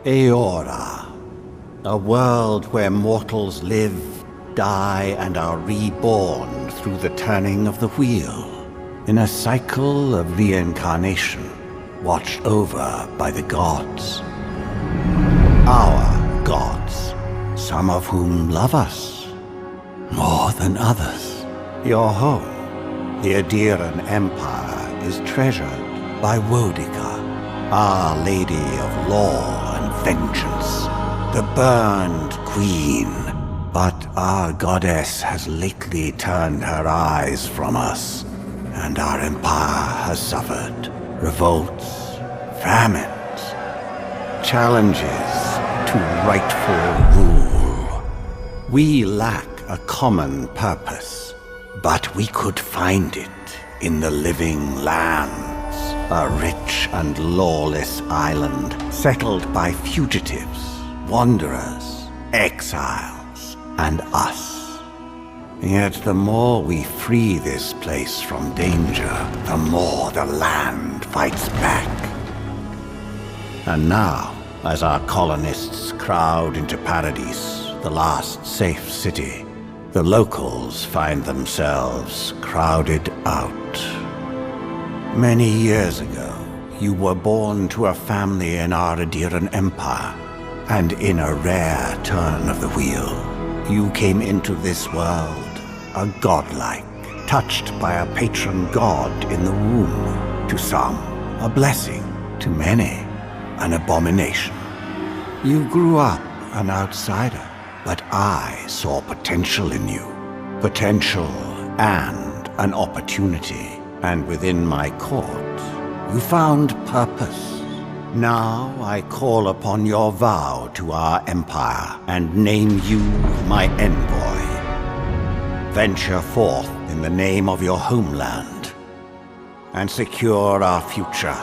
Eora, a world where mortals live, die, and are reborn through the turning of the wheel, in a cycle of reincarnation, watched over by the gods. Our gods, some of whom love us more than others. Your home, the Aediran Empire, is treasured by Wodica, Our Lady of Law and Vengeance, the Burned Queen. But our goddess has lately turned her eyes from us, and our empire has suffered revolts, famines, challenges to rightful rule. We lack a common purpose, but we could find it in the living lands, a rich and lawless island settled by fugitives, wanderers, exiles, and us. Yet the more we free this place from danger, the more the land fights back. And now, as our colonists crowd into Paradise, the last safe city, the locals find themselves crowded out. Many years ago, you were born to a family in our Aediran Empire, and in a rare turn of the wheel, you came into this world a godlike, touched by a patron god in the womb. To some, a blessing; to many, an abomination. You grew up an outsider, but I saw potential in you. Potential and an opportunity. And within my court, you found purpose. Now I call upon your vow to our empire and name you my envoy. Venture forth in the name of your homeland and secure our future.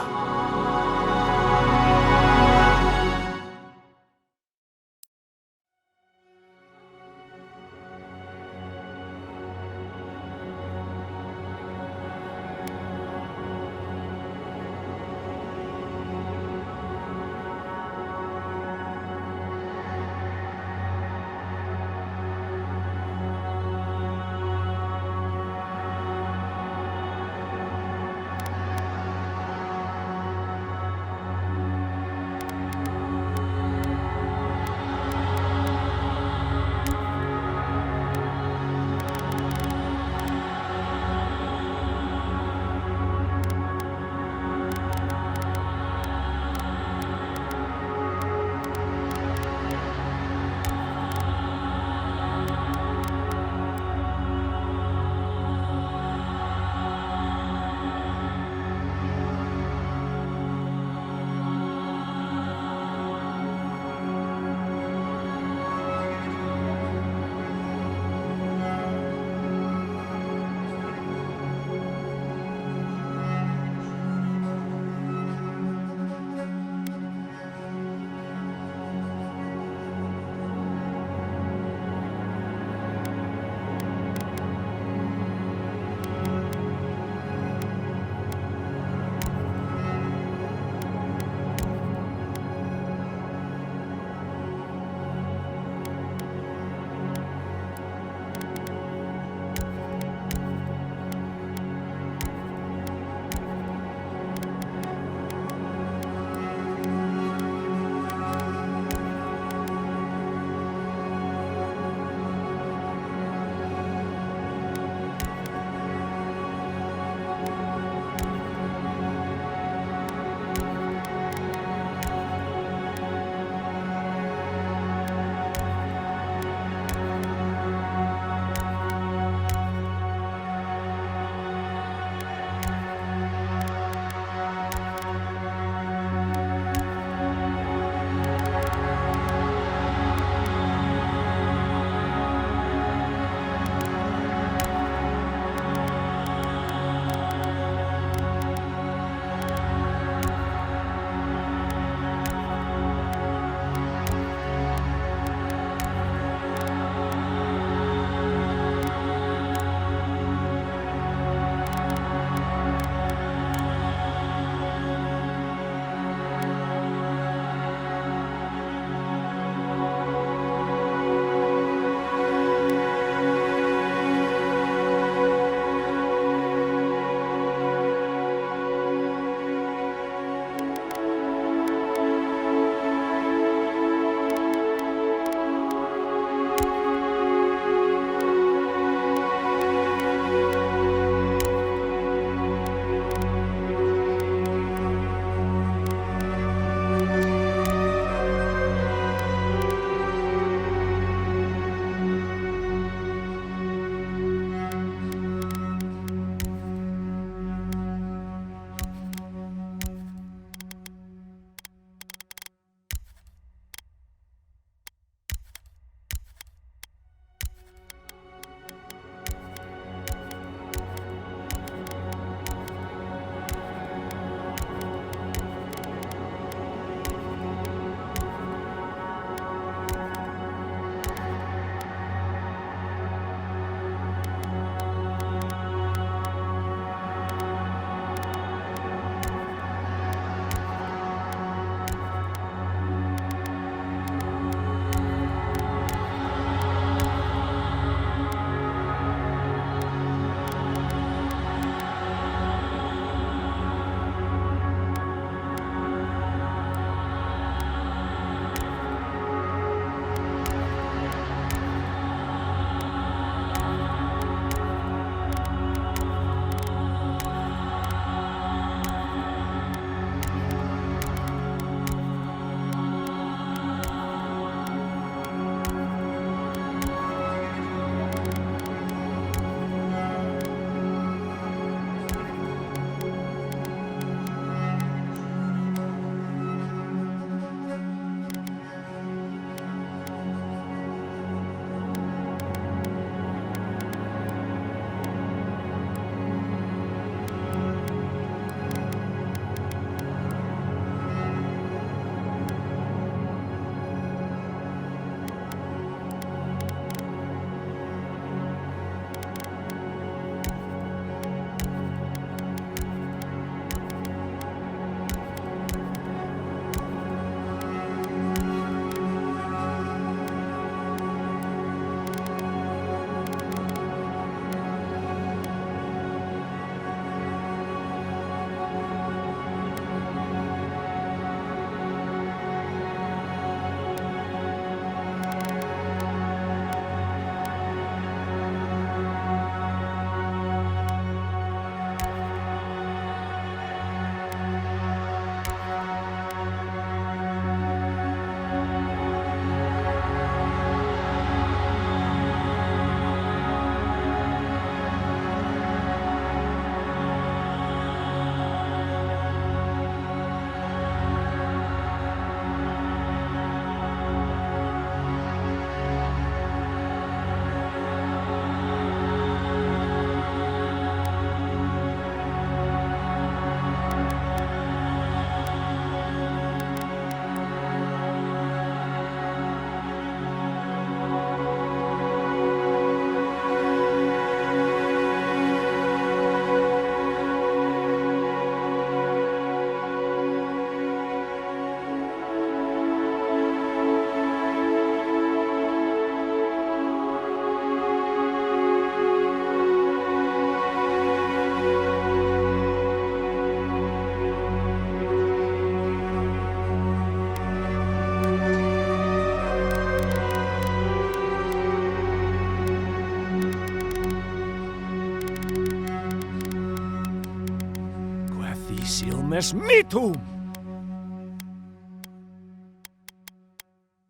These ilmes mitum!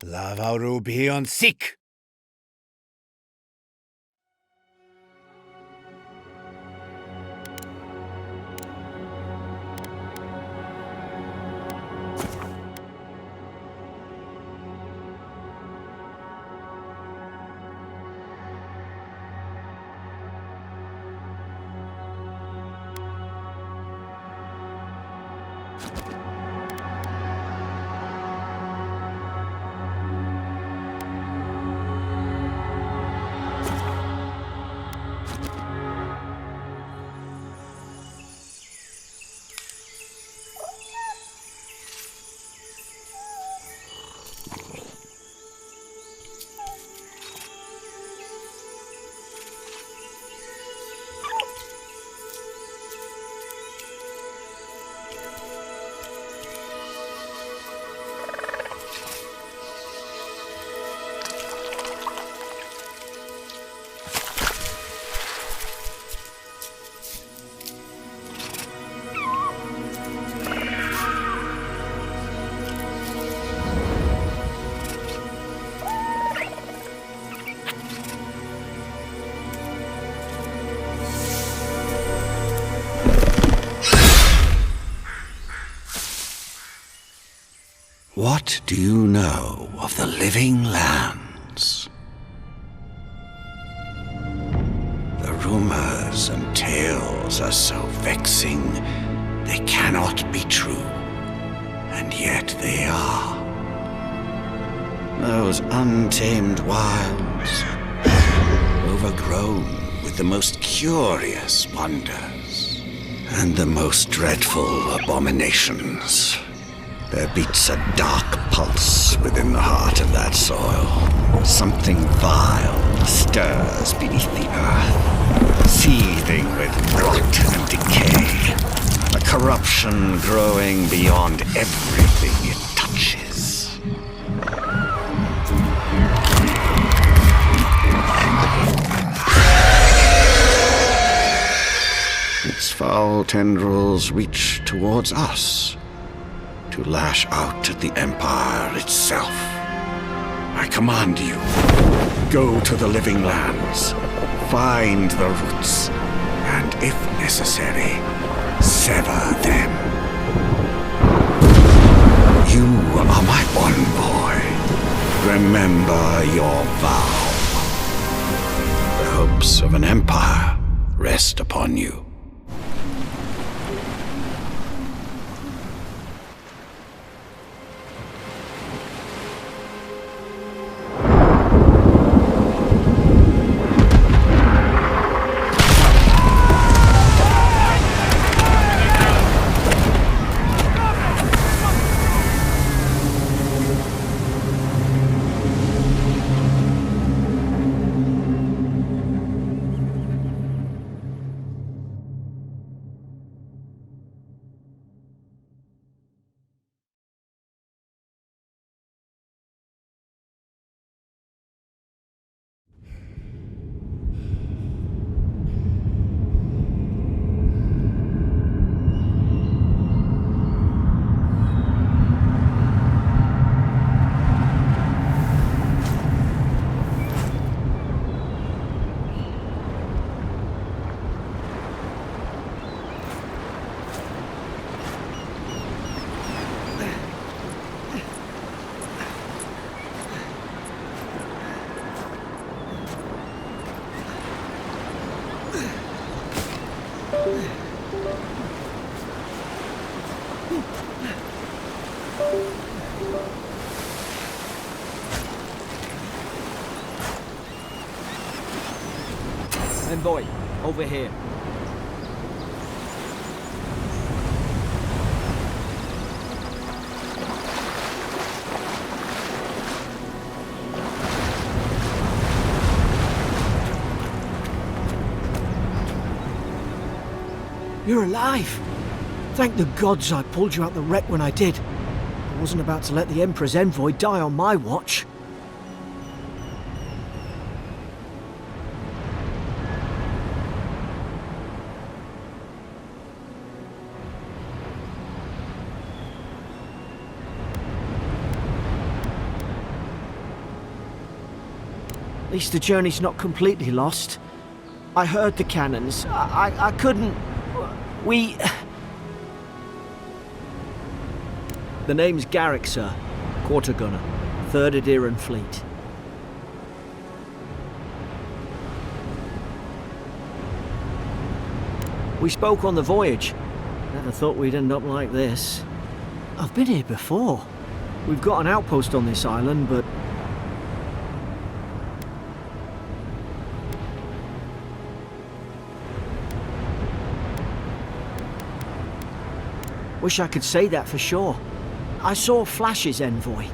Lavaru on sick. What do you know of the living lands? The rumors and tales are so vexing, they cannot be true, and yet they are. Those untamed wilds, overgrown with the most curious wonders and the most dreadful abominations. There beats a dark pulse within the heart of that soil. Something vile stirs beneath the earth, seething with rot and decay. A corruption growing beyond everything it touches. Its foul tendrils reach towards us, to lash out at the Empire itself. I command you, go to the living lands, find the roots, and if necessary, sever them. You are my one boy. Remember your vow. The hopes of an empire rest upon you. Envoy, over here. You're alive! Thank the gods I pulled you out the wreck when I did. I wasn't about to let the Emperor's envoy die on my watch. At least the journey's not completely lost. I heard the cannons. I couldn't... We... The name's Garrick, sir. Quarter gunner. 3rd Aederan Fleet. We spoke on the voyage. Never thought we'd end up like this. I've been here before. We've got an outpost on this island, but... Wish I could say that for sure. I saw flashes, Envoy.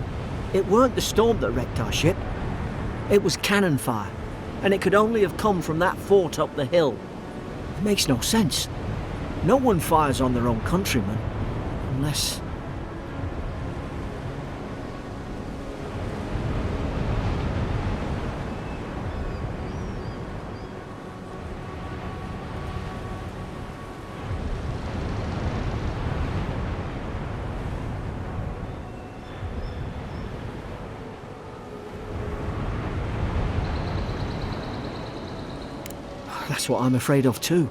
It weren't the storm that wrecked our ship. It was cannon fire, and it could only have come from that fort up the hill. It makes no sense. No one fires on their own countrymen, unless... That's what I'm afraid of too.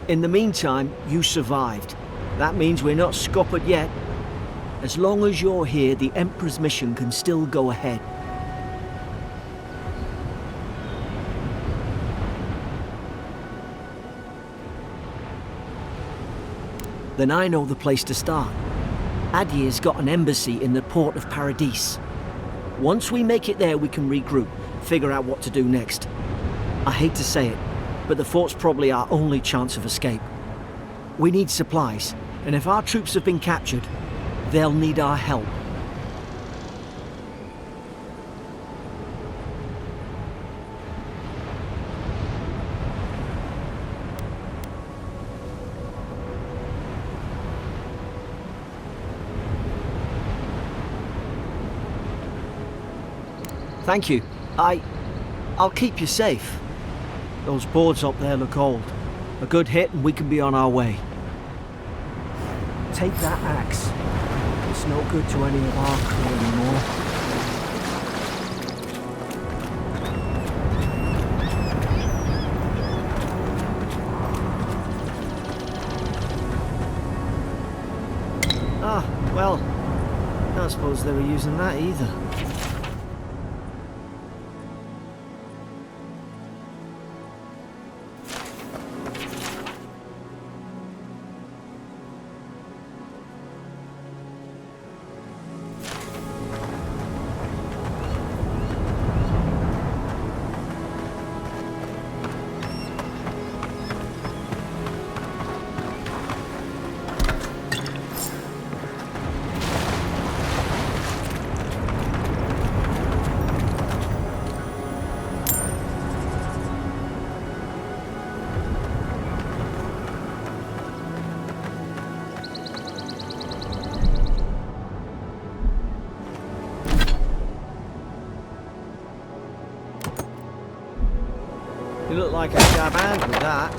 In the meantime, you survived. That means we're not scuppered yet. As long as you're here, the Emperor's mission can still go ahead. Then I know the place to start. Adir's got an embassy in the port of Paradis. Once we make it there, we can regroup, figure out what to do next. I hate to say it, but the fort's probably our only chance of escape. We need supplies, and if our troops have been captured, they'll need our help. Thank you. I'll keep you safe. Those boards up there look old. A good hit and we can be on our way. Take that axe. It's no good to any of our crew anymore. Ah, well, I don't suppose they were using that either. You look like a dab hand with that.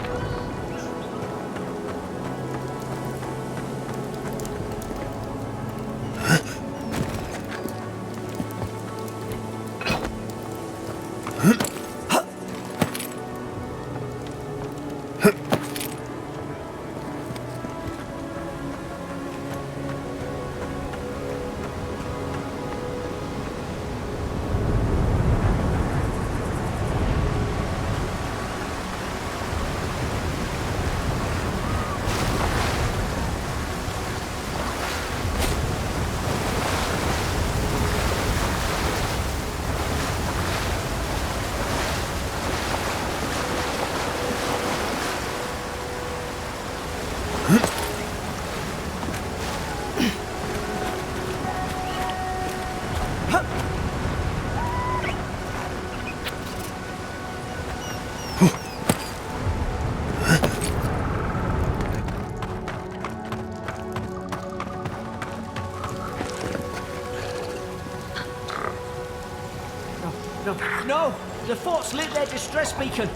No! The fort's lit their distress beacon!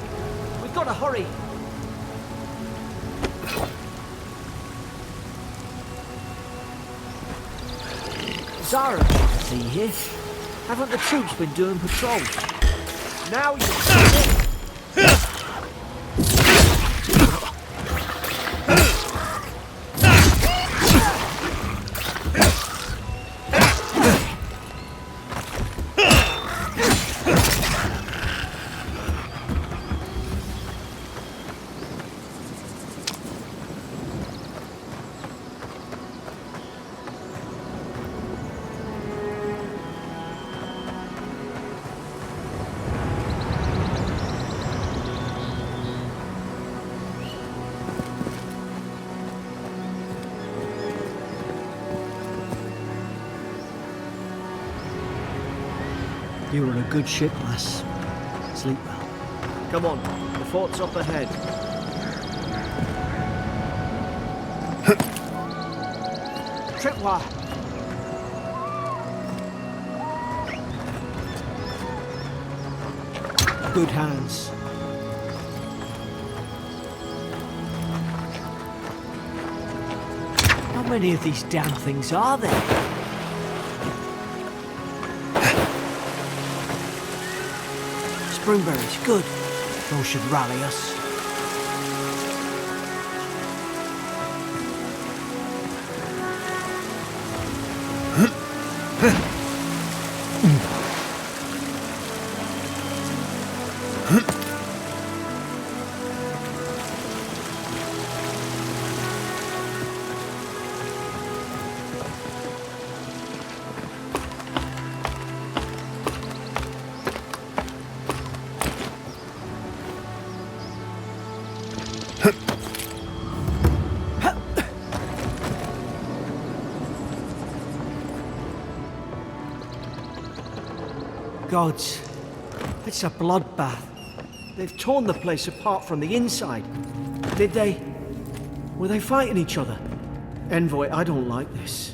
We've got to hurry! Zara, see here. Haven't the troops been doing patrols? Now you... You were a good ship, lass. Sleep well. Come on, the fort's up ahead. Tripwire! Good hands. How many of these damn things are there? Springberries, good. Those should rally us. Gods, it's a bloodbath. They've torn the place apart from the inside. Did they? Were they fighting each other? Envoy, I don't like this.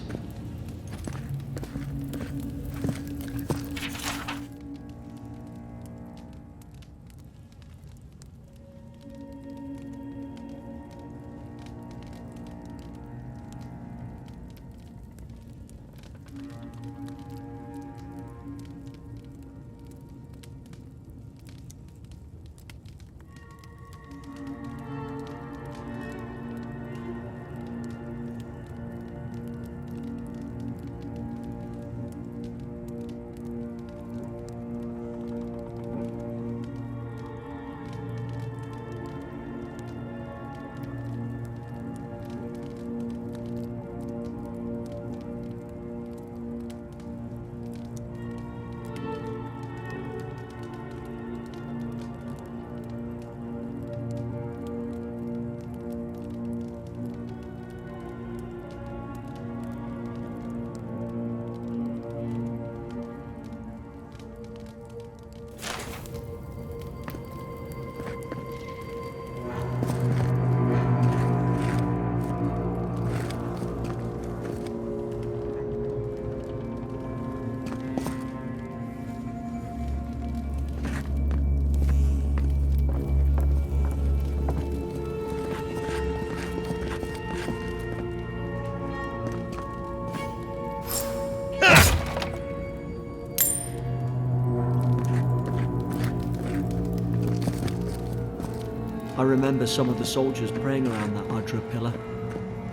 I remember some of the soldiers praying around that Adra pillar.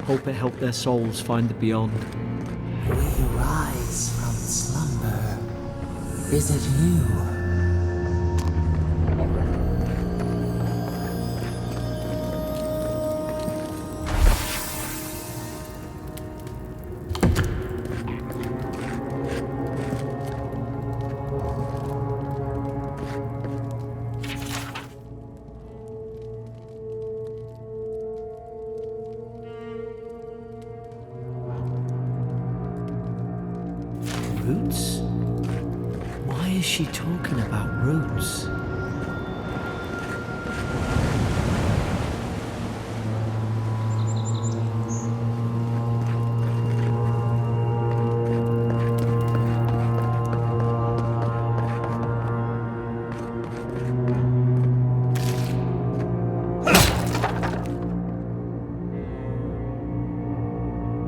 Hope it helped their souls find the beyond. We rise from slumber. Is it you? Roots? Why is she talking about roots?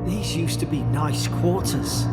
These used to be nice quarters.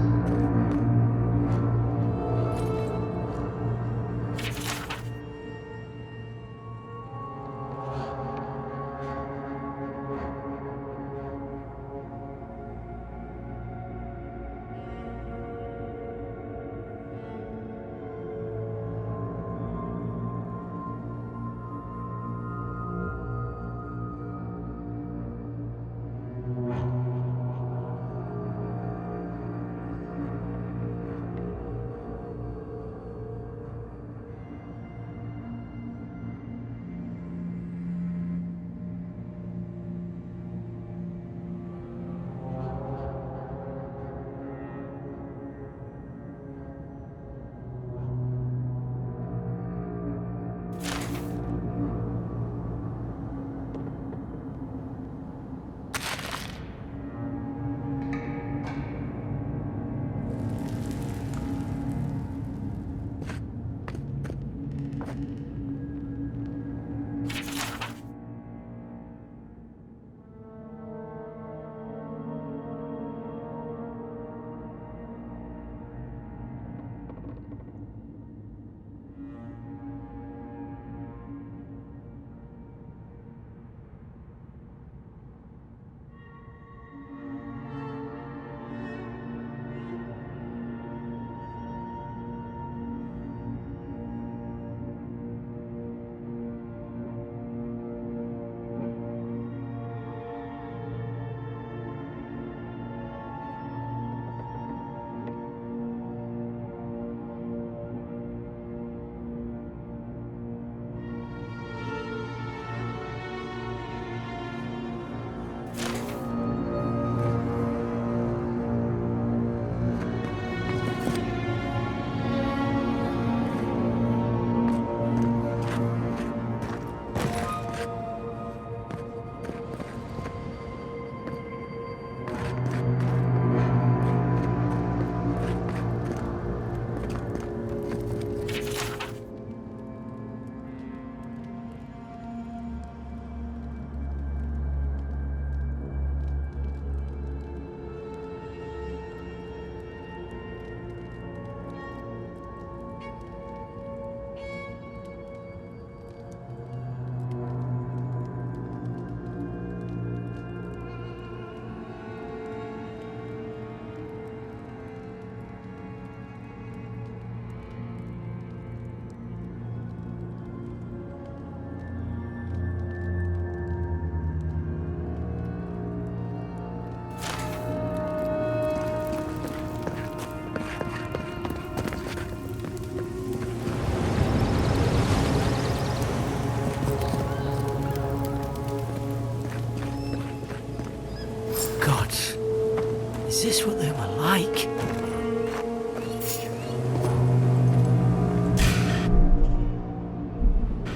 Is this what they were like?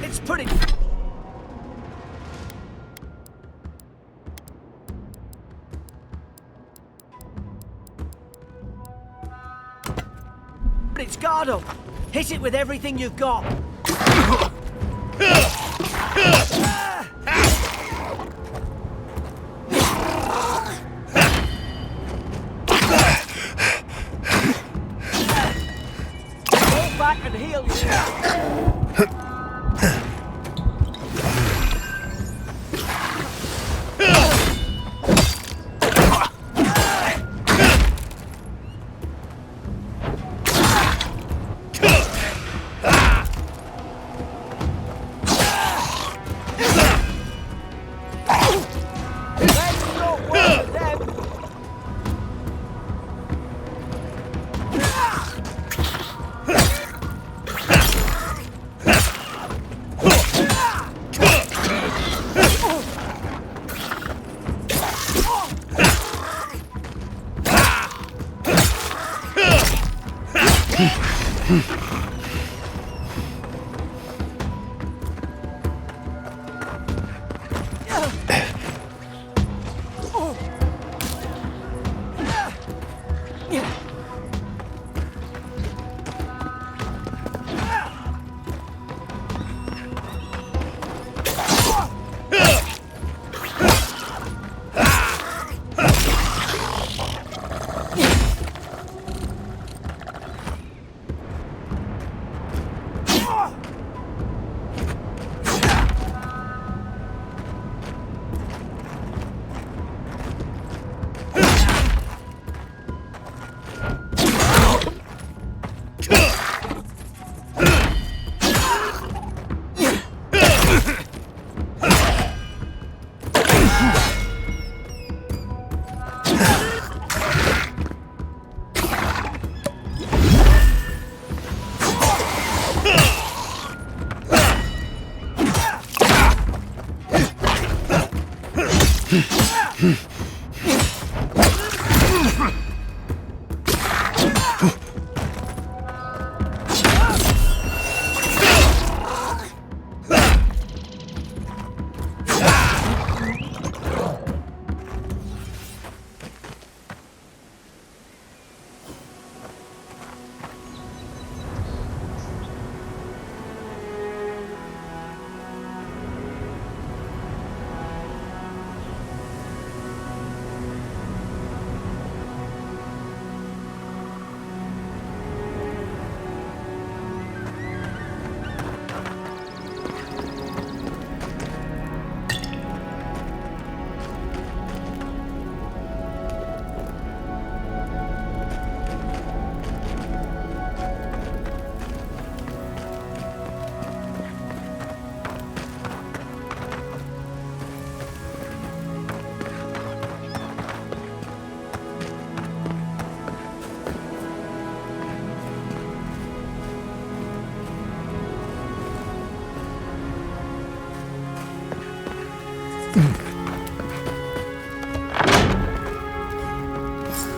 It's pretty... It's guard up. Hit it with everything you've got. Go back and heal you.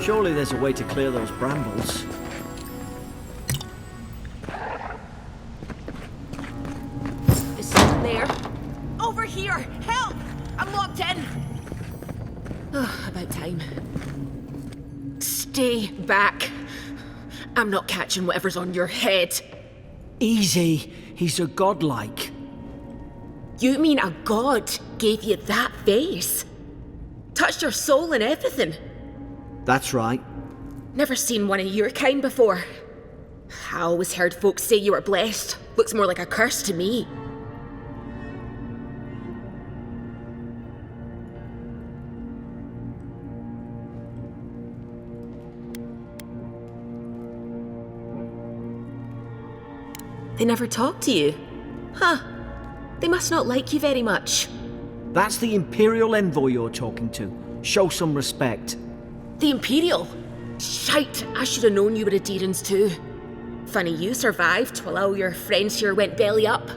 Surely there's a way to clear those brambles. Is someone there? Over here! Help! I'm locked in! Oh, about time. Stay back. I'm not catching whatever's on your head. Easy. He's a godlike. You mean a god gave you that face? Touched your soul and everything? That's right. Never seen one of your kind before. I always heard folks say you were blessed. Looks more like a curse to me. They never talk to you? Huh. They must not like you very much. That's the Imperial envoy you're talking to. Show some respect. The Imperial? Shite, I should have known you were a Deerans too. Funny you survived while all your friends here went belly up.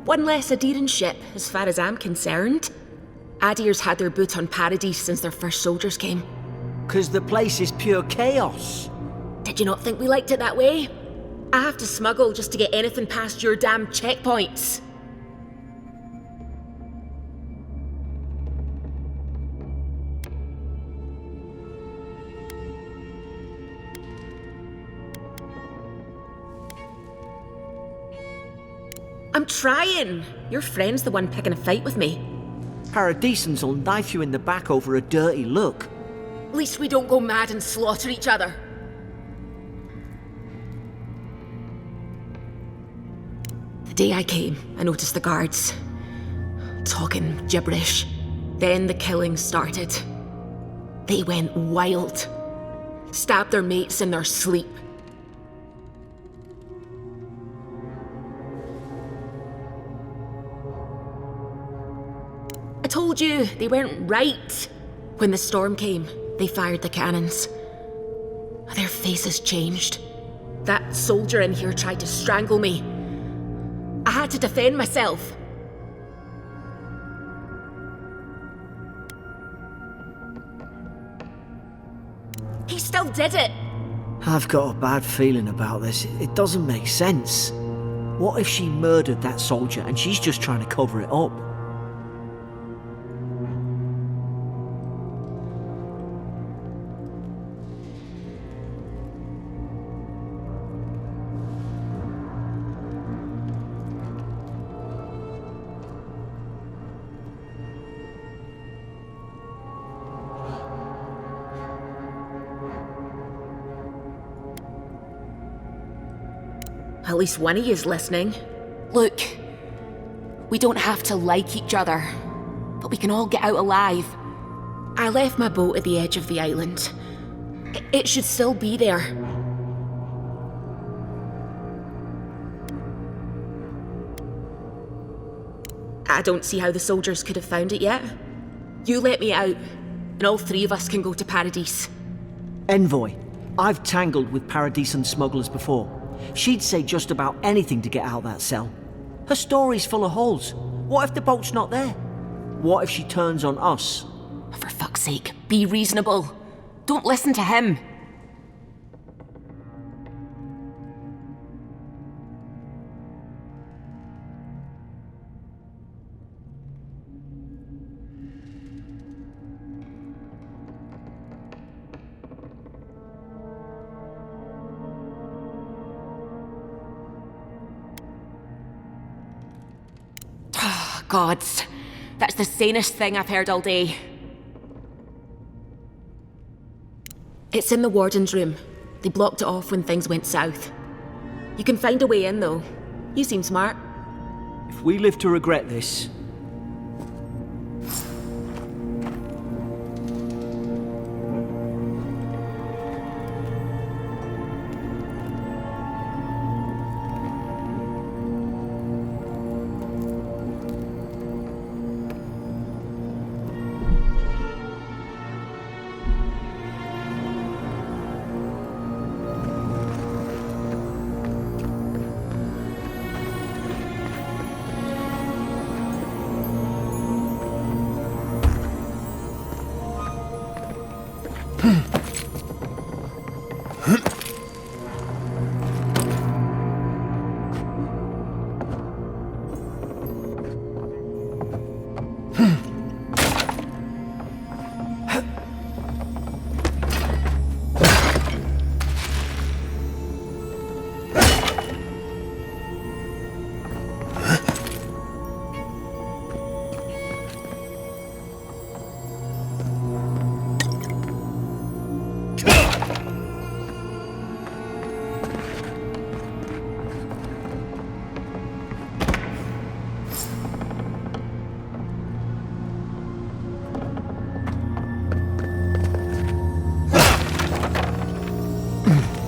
One less Aediran ship, as far as I'm concerned. Adir's had their boot on Paradise since their first soldiers came. 'Cause the place is pure chaos. Did you not think we liked it that way? I have to smuggle just to get anything past your damn checkpoints. I'm trying. Your friend's the one picking a fight with me. Paradisans will knife you in the back over a dirty look. At least we don't go mad and slaughter each other. The day I came, I noticed the guards talking gibberish. Then the killing started. They went wild. Stabbed their mates in their sleep. I told you, they weren't right. When the storm came, they fired the cannons. Their faces changed. That soldier in here tried to strangle me. I had to defend myself. He still did it. I've got a bad feeling about this. It doesn't make sense. What if she murdered that soldier and she's just trying to cover it up? At least one of you is listening. Look, we don't have to like each other, but we can all get out alive. I left my boat at the edge of the island. It should still be there. I don't see how the soldiers could have found it yet. You let me out, and all three of us can go to Paradise. Envoy, I've tangled with Paradisan smugglers before. She'd say just about anything to get out of that cell. Her story's full of holes. What if the boat's not there? What if she turns on us? For fuck's sake, be reasonable. Don't listen to him. Gods, that's the sanest thing I've heard all day. It's in the warden's room. They blocked it off when things went south. You can find a way in, though. You seem smart. If we live to regret this...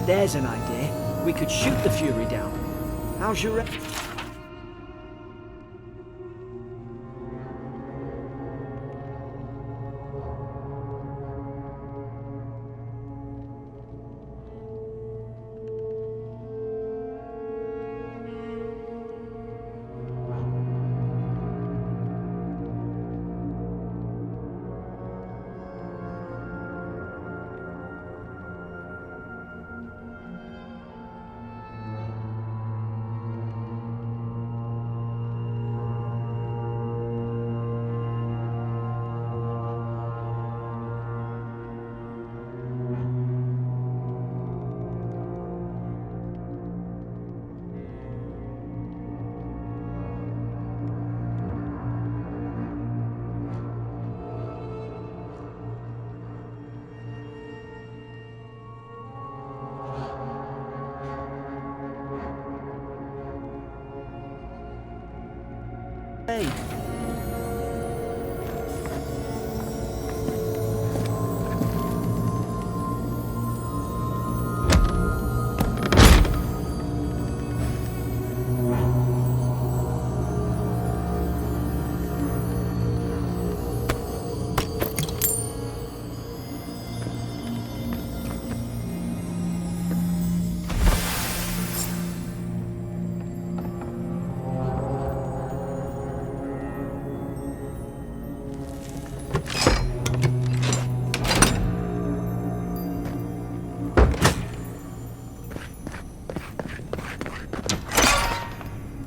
There's an idea. We could shoot the Fury down. How's your... Hey.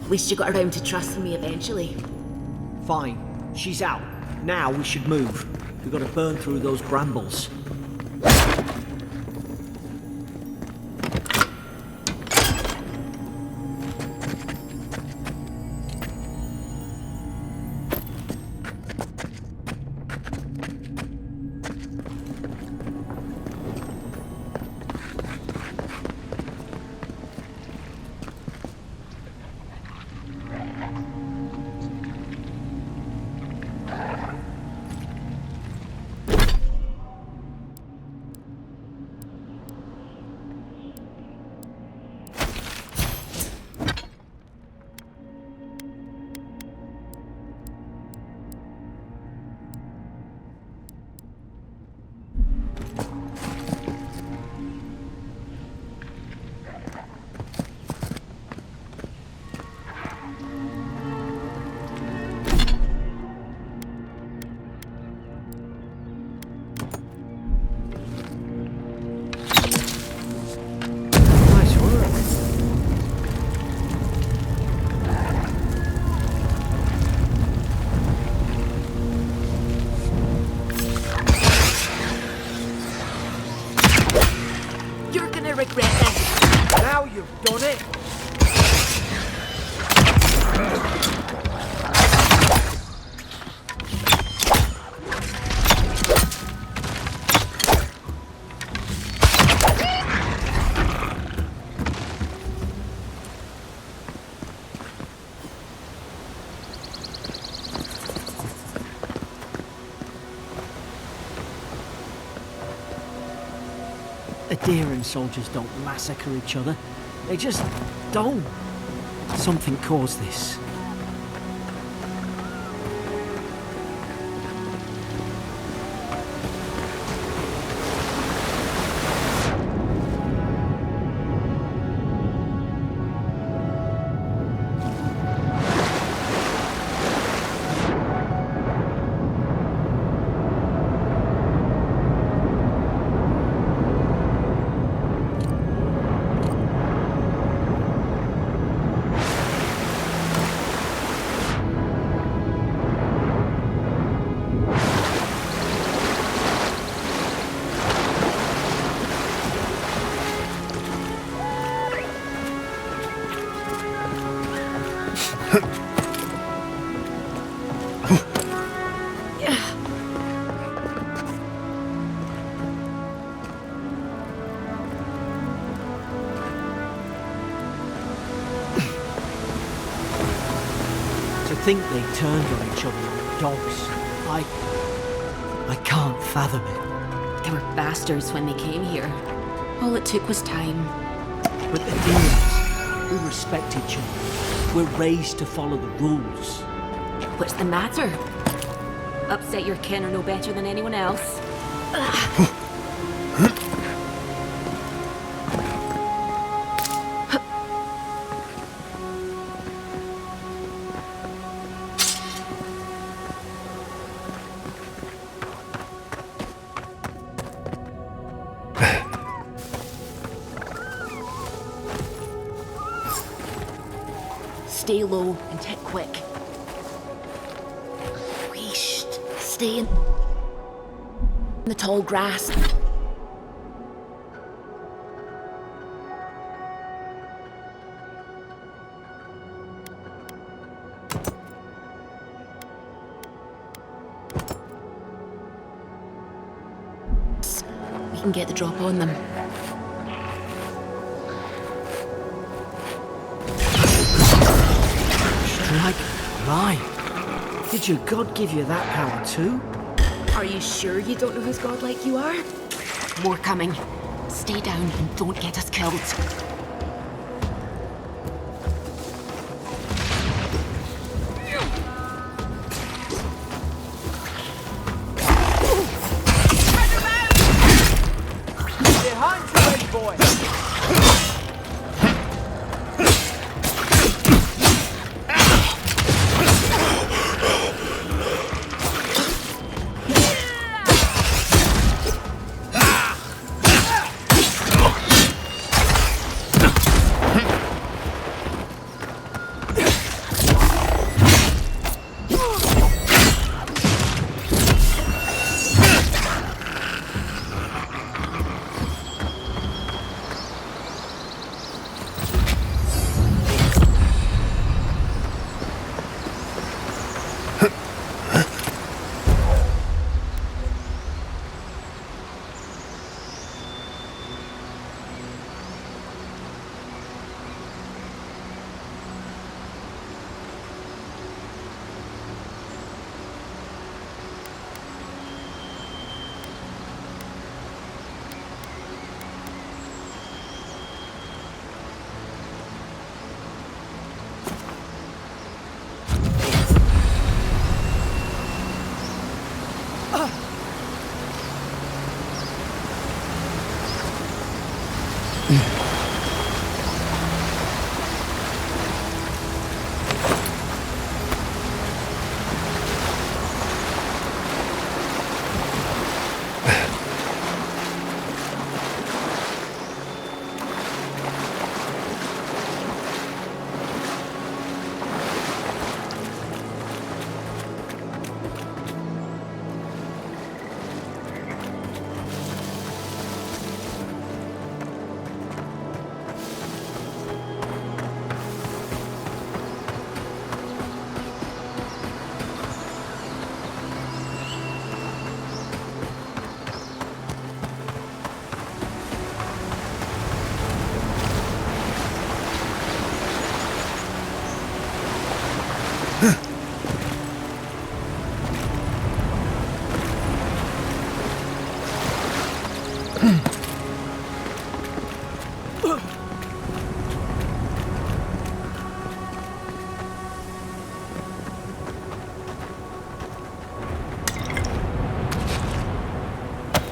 At least you got around to trusting me eventually. Fine. She's out. Now we should move. We've got to burn through those brambles. Regret this. Now you've done it! Adherent soldiers don't massacre each other. They just don't. Something caused this. To think they turned on each other like dogs. I can't fathom it. They were bastards when they came here. All it took was time. But the deal is, we respect each other. We're raised to follow the rules. What's the matter? Upset your kin are no better than anyone else. Stay low and tick quick. Whoosh. Stay in the tall grass. We can get the drop on them. Strike right. Did your god give you that power too? Are you sure you don't know who's godlike you are? More coming. Stay down and don't get us killed. Behind you, Red boy!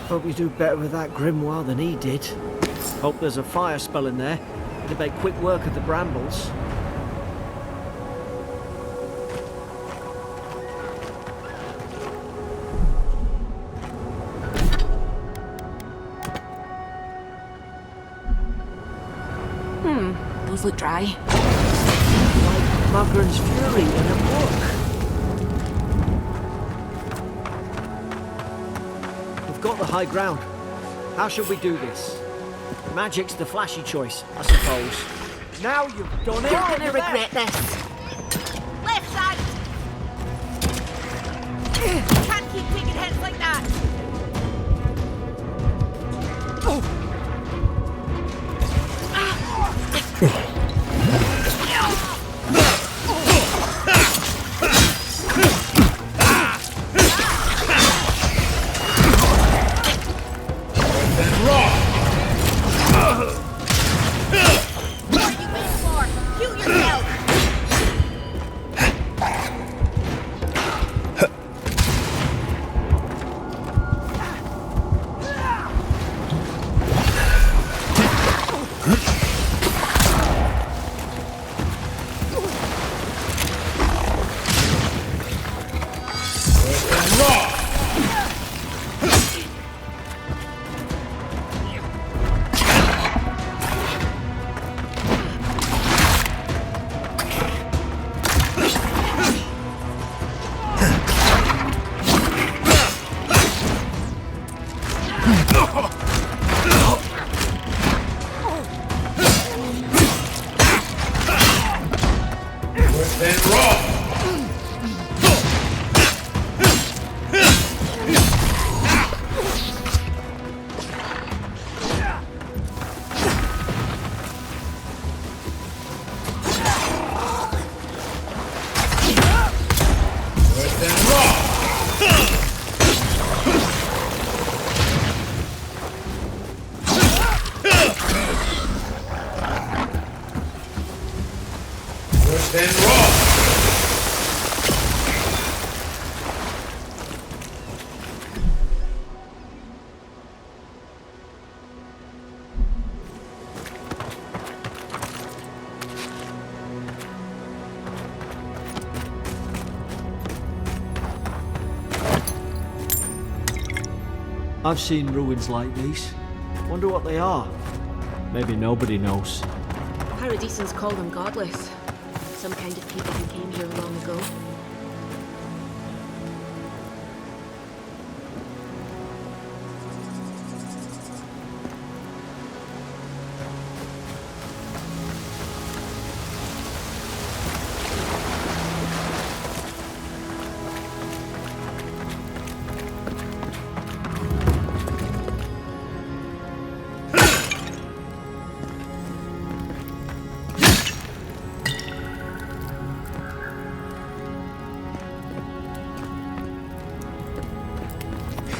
Hope you do better with that grimoire than he did. Hope there's a fire spell in there. It'd make quick work of the brambles. Those look dry. Like Mugren's Fury in a book. We've got the high ground. How should we do this? Magic's the flashy choice, I suppose. Now you've done it! You're gonna regret this! Left side! Can't keep taking hits like that! I've seen ruins like these. Wonder what they are. Maybe nobody knows. Paradisans call them godless. Some kind of people who came here long ago.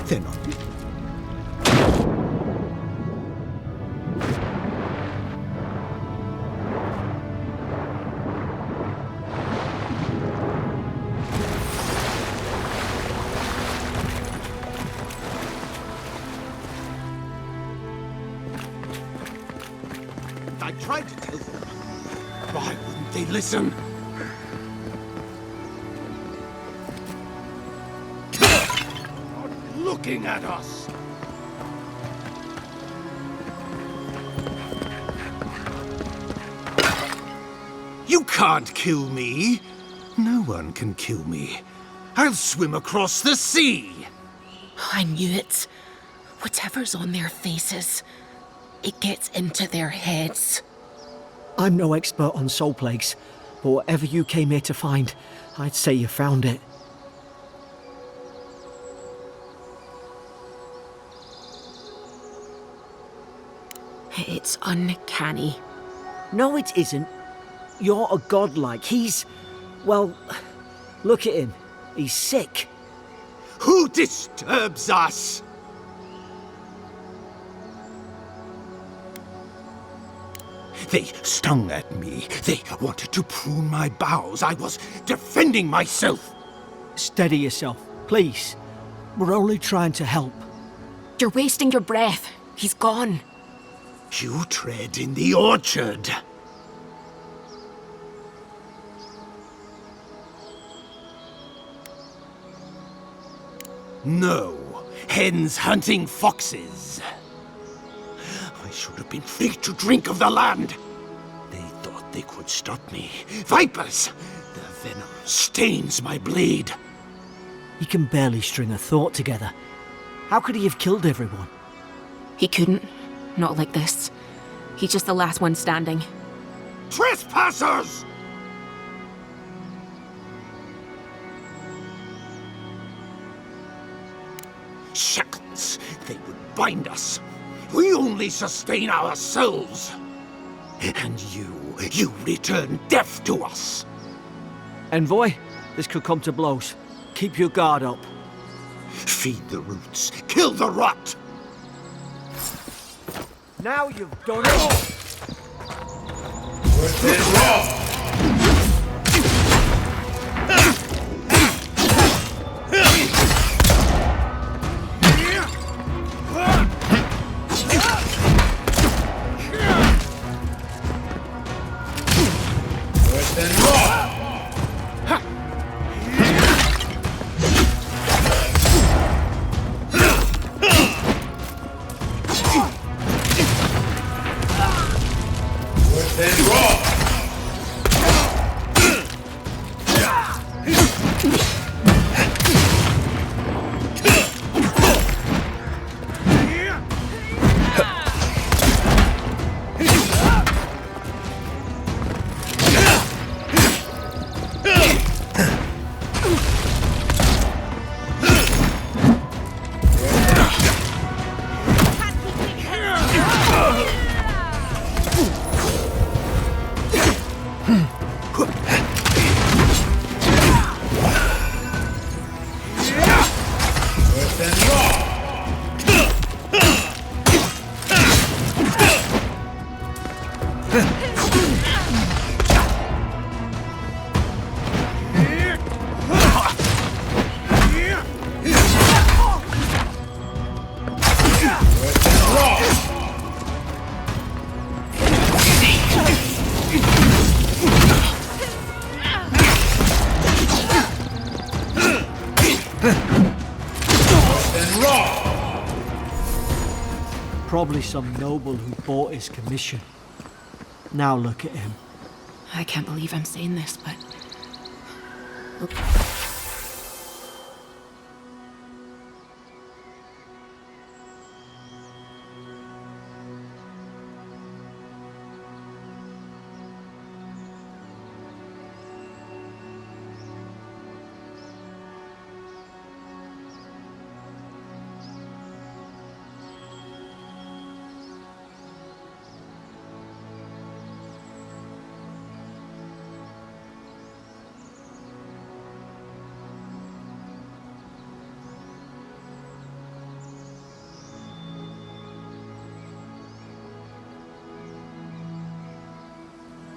They're not. I tried to tell them. Why wouldn't they listen? Looking at us. You can't kill me. No one can kill me. I'll swim across the sea. I knew it. Whatever's on their faces, it gets into their heads. I'm no expert on soul plagues, but whatever you came here to find, I'd say you found it. It's uncanny. No, it isn't. You're a godlike. He's... well, look at him. He's sick. Who disturbs us? They stung at me. They wanted to prune my boughs. I was defending myself. Steady yourself, please. We're only trying to help. You're wasting your breath. He's gone. You tread in the orchard. No, hens hunting foxes. I should have been free to drink of the land. They thought they could stop me. Vipers! The venom stains my blade. He can barely string a thought together. How could he have killed everyone? He couldn't. Not like this. He's just the last one standing. Trespassers! Shackles! They would bind us. We only sustain ourselves. And you return death to us. Envoy, this could come to blows. Keep your guard up. Feed the roots. Kill the rot! Now you've done it! Probably some noble who bought his commission. Now look at him. I can't believe I'm saying this, but...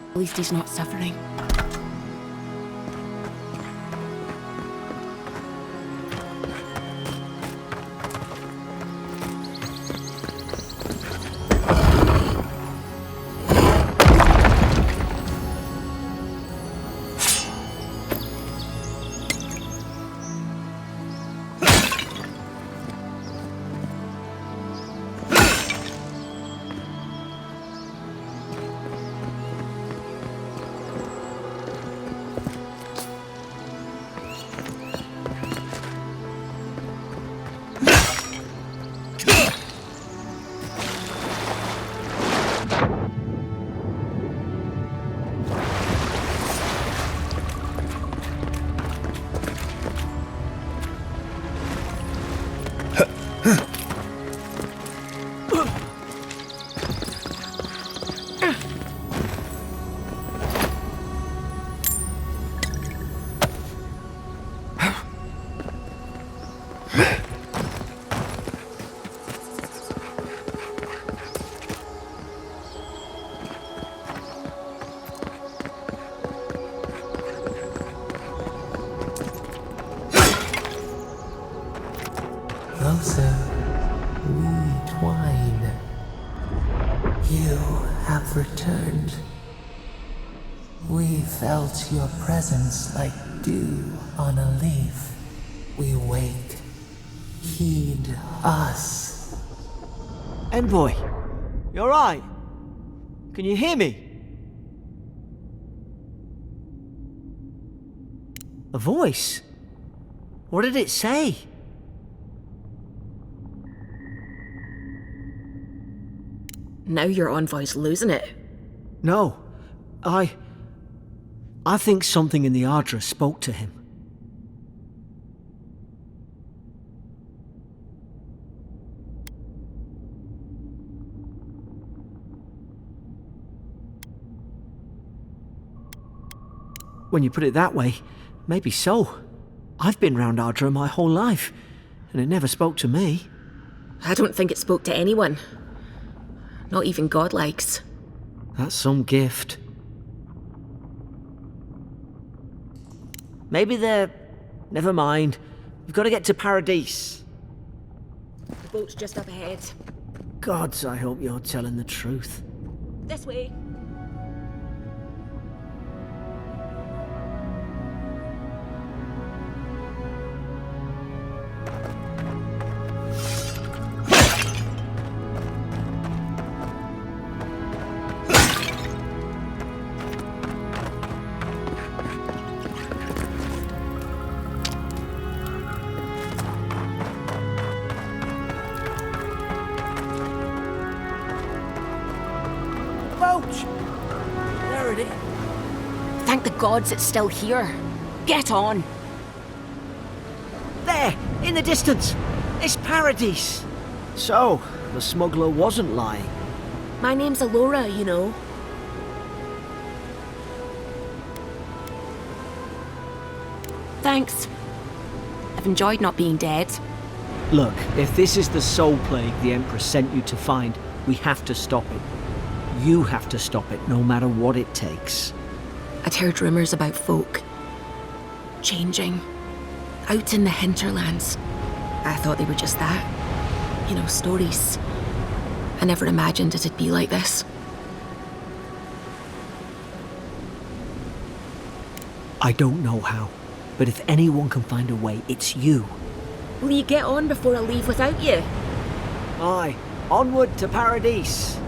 At least he's not suffering. Closer, we twine. You have returned. We felt your presence like dew on a leaf. We wake. Heed us. Envoy, you alright? Can you hear me? A voice? What did it say? Now your envoy's losing it. No, I think something in the Ardra spoke to him. When you put it that way, maybe so. I've been round Ardra my whole life, and it never spoke to me. I don't think it spoke to anyone. Not even godlikes. That's some gift. Maybe they're... Never mind. We've got to get to Paradise. The boat's just up ahead. Gods, I hope you're telling the truth. This way. There it is. Thank the gods it's still here. Get on. There, in the distance. It's Paradise. So, the smuggler wasn't lying. My name's Eora, you know. Thanks. I've enjoyed not being dead. Look, if this is the soul plague the Empress sent you to find, we have to stop it. You have to stop it, no matter what it takes. I'd heard rumours about folk changing out in the hinterlands. I thought they were just that. You know, stories. I never imagined it'd be like this. I don't know how, but if anyone can find a way, it's you. Will you get on before I leave without you? Aye, Onward to Paradise.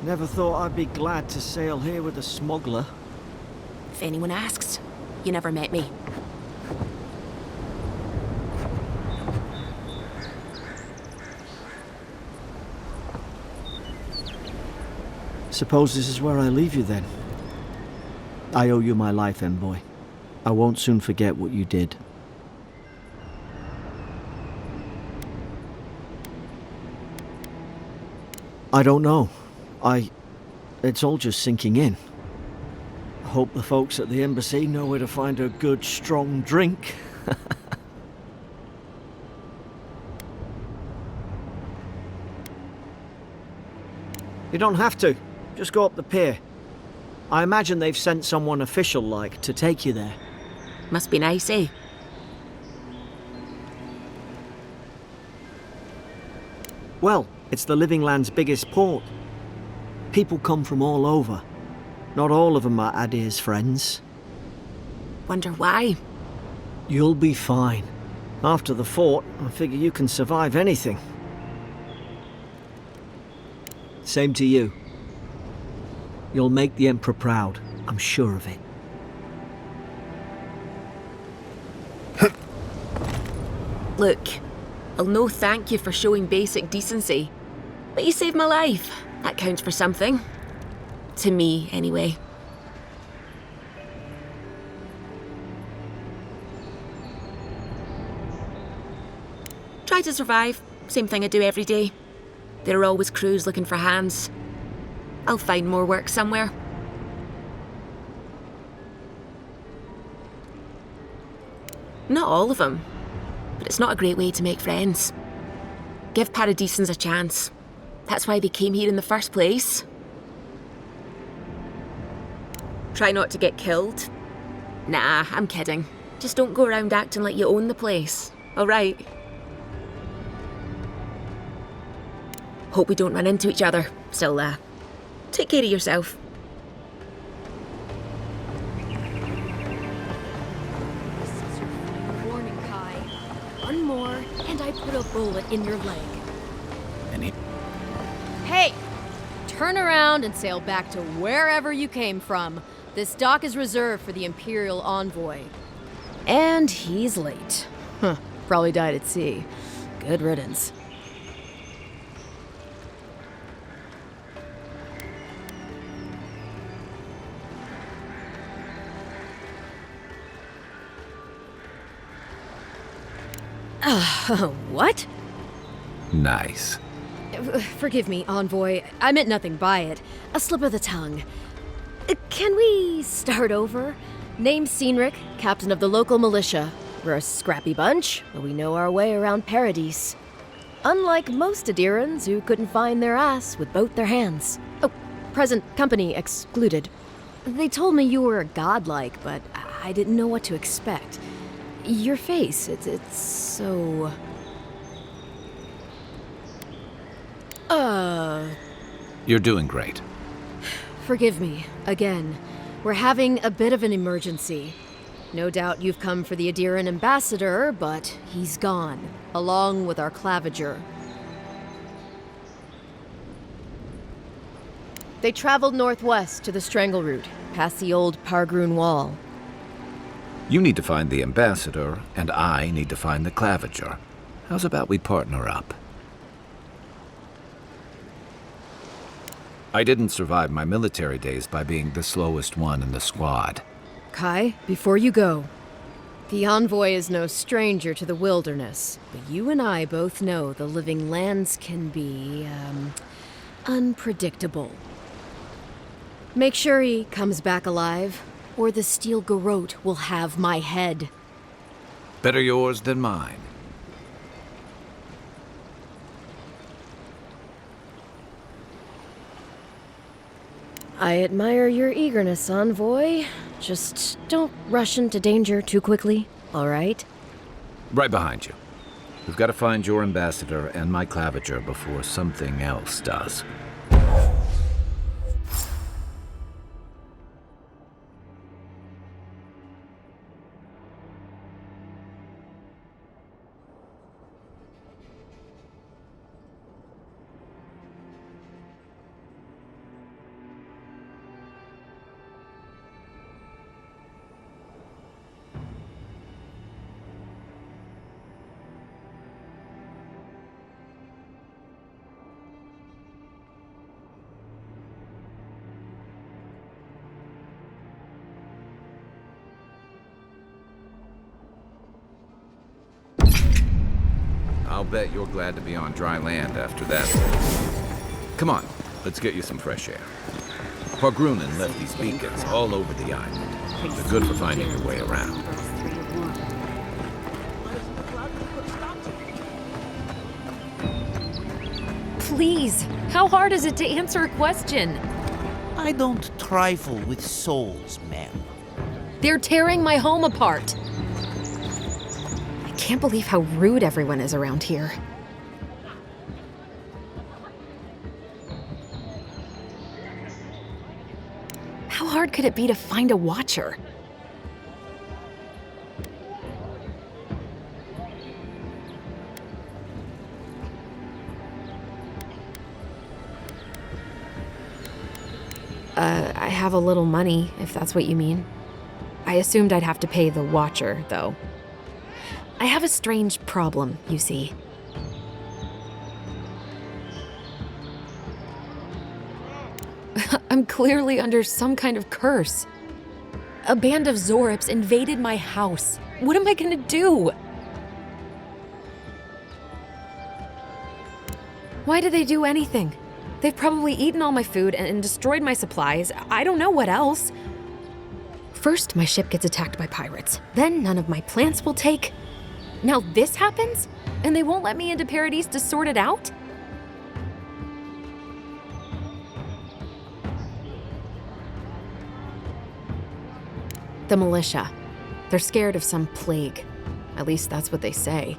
Never thought I'd be glad to sail here with a smuggler. If anyone asks, you never met me. Suppose this is where I leave you then. I owe you my life, envoy. I won't soon forget what you did. I don't know. It's all just sinking in. I hope the folks at the embassy know where to find a good, strong drink. You don't have to. Just go up the pier. I imagine they've sent someone official-like to take you there. Must be nice, eh? Well, it's the Living Land's biggest port. People come from all over. Not all of them are Adir's friends. Wonder why? You'll be fine. After the fort, I figure you can survive anything. Same to you. You'll make the Emperor proud, I'm sure of it. Look, I'll no thank you for showing basic decency. But you saved my life. That counts for something. To me, anyway. Try to survive. Same thing I do every day. There are always crews looking for hands. I'll find more work somewhere. Not all of them, but it's not a great way to make friends. Give Paradisans a chance. That's why they came here in the first place. Try not to get killed. Nah, I'm kidding. Just don't go around acting like you own the place, alright? Hope we don't run into each other, so take care of yourself. This is your final warning, Kai. One more, and I put a bullet in your leg. Hey! Turn around and sail back to wherever you came from. This dock is reserved for the Imperial Envoy. And he's late. Huh, probably died at sea. Good riddance. What? Nice. Forgive me, Envoy. I meant nothing by it. A slip of the tongue. Can we start over? Name's Cynric, captain of the local militia. We're a scrappy bunch, but we know our way around Paradise. Unlike most Adirans who couldn't find their ass with both their hands. Oh, present company excluded. They told me you were godlike, but I didn't know what to expect. Your face, it's so... You're doing great. Forgive me, again. We're having a bit of an emergency. No doubt you've come for the Adiran ambassador, but he's gone, along with our claviger. They traveled northwest to the Strangle Route, past the old Pargroon Wall. You need to find the ambassador, and I need to find the claviger. How's about we partner up? I didn't survive my military days by being the slowest one in the squad. Kai, before you go, the Envoy is no stranger to the wilderness, but you and I both know the living lands can be, unpredictable. Make sure he comes back alive, or the steel garrote will have my head. Better yours than mine. I admire your eagerness, Envoy. Just don't rush into danger too quickly, all right? Right behind you. We've got to find your ambassador and my claviger before something else does. I'll bet you're glad to be on dry land after that. Come on, let's get you some fresh air. Pargrunen left these beacons all over the island. They're good for finding your way around. Please, how hard is it to answer a question? I don't trifle with souls, ma'am. They're tearing my home apart. I can't believe how rude everyone is around here. How hard could it be to find a watcher? I have a little money, if that's what you mean. I assumed I'd have to pay the watcher, though. I have a strange problem, you see. I'm clearly under some kind of curse. A band of Zorips invaded my house. What am I gonna do? Why did they do anything? They've probably eaten all my food and destroyed my supplies. I don't know what else. First, my ship gets attacked by pirates. Then none of my plants will take. Now this happens? And they won't let me into Paradise to sort it out? The militia. They're scared of some plague. At least that's what they say.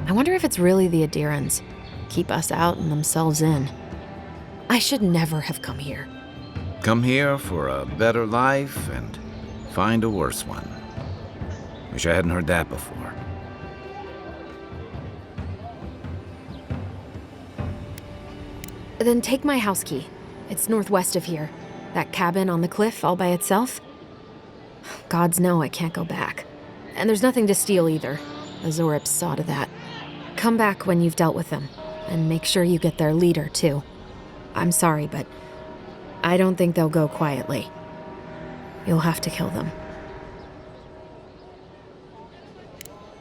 I wonder if it's really the Adirans. Keep us out and themselves in. I should never have come here. Come here for a better life and find a worse one. Wish I hadn't heard that before. Then take my house key. It's northwest of here. That cabin on the cliff all by itself. Gods know I can't go back. And there's nothing to steal either. The Zorips saw to that. Come back when you've dealt with them. And make sure you get their leader, too. I'm sorry, but I don't think they'll go quietly. You'll have to kill them.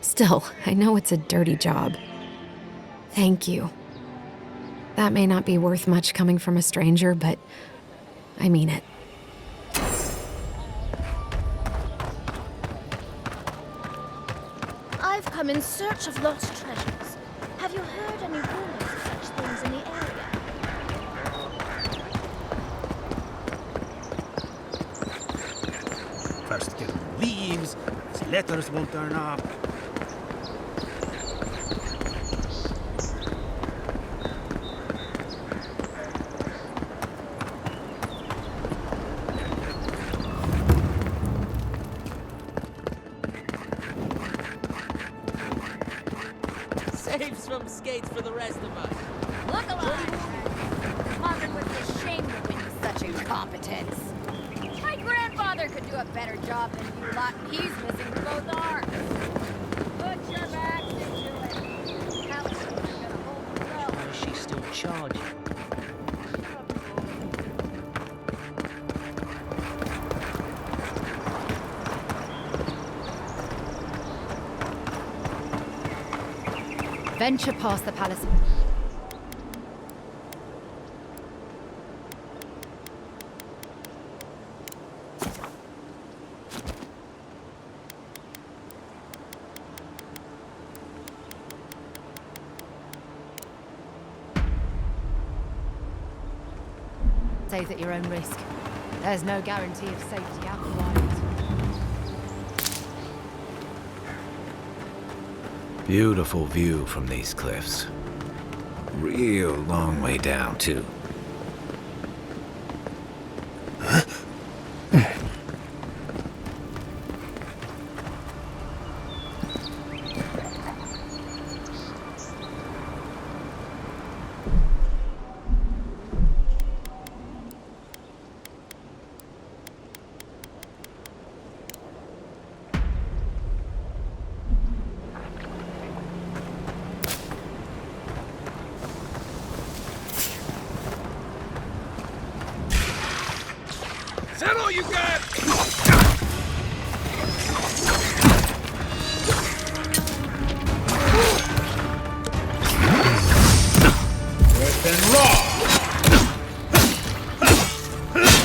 Still, I know it's a dirty job. Thank you. That may not be worth much coming from a stranger, but I mean it. I've come in search of lost treasures. Have you heard any rumors of such things in the area? First get leaves, his letters won't turn up. Saves from skates for the rest of us. Look alive! Mother would be ashamed of being such incompetence. My grandfather could do a better job than you lot, and he's missing both arms. Put your backs into it. Alice, you're gonna hold the rope. Why is she still charging? Venture past the palace. Safe at your own risk. There's no guarantee of safety out in the wild. Beautiful view from these cliffs. Real long way down, too. Is that all you got?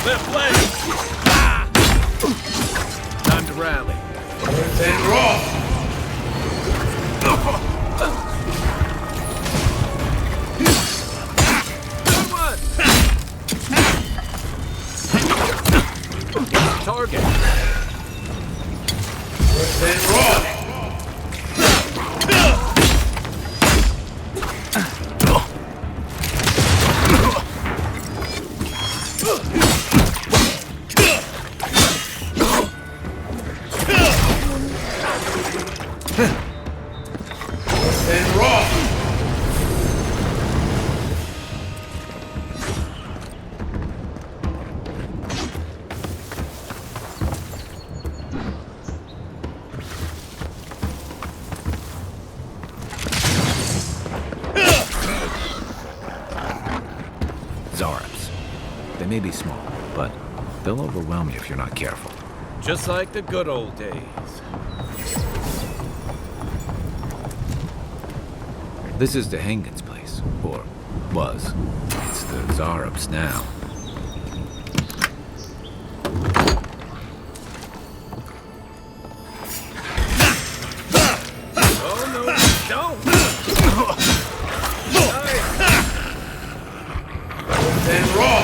Left leg! Time to rally. Good one! Target. They may be small, but they'll overwhelm you if you're not careful. Just like the good old days. This is the Hengen's place, or was. It's the Zarub's now. Oh no, don't! And raw!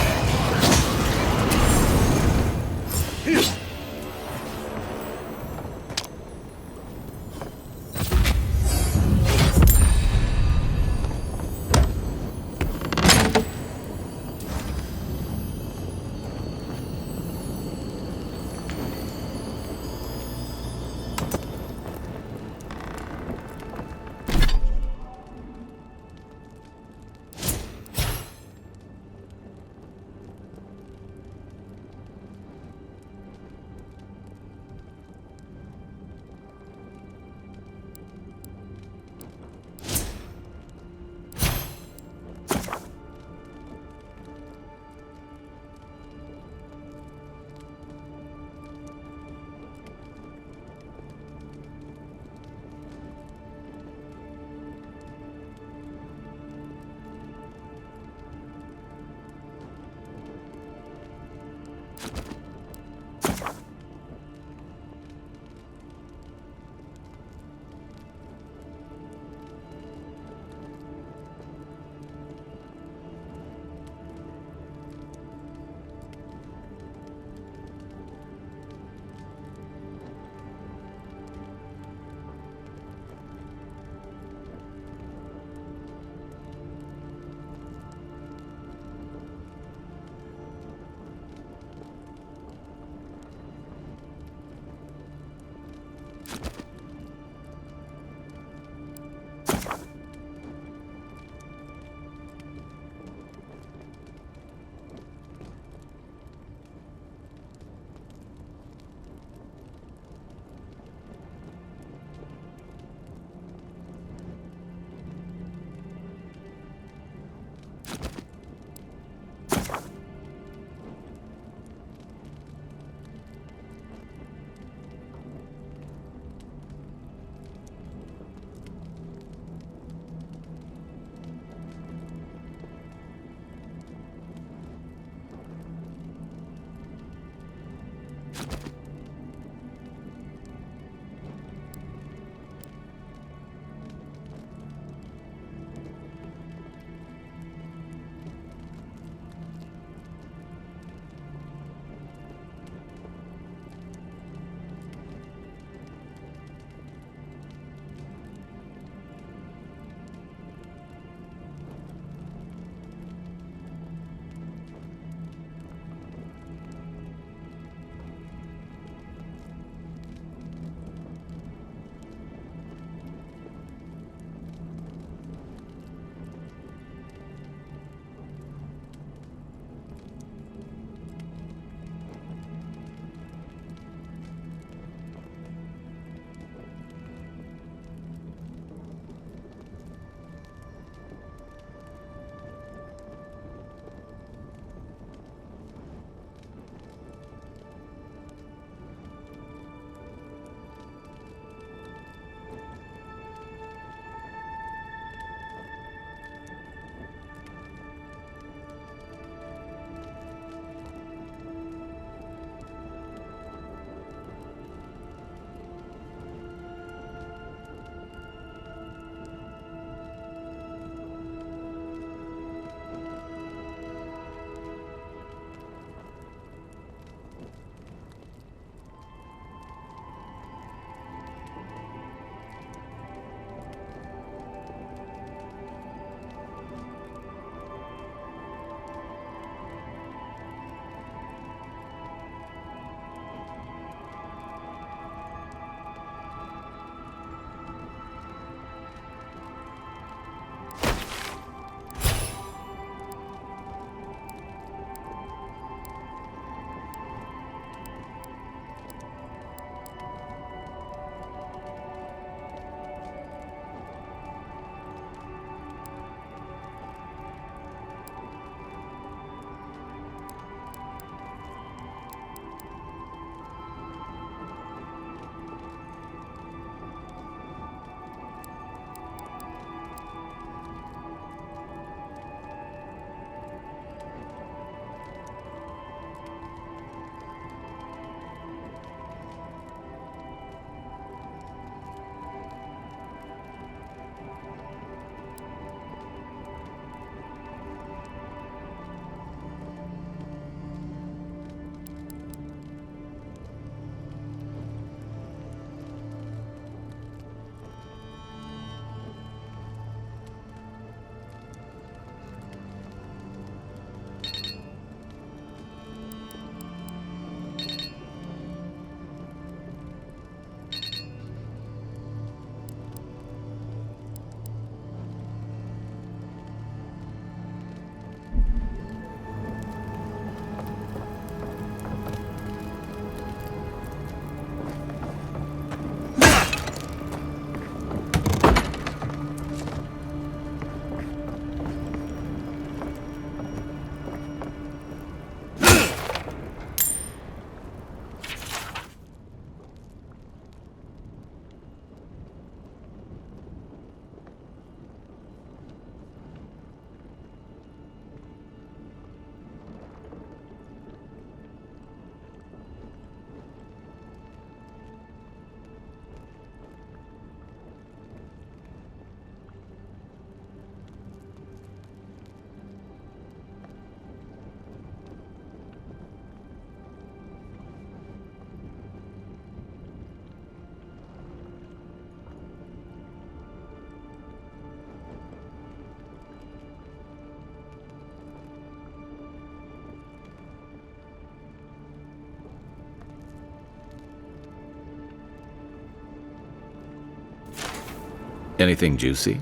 Anything juicy?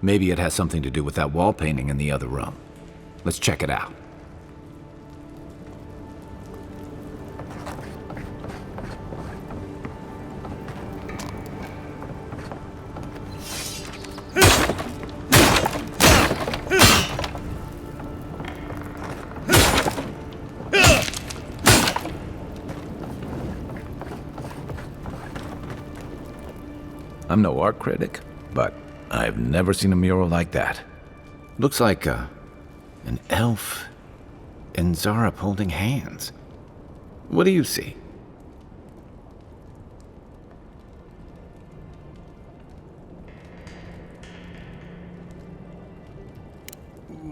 Maybe it has something to do with that wall painting in the other room. Let's check it out. I'm no art critic, but I've never seen a mural like that. Looks like an elf and Zara holding hands. What do you see?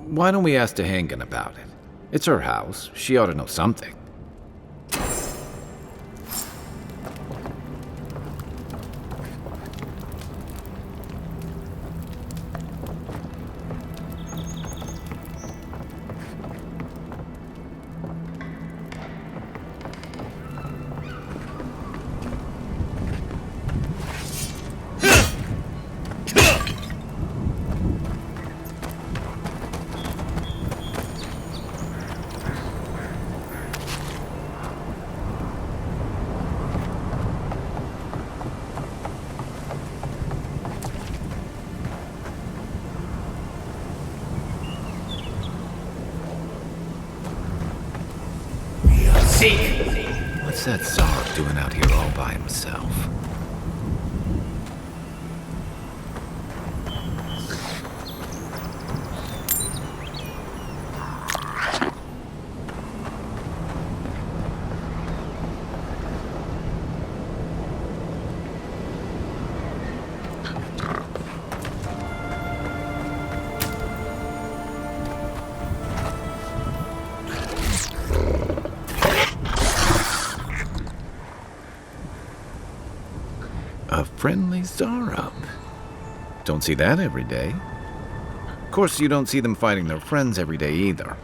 Why don't we ask Tehangan about it? It's her house. She ought to know something. What's that Zara doing out here all by himself? A friendly Zara. Don't see that every day. Of course, you don't see them fighting their friends every day either.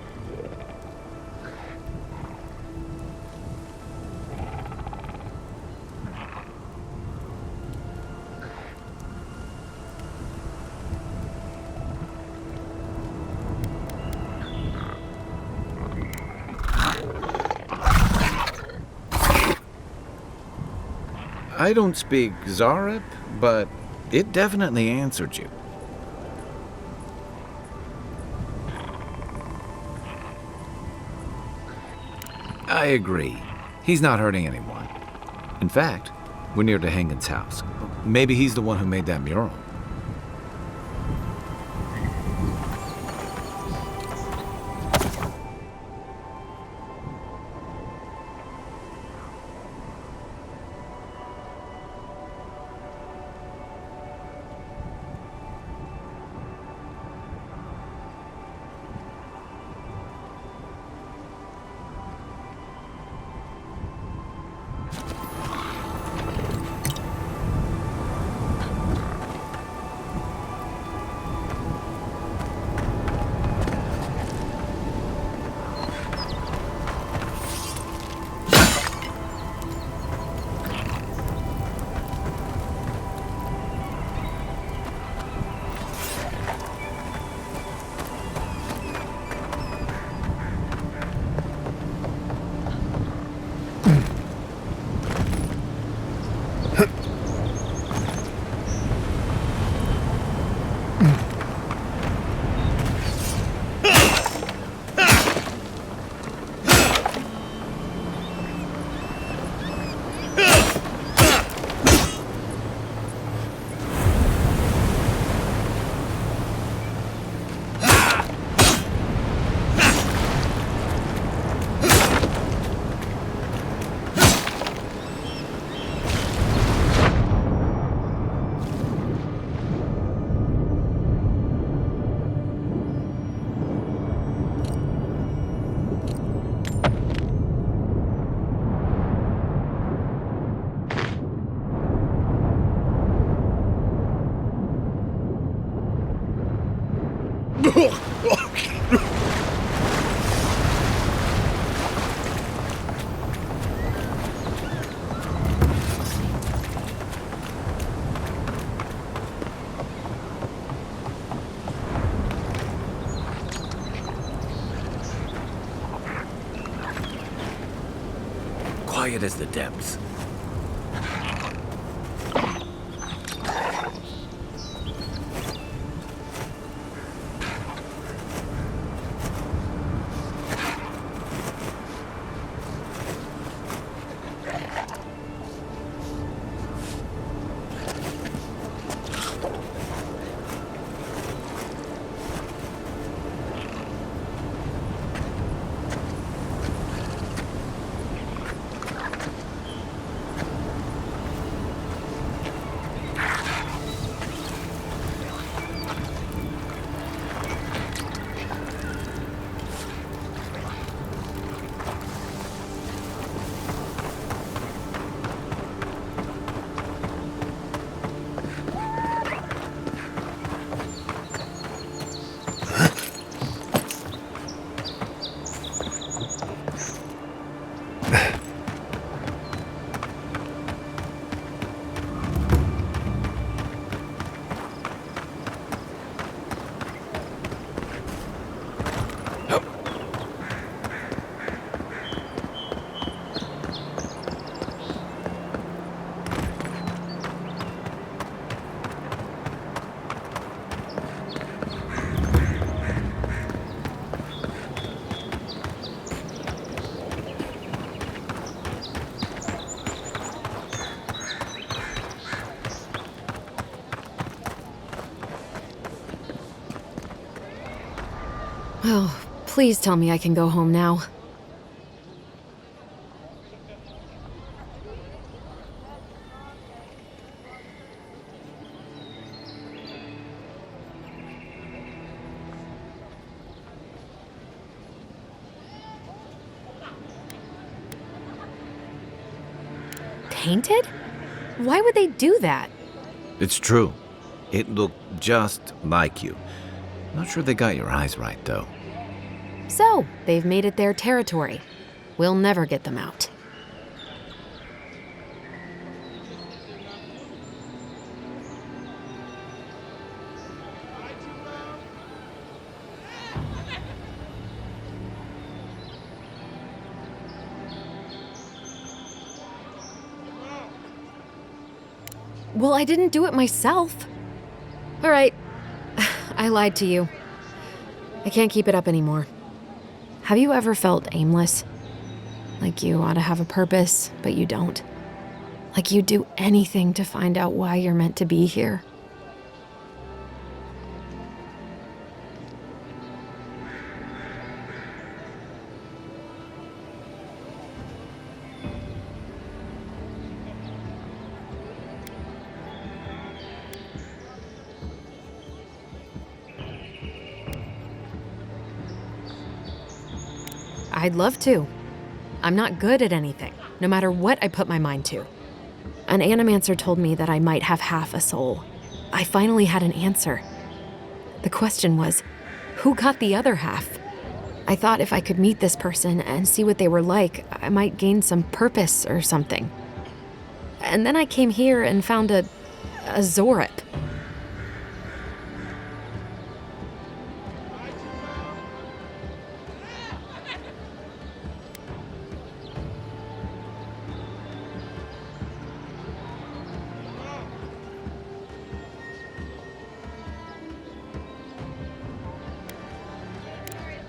I don't speak Zarep, but it definitely answered you. I agree. He's not hurting anyone. In fact, we're near Tehangan's house. Maybe he's the one who made that mural. quiet as the depths. Oh, please tell me I can go home now. Tainted? Why would they do that? It's true. It looked just like you. Not sure they got your eyes right, though. So, they've made it their territory. We'll never get them out. Well, I didn't do it myself. All right. I lied to you. I can't keep it up anymore. Have you ever felt aimless? Like you ought to have a purpose, but you don't? Like you'd do anything to find out why you're meant to be here? I'd love to. I'm not good at anything, no matter what I put my mind to. An animancer told me that I might have half a soul. I finally had an answer. The question was, who got the other half? I thought if I could meet this person and see what they were like, I might gain some purpose or something. And then I came here and found a Zorip.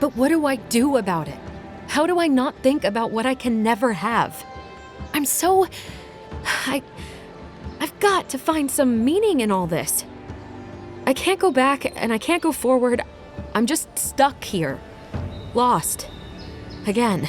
But what do I do about it? How do I not think about what I can never have? I'm so... I've got to find some meaning in all this. I can't go back and I can't go forward. I'm just stuck here. Lost. Again.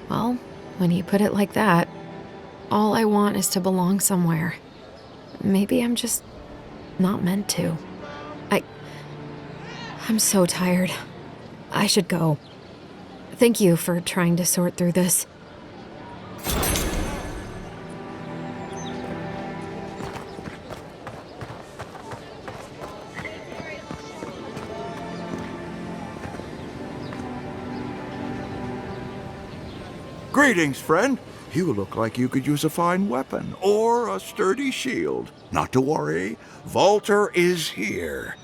Well, when you put it like that, all I want is to belong somewhere. Maybe I'm just not meant to. I'm so tired. I should go. Thank you for trying to sort through this. Greetings, friend. You look like you could use a fine weapon or a sturdy shield. Not to worry, Volter is here.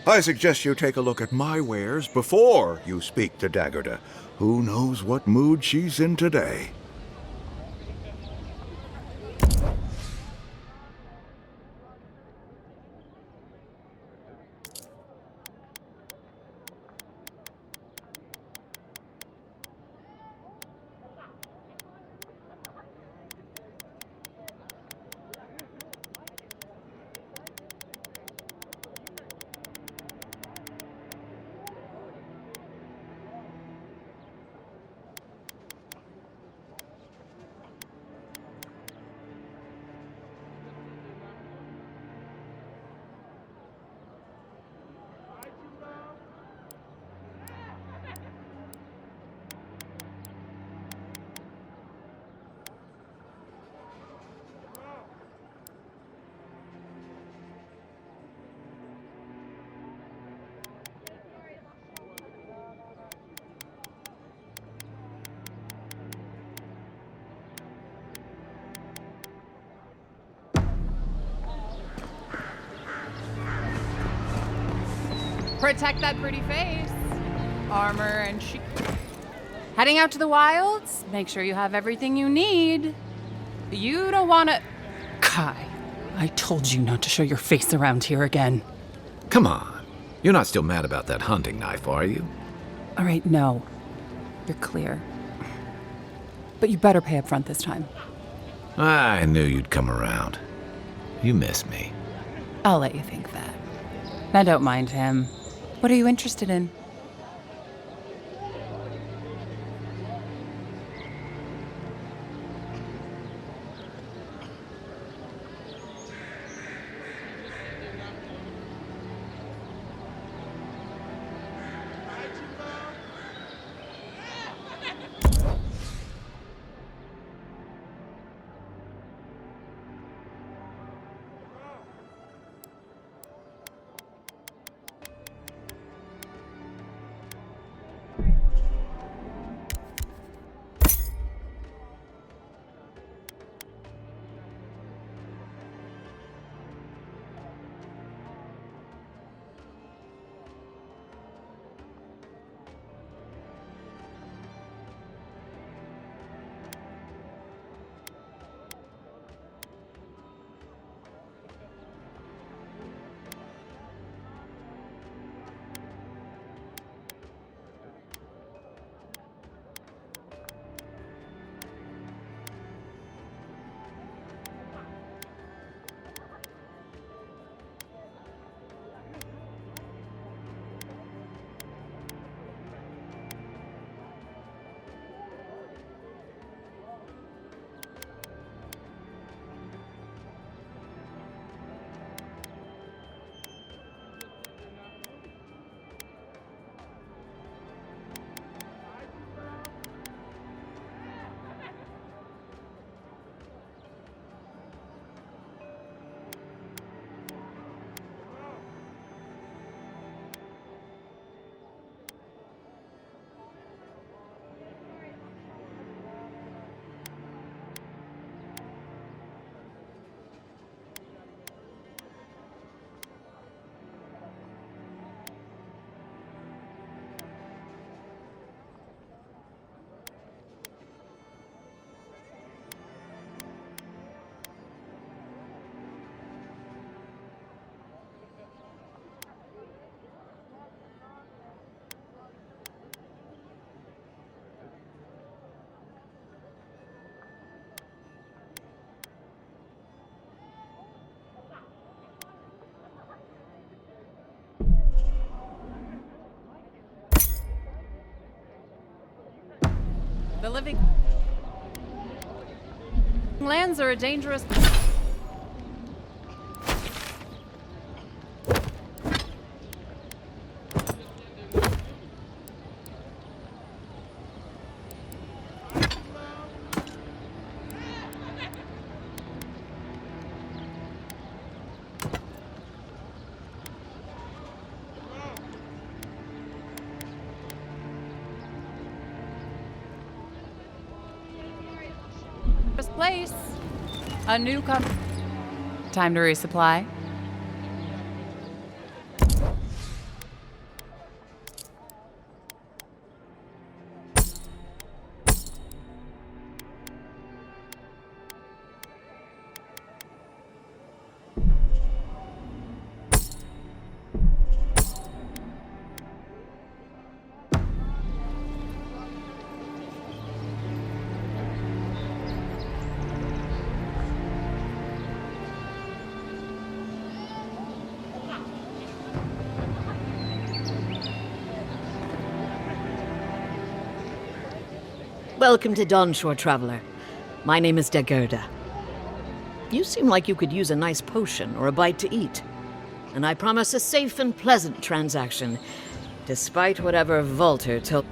I suggest you take a look at my wares before you speak to Daggerda. Who knows what mood she's in today? Protect that pretty face. Armor and shield. Heading out to the wilds? Make sure you have everything you need. You don't wanna... Kai, I told you not to show your face around here again. Come on. You're not still mad about that hunting knife, are you? All right, no. You're clear. But you better pay up front this time. I knew you'd come around. You miss me. I'll let you think that. Now don't mind him. What are you interested in? The living lands are a dangerous... place. A new Time to resupply. Welcome to Dawnshore, traveler. My name is Dagerda. You seem like you could use a nice potion or a bite to eat. And I promise a safe and pleasant transaction, despite whatever Volter told...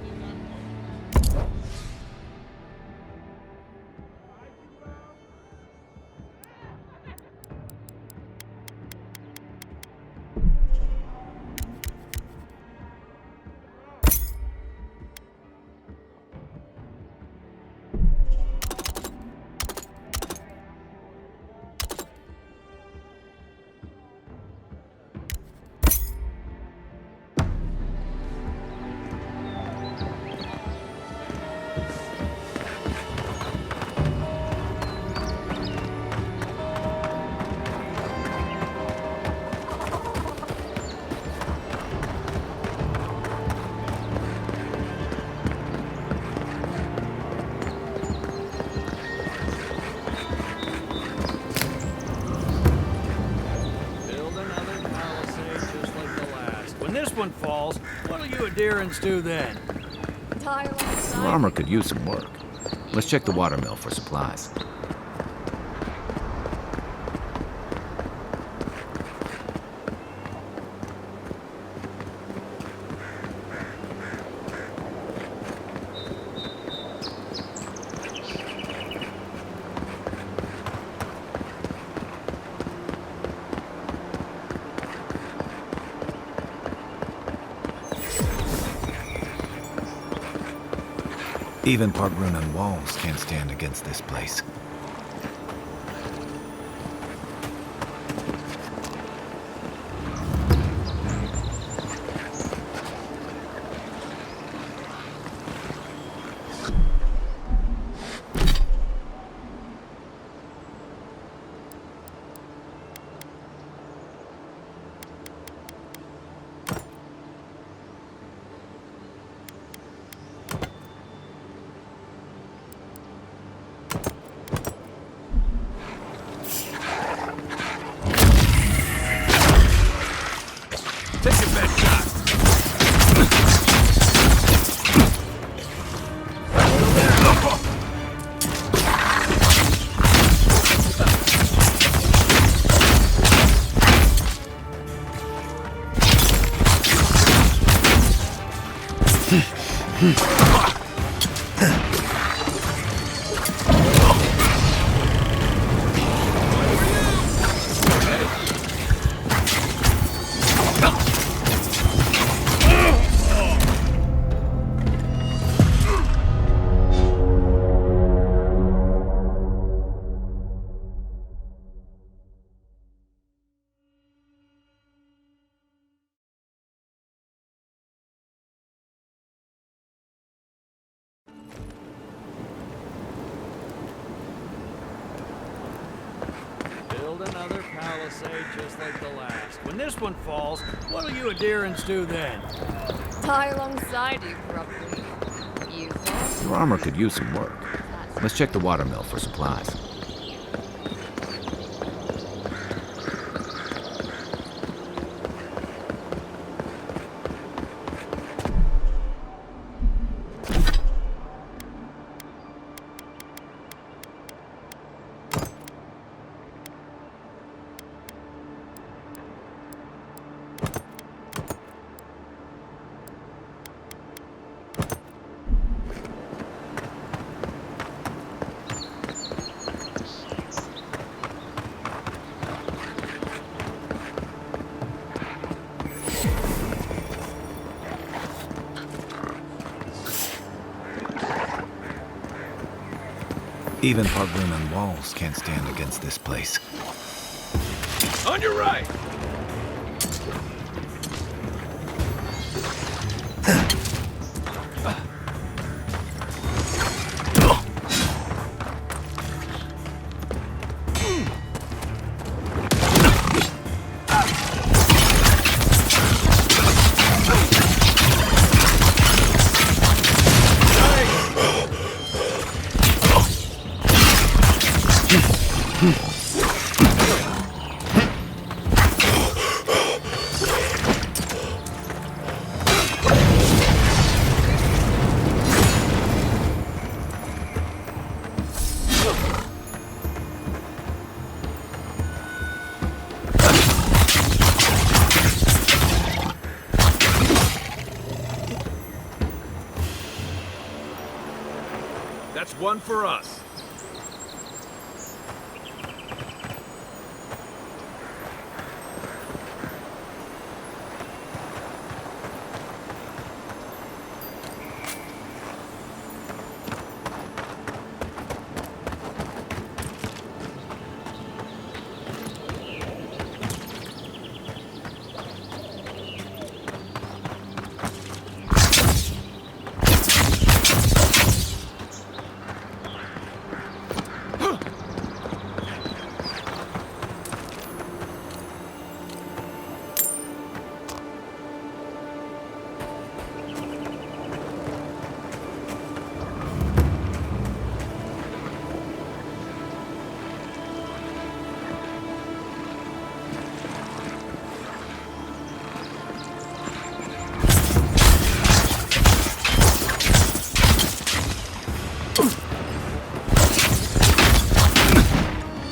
Falls, what'll you adherents do then? Your armor could use some work. Let's check the watermill for supplies. Even Park-Runan walls can't stand against this place. Another palisade just like the last. When this one falls, what'll you adherents do then? Die alongside you, probably. Your armor could use some work. Let's check the watermill for supplies. Even Pargrim and walls can't stand against this place. On your right! That's one for us.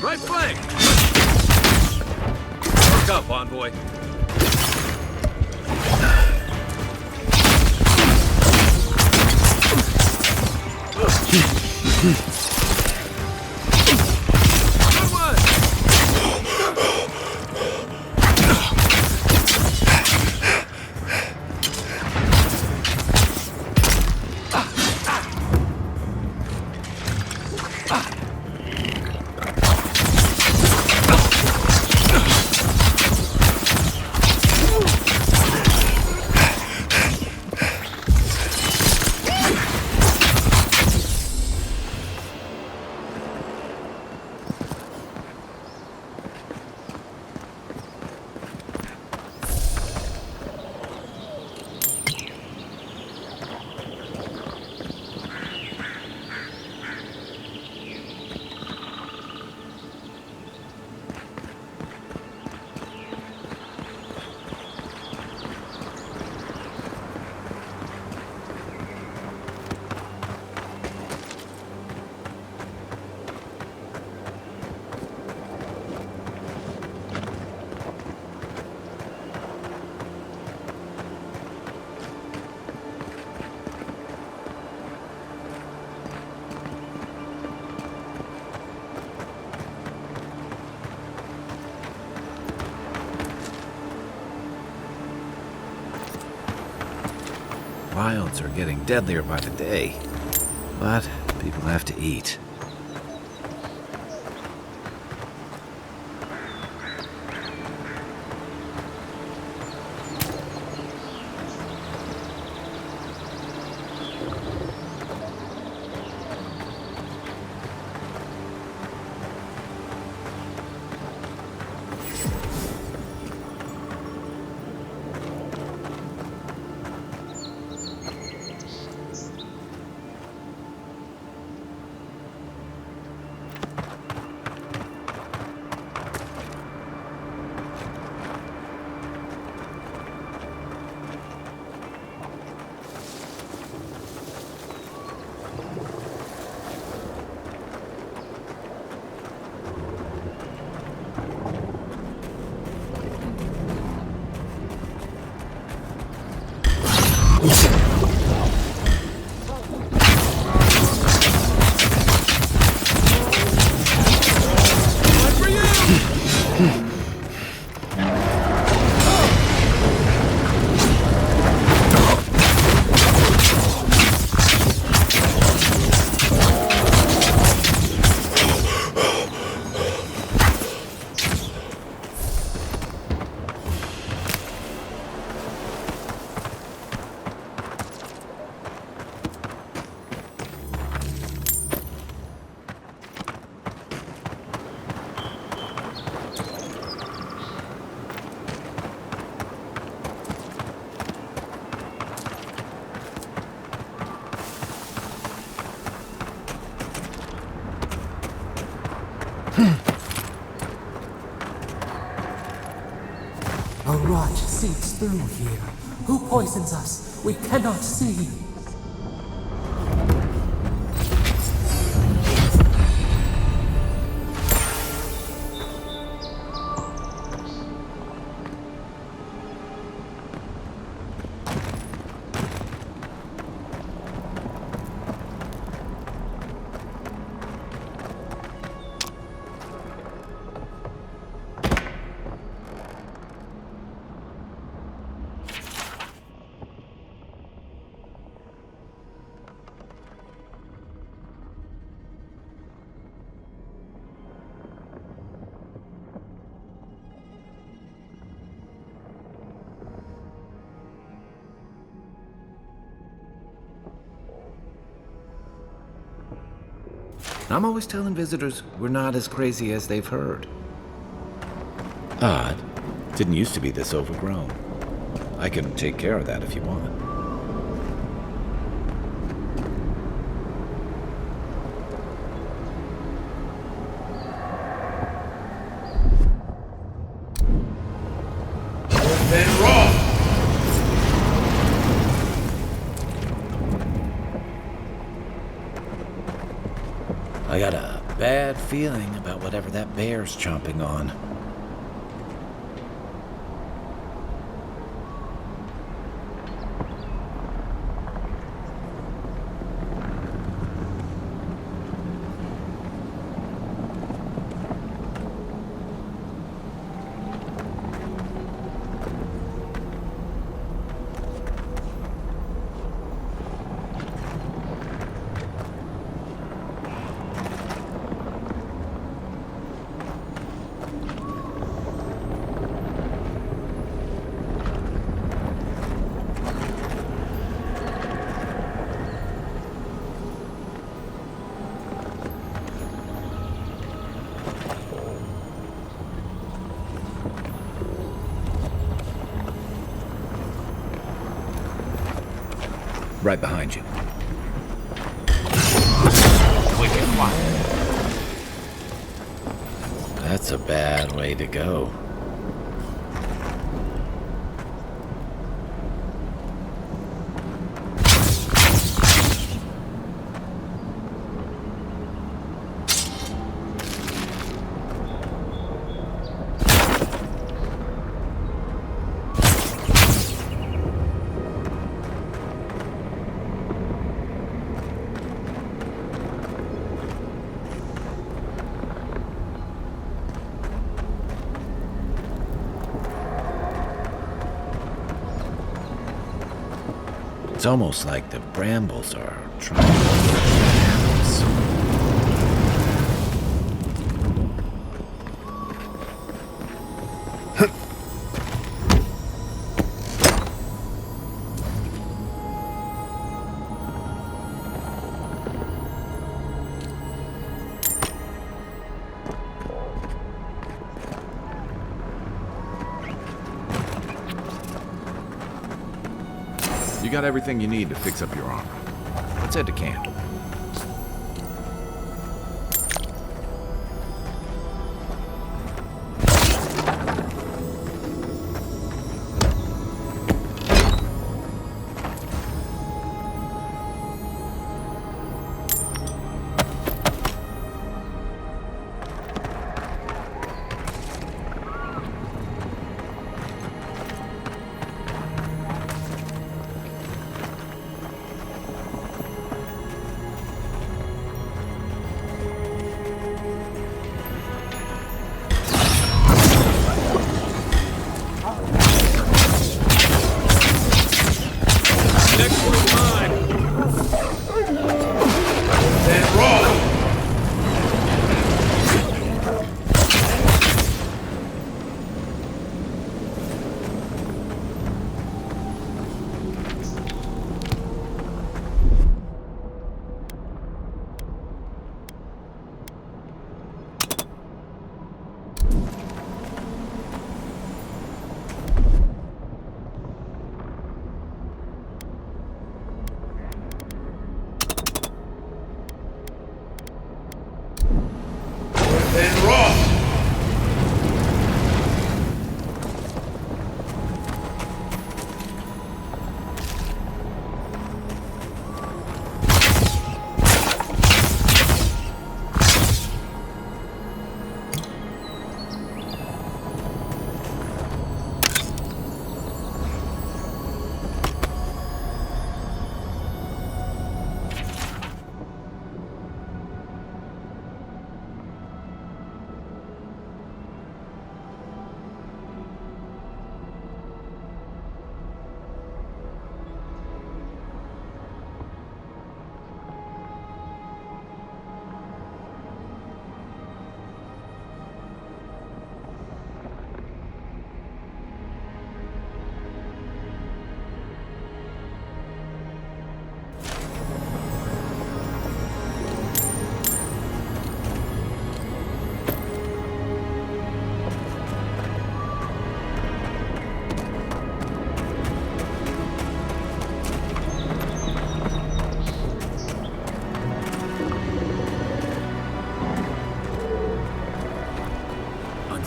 Right flank! Work up, envoy. Good one! Wilds are getting deadlier by the day, but people have to eat. seeps through here? Who poisons us? We cannot see. I'm always telling visitors we're not as crazy as they've heard. Odd. Didn't used to be this overgrown. I can take care of that if you want. I got a bad feeling about whatever that bear's chomping on. Right behind you. Wicked quiet. That's a bad way to go. It's almost like the brambles are trying to dance. You got everything you need to fix up your armor. Let's head to camp.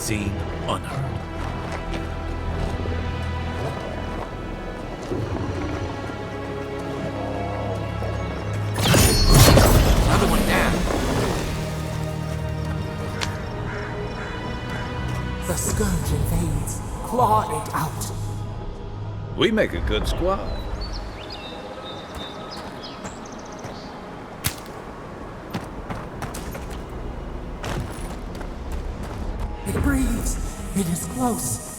unseen, unheard. Another one down. The scourge invades. Claw it out. We make a good squad. It breathes. It is close.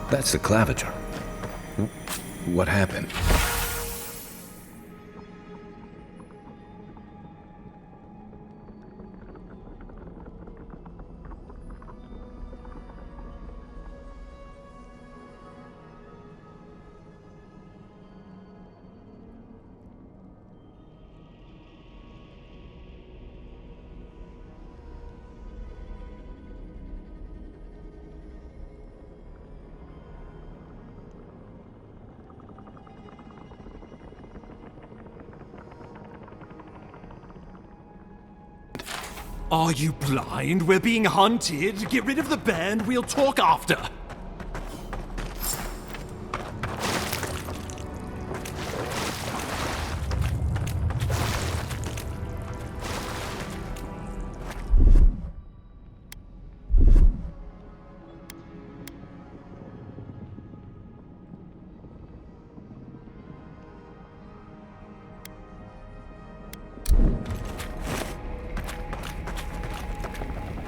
That's the claviger. What happened? Are you blind? We're being hunted. Get rid of the band. We'll talk after.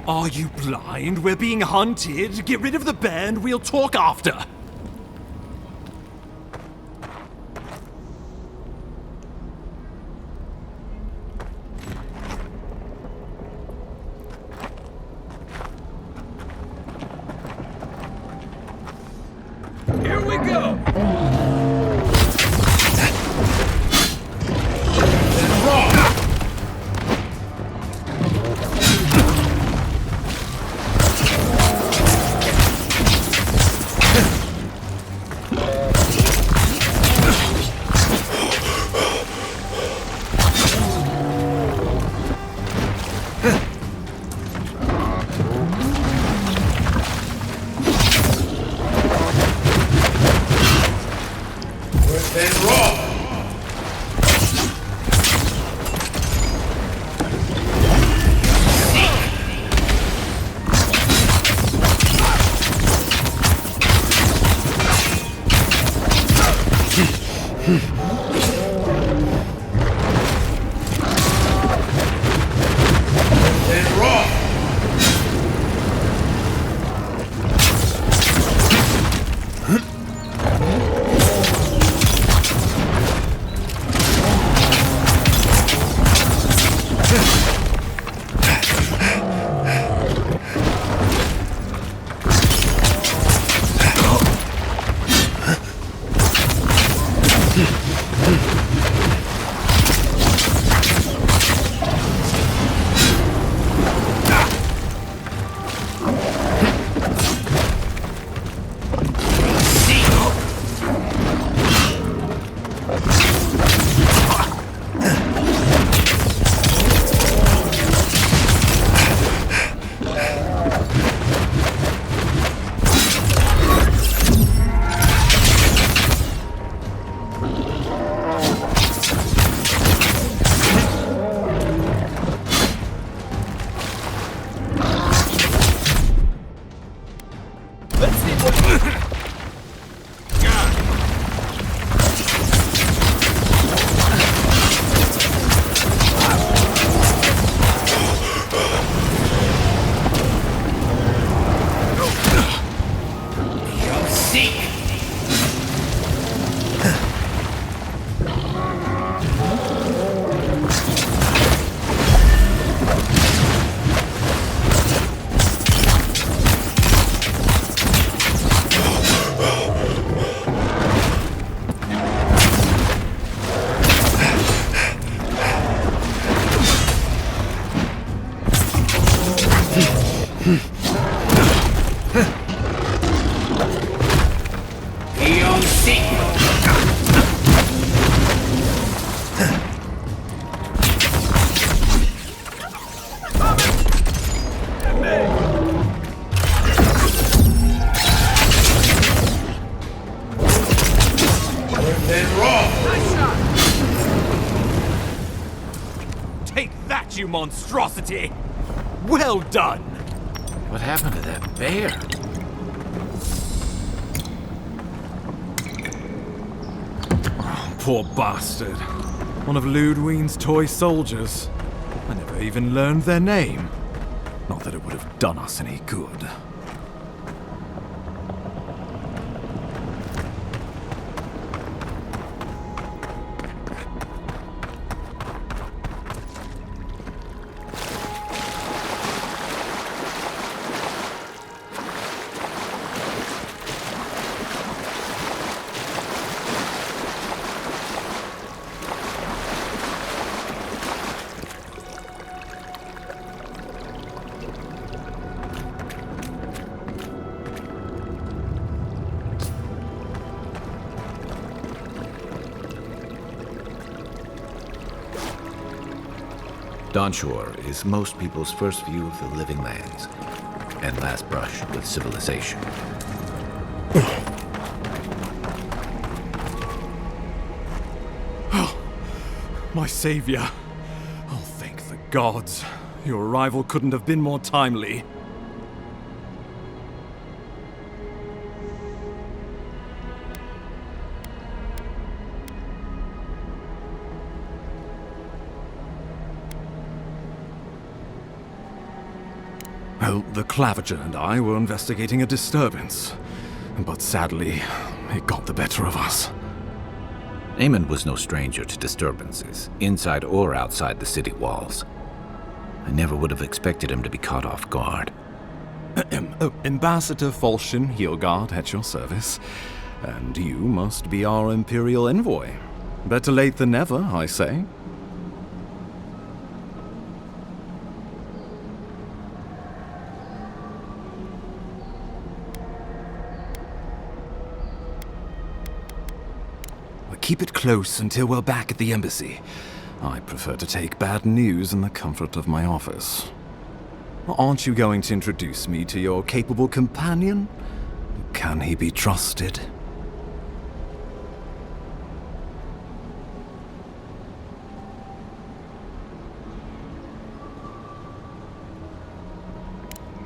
Are you blind? We're being hunted. Get rid of the band. We'll talk after. Here we go! Take that, you monstrosity! Well done! What happened to that bear? Oh, poor bastard. One of Ludwine's toy soldiers. I never even learned their name. Not that it would have done us any good. Dawnshore is most people's first view of the living lands, and last brush with civilization. Oh, my savior. Oh, thank the gods. Your arrival couldn't have been more timely. Well, the Clavager and I were investigating a disturbance, but sadly, it got the better of us. Eamon was no stranger to disturbances, inside or outside the city walls. I never would have expected him to be caught off guard. Ambassador Falchion Heelguard at your service, and you must be our Imperial envoy. Better late than never, I say. Keep it close until we're back at the embassy. I prefer to take bad news in the comfort of my office. Aren't you going to introduce me to your capable companion? Can he be trusted?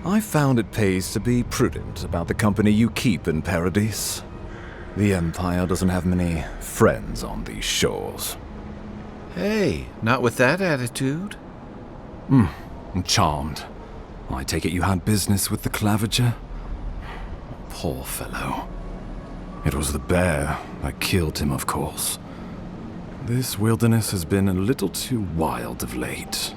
I found it pays to be prudent about the company you keep in Paradise. The Empire doesn't have many friends on these shores. Hey, not with that attitude. I'm charmed. I take it you had business with the Clavager? Poor fellow. It was the bear that killed him, of course. This wilderness has been a little too wild of late.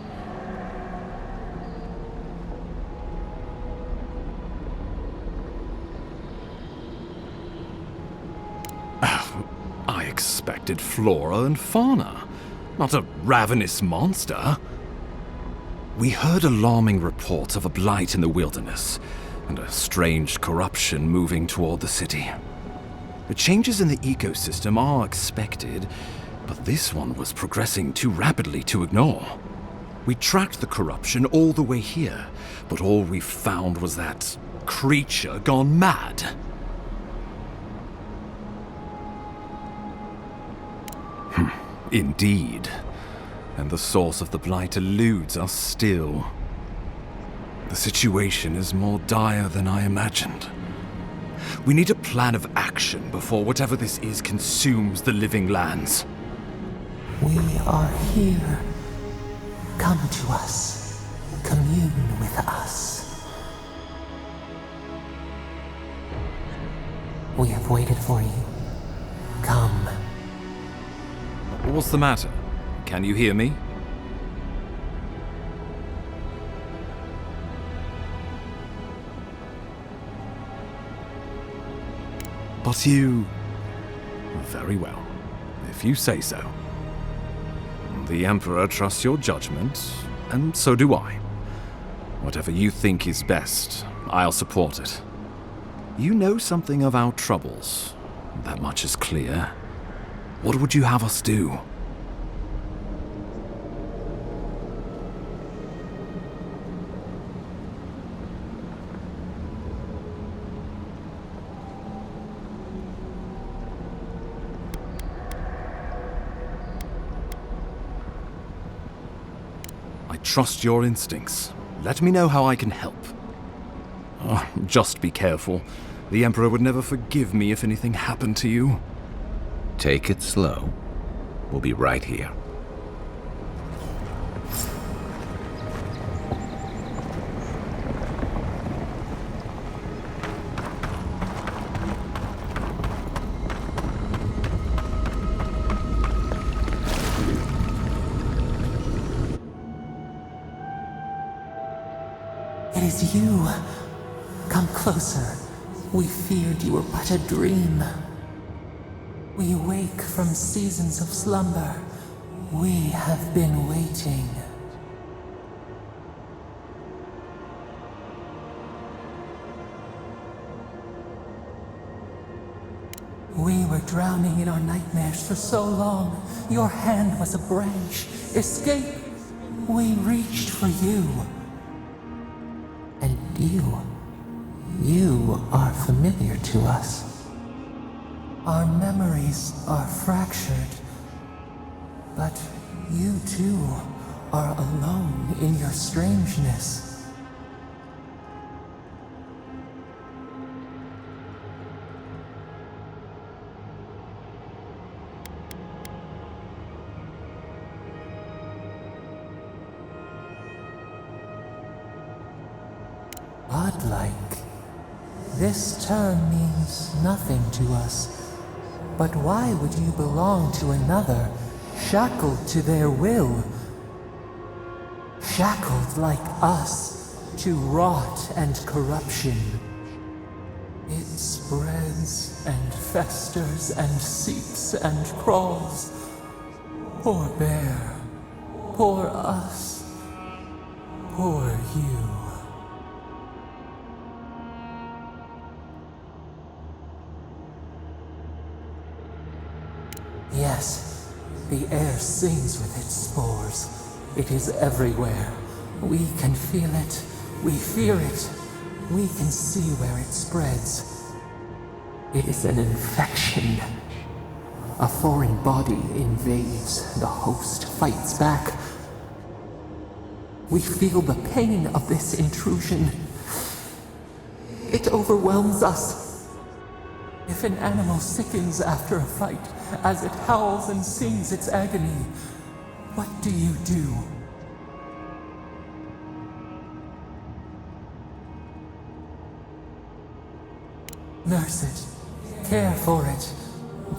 I expected flora and fauna, not a ravenous monster. We heard alarming reports of a blight in the wilderness, and a strange corruption moving toward the city. The changes in the ecosystem are expected, but this one was progressing too rapidly to ignore. We tracked the corruption all the way here, but all we found was that creature gone mad. Indeed. And the source of the blight eludes us still. The situation is more dire than I imagined. We need a plan of action before whatever this is consumes the living lands. We are here. Come to us. Commune with us. We have waited for you. Come. What's the matter? Can you hear me? But you... Very well, if you say so. The Emperor trusts your judgment, and so do I. Whatever you think is best, I'll support it. You know something of our troubles. That much is clear. What would you have us do? I trust your instincts. Let me know how I can help. Oh, just be careful. The Emperor would never forgive me if anything happened to you. Take it slow. We'll be right here. It is you. Come closer. We feared you were but a dream. We wake from seasons of slumber. We have been waiting. We were drowning in our nightmares for so long. Your hand was a branch. Escape! We reached for you. And you are familiar to us. Our memories are fractured, but you too are alone in your strangeness. Godlike. This term means nothing to us. But why would you belong to another, shackled to their will? Shackled like us to rot and corruption. It spreads and festers and seeps and crawls. Poor bear. Poor us. Poor you. Yes, the air sings with its spores. It is everywhere. We can feel it. We fear it. We can see where it spreads. It is an infection. A foreign body invades. The host fights back. We feel the pain of this intrusion. It overwhelms us. If an animal sickens after a fight, as it howls and sings its agony, what do you do? Nurse it, care for it,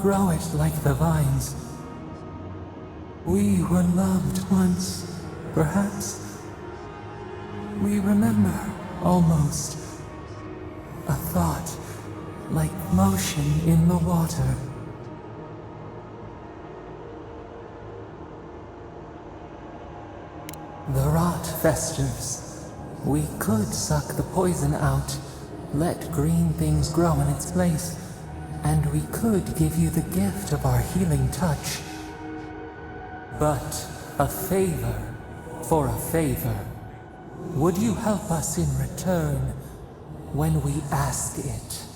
grow it like the vines. We were loved once, perhaps. We remember, almost, a thought like motion in the water. The rot festers. We could suck the poison out, let green things grow in its place, and we could give you the gift of our healing touch. But a favor for a favor. Would you help us in return when we ask it?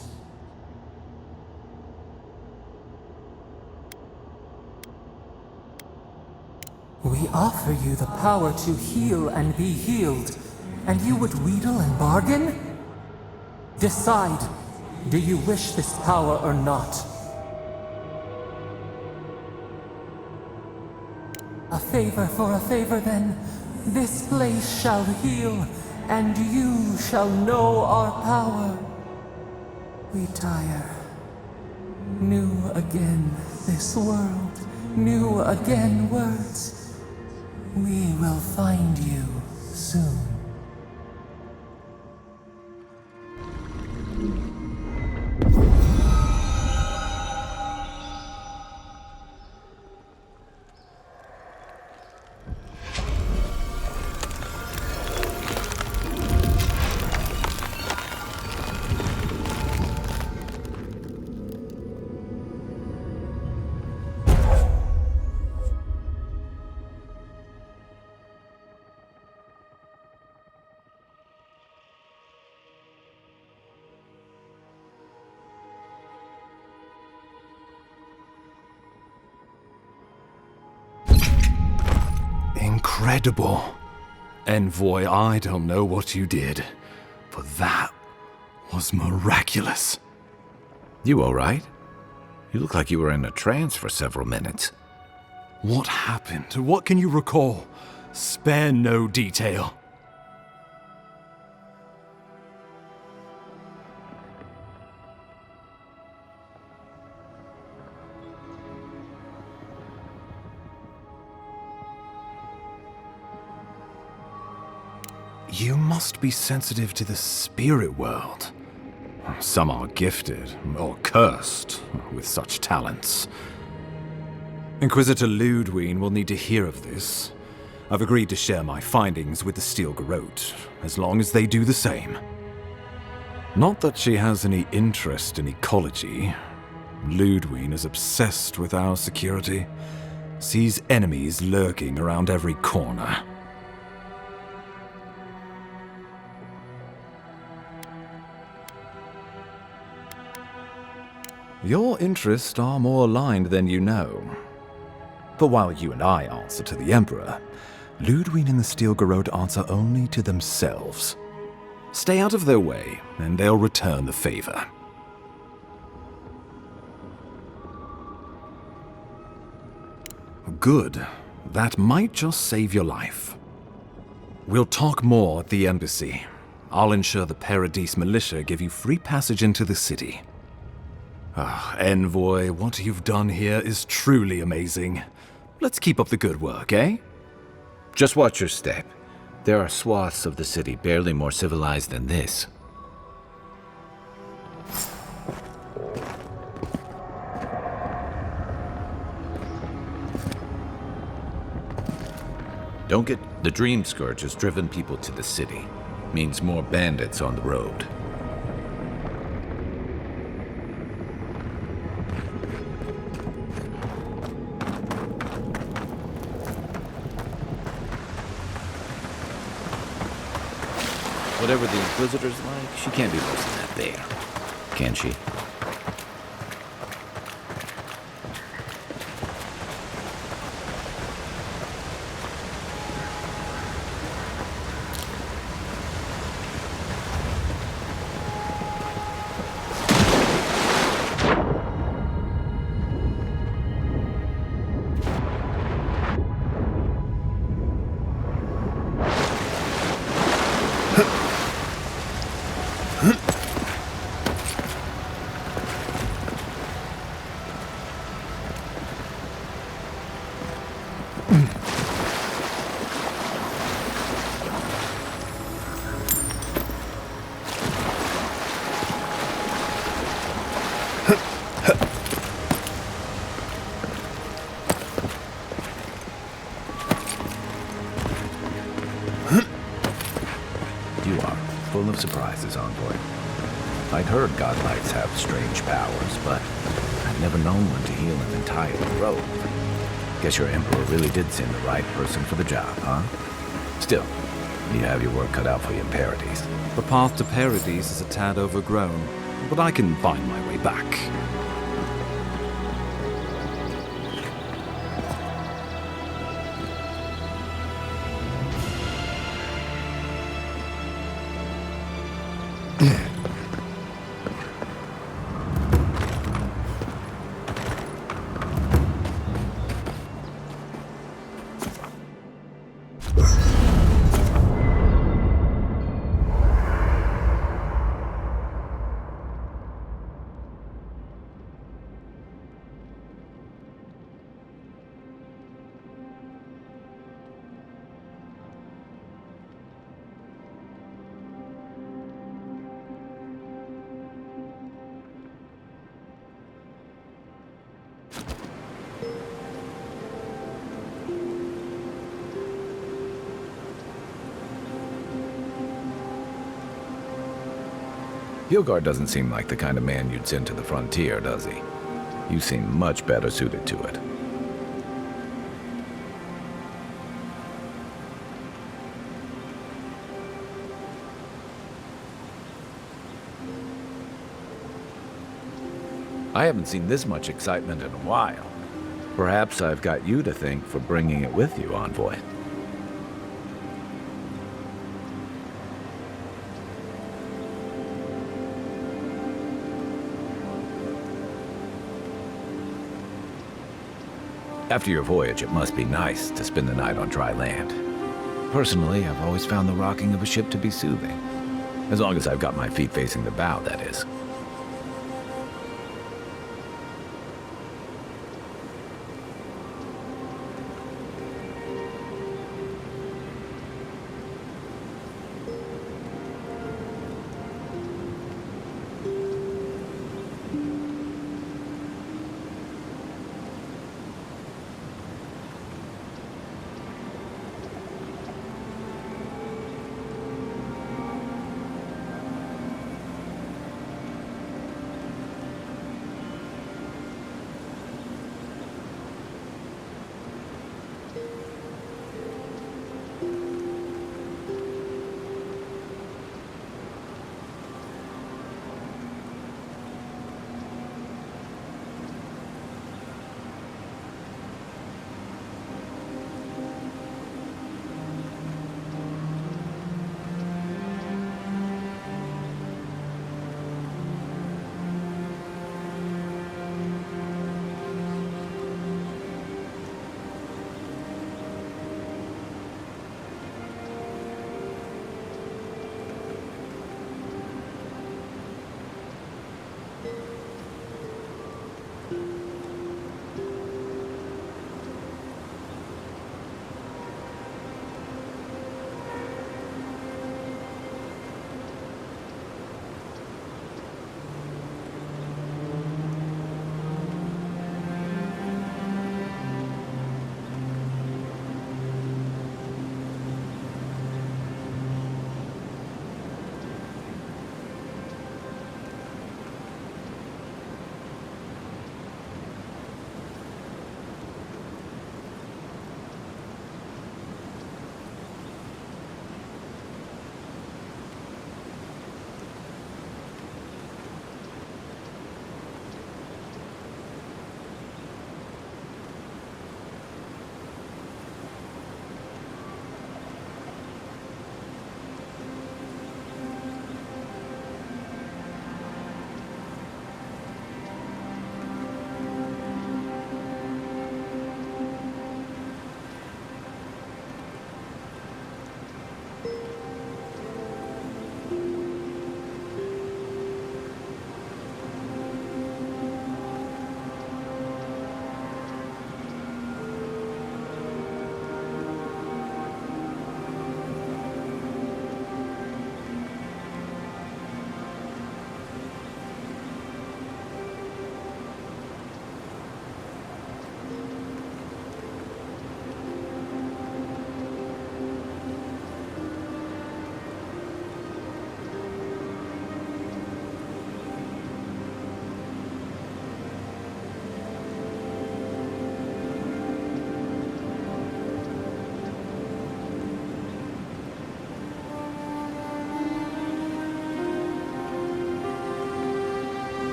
We offer you the power to heal and be healed, and you would wheedle and bargain? Decide, do you wish this power or not? A favor for a favor then. This place shall heal, and you shall know our power. We tire. New again this world, new again words. We will find you soon. Incredible. Envoy, I don't know what you did, but that was miraculous. You all right? You look like you were in a trance for several minutes. What happened? What can you recall? Spare no detail. You must be sensitive to the spirit world. Some are gifted, or cursed, with such talents. Inquisitor Ludwine will need to hear of this. I've agreed to share my findings with the Steel Garrote, as long as they do the same. Not that she has any interest in ecology. Ludwine is obsessed with our security, sees enemies lurking around every corner. Your interests are more aligned than you know. But while you and I answer to the Emperor, Ludwine and the Steel Garrote answer only to themselves. Stay out of their way, and they'll return the favor. Good. That might just save your life. We'll talk more at the embassy. I'll ensure the Paradise militia give you free passage into the city. Envoy, what you've done here is truly amazing. Let's keep up the good work, eh? Just watch your step. There are swaths of the city barely more civilized than this. Don't get... The Dream Scourge has driven people to the city. Means more bandits on the road. Whatever the Inquisitor's like, she can't be worse than that there. Can she? Surprises, Envoy. I'd heard godlights have strange powers, but I'd never known one to heal an entire grove. Guess your Emperor really did send the right person for the job, huh? Still, you have your work cut out for you in Paradise. The path to Paradise is a tad overgrown, but I can find my way back. Hilgard doesn't seem like the kind of man you'd send to the frontier, does he? You seem much better suited to it. I haven't seen this much excitement in a while. Perhaps I've got you to thank for bringing it with you, Envoy. After your voyage, it must be nice to spend the night on dry land. Personally, I've always found the rocking of a ship to be soothing. As long as I've got my feet facing the bow, that is.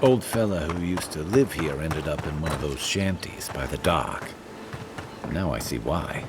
Old fella who used to live here ended up in one of those shanties by the dock. Now I see why.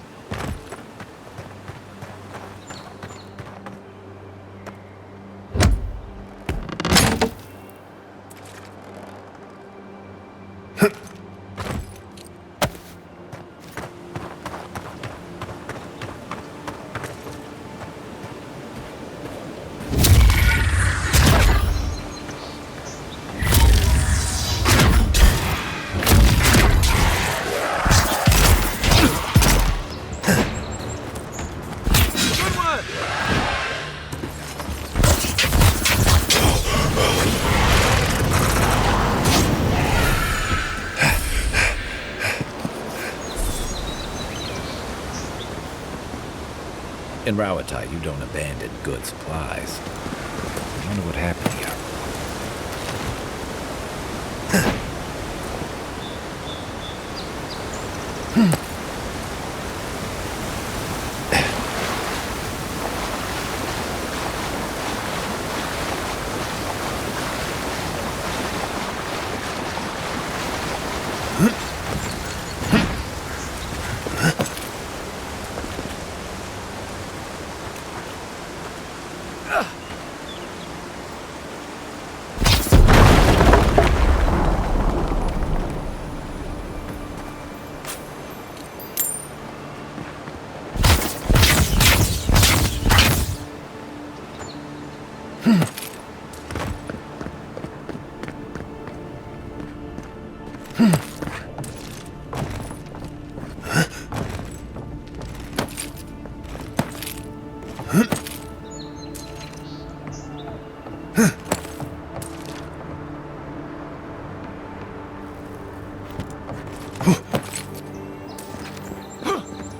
In Rawatai, you don't abandon good supplies. I wonder what happened here.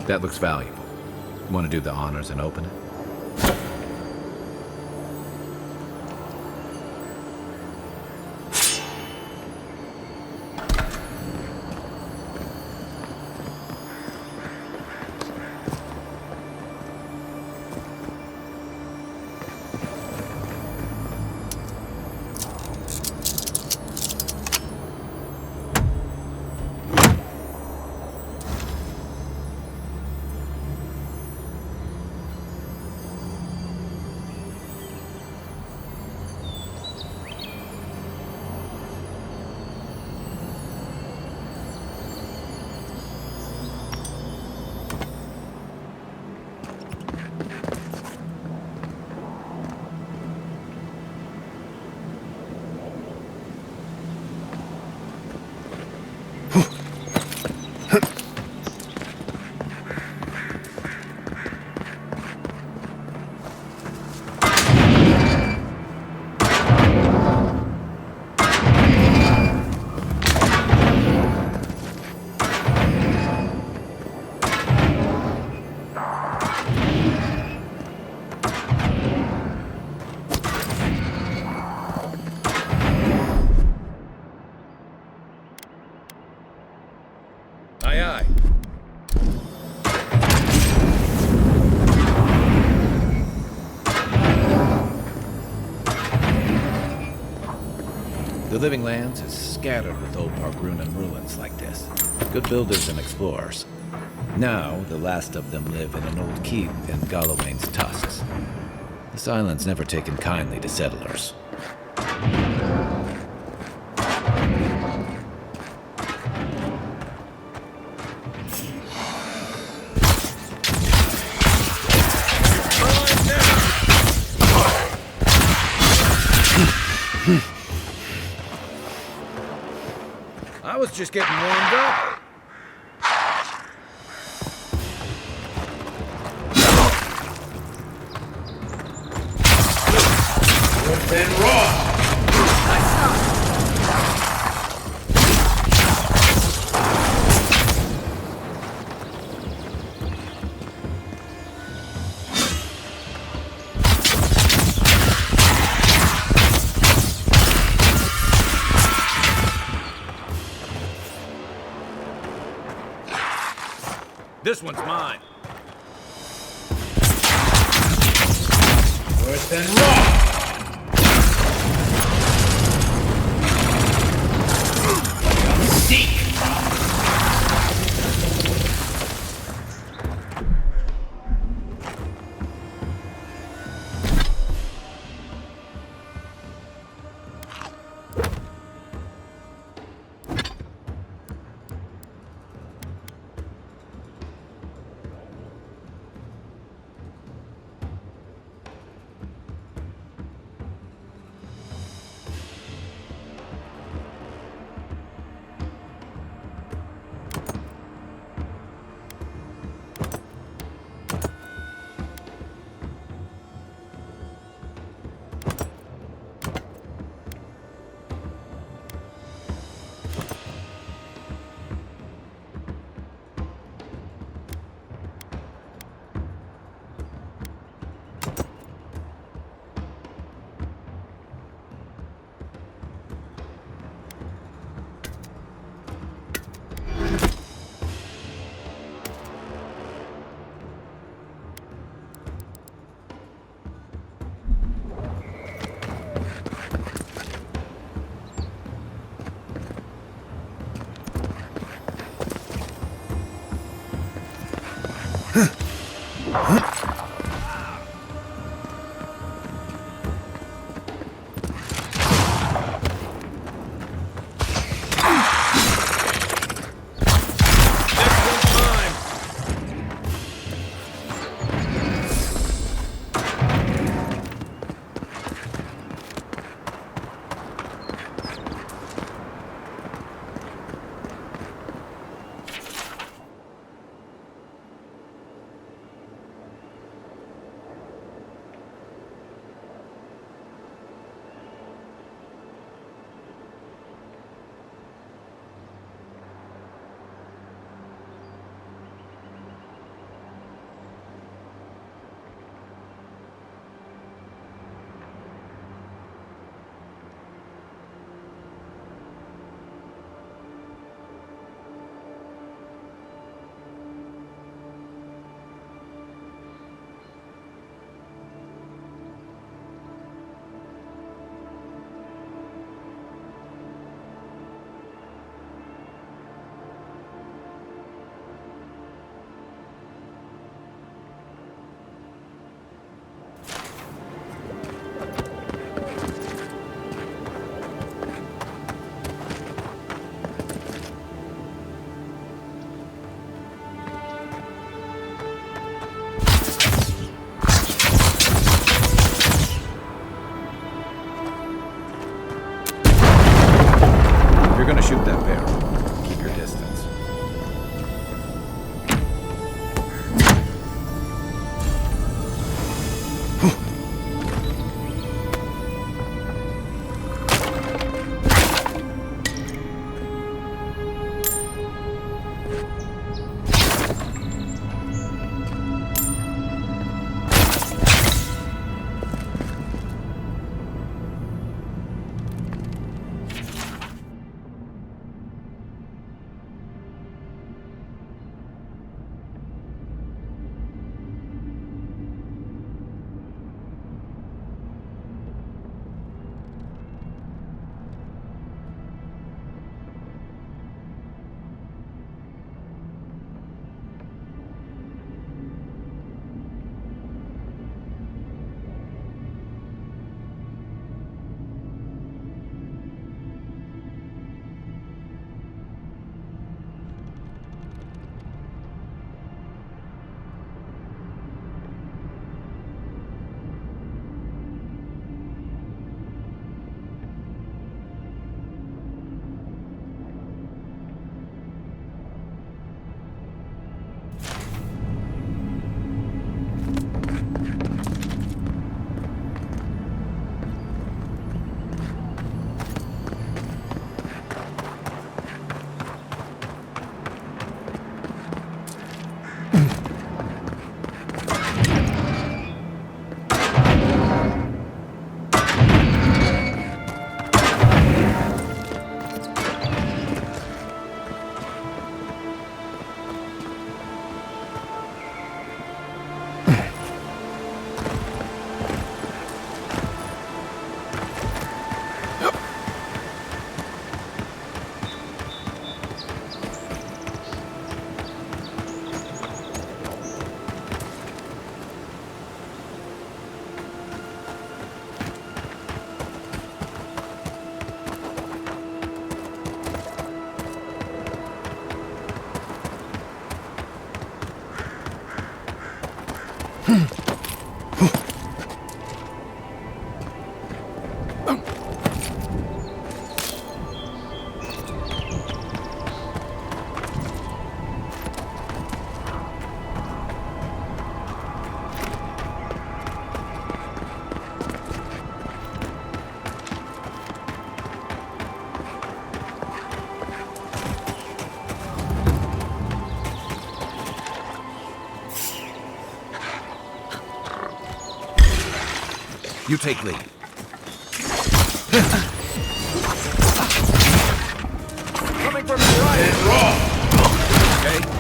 That looks valuable. Want to do the honors and open it? Aye, aye. The Living Lands is scattered with old Pargrunan ruins like this. Good builders and explorers. Now, the last of them live in an old keep in Galawain's tusks. This island's never taken kindly to settlers. I was just getting warmed up. Then raw. This one's mine. Worse than raw. shoot that barrel, keep your distance. You take lead. Coming from the right. Okay.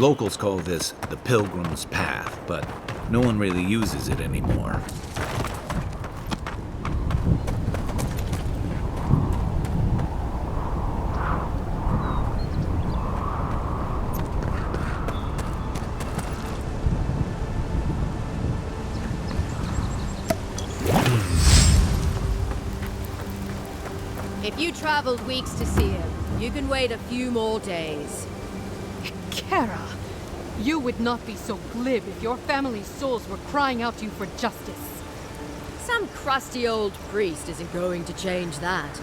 Locals call this the Pilgrim's Path, but no one really uses it anymore. If you traveled weeks to see him, you can wait a few more days. Kara, you would not be so glib if your family's souls were crying out to you for justice. Some crusty old priest isn't going to change that.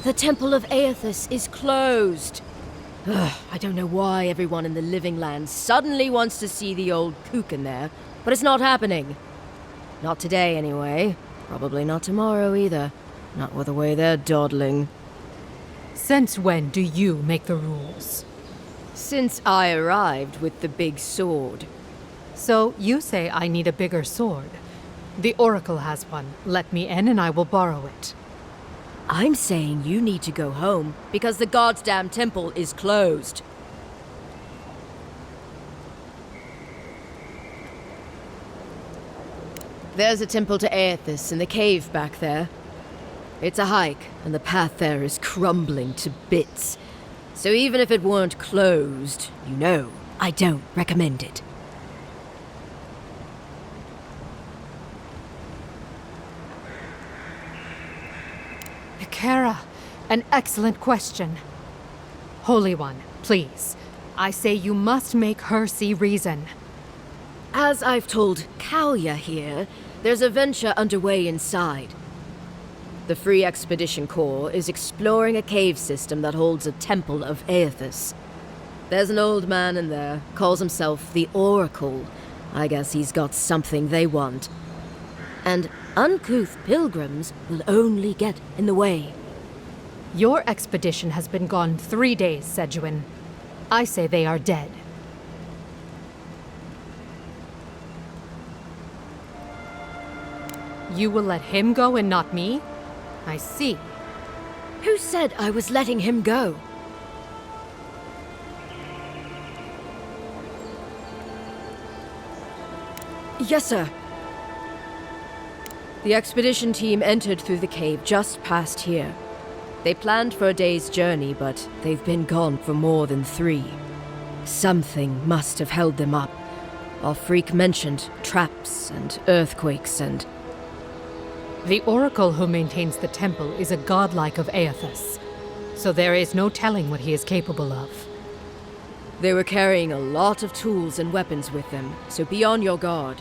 The Temple of Aethys is closed. Ugh, I don't know why everyone in the Living Land suddenly wants to see the old kook in there, but it's not happening. Not today, anyway. Probably not tomorrow, either. Not with the way they're dawdling. Since when do you make the rules? Since I arrived with the big sword. So you say I need a bigger sword. The Oracle has one. Let me in and I will borrow it. I'm saying you need to go home because the goddamn temple is closed. There's a temple to Aethys in the cave back there. It's a hike, and the path there is crumbling to bits. So even if it weren't closed, you know, I don't recommend it. Kara, an excellent question. Holy One, please. I say you must make her see reason. As I've told Kalya here, there's a venture underway inside. The Free Expedition Corps is exploring a cave system that holds a temple of Aethys. There's an old man in there, calls himself the Oracle. I guess he's got something they want. And uncouth pilgrims will only get in the way. Your expedition has been gone 3 days, Sejuin. I say they are dead. You will let him go and not me? I see. Who said I was letting him go? Yes, sir. The expedition team entered through the cave just past here. They planned for a day's journey, but they've been gone for more than 3. Something must have held them up. Our freak mentioned traps and earthquakes and... The Oracle who maintains the temple is a godlike of Aethys, so there is no telling what he is capable of. They were carrying a lot of tools and weapons with them, so be on your guard.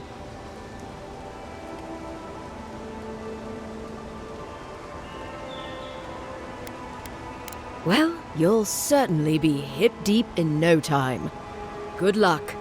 Well, you'll certainly be hip-deep in no time. Good luck.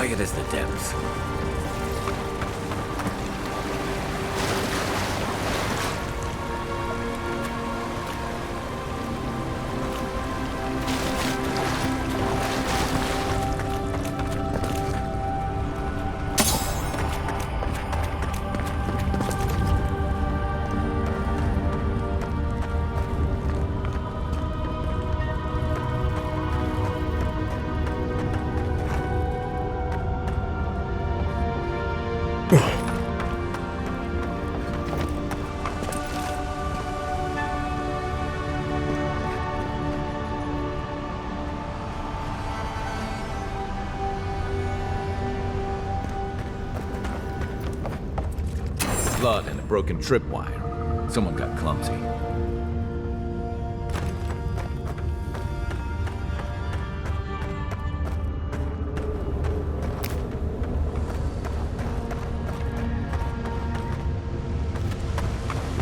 quiet as the depths. Blood and a broken tripwire. Someone got clumsy.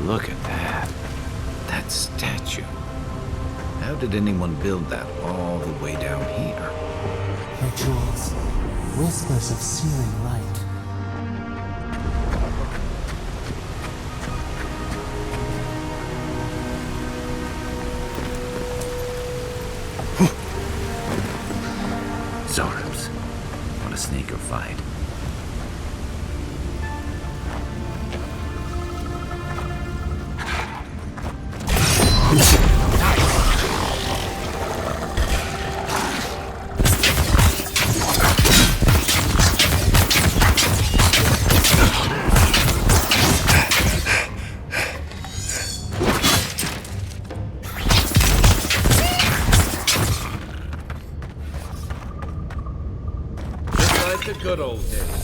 Look at that. That statue. How did anyone build that all the way down here? Rituals, whispers of searing light. Zarps. What a sneaker fight. The good old days.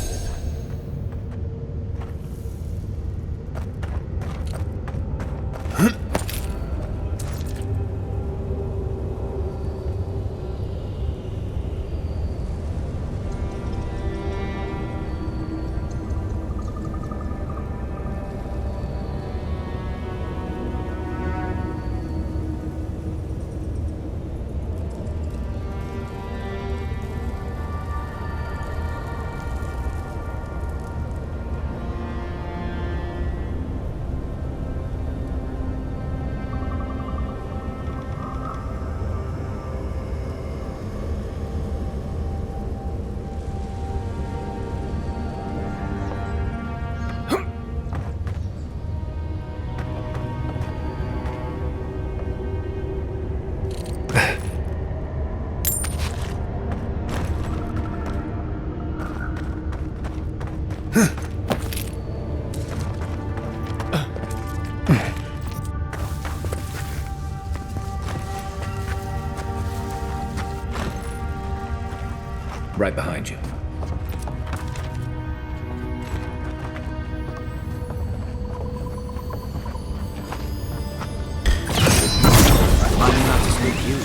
Right behind you. Mind not to sneak you.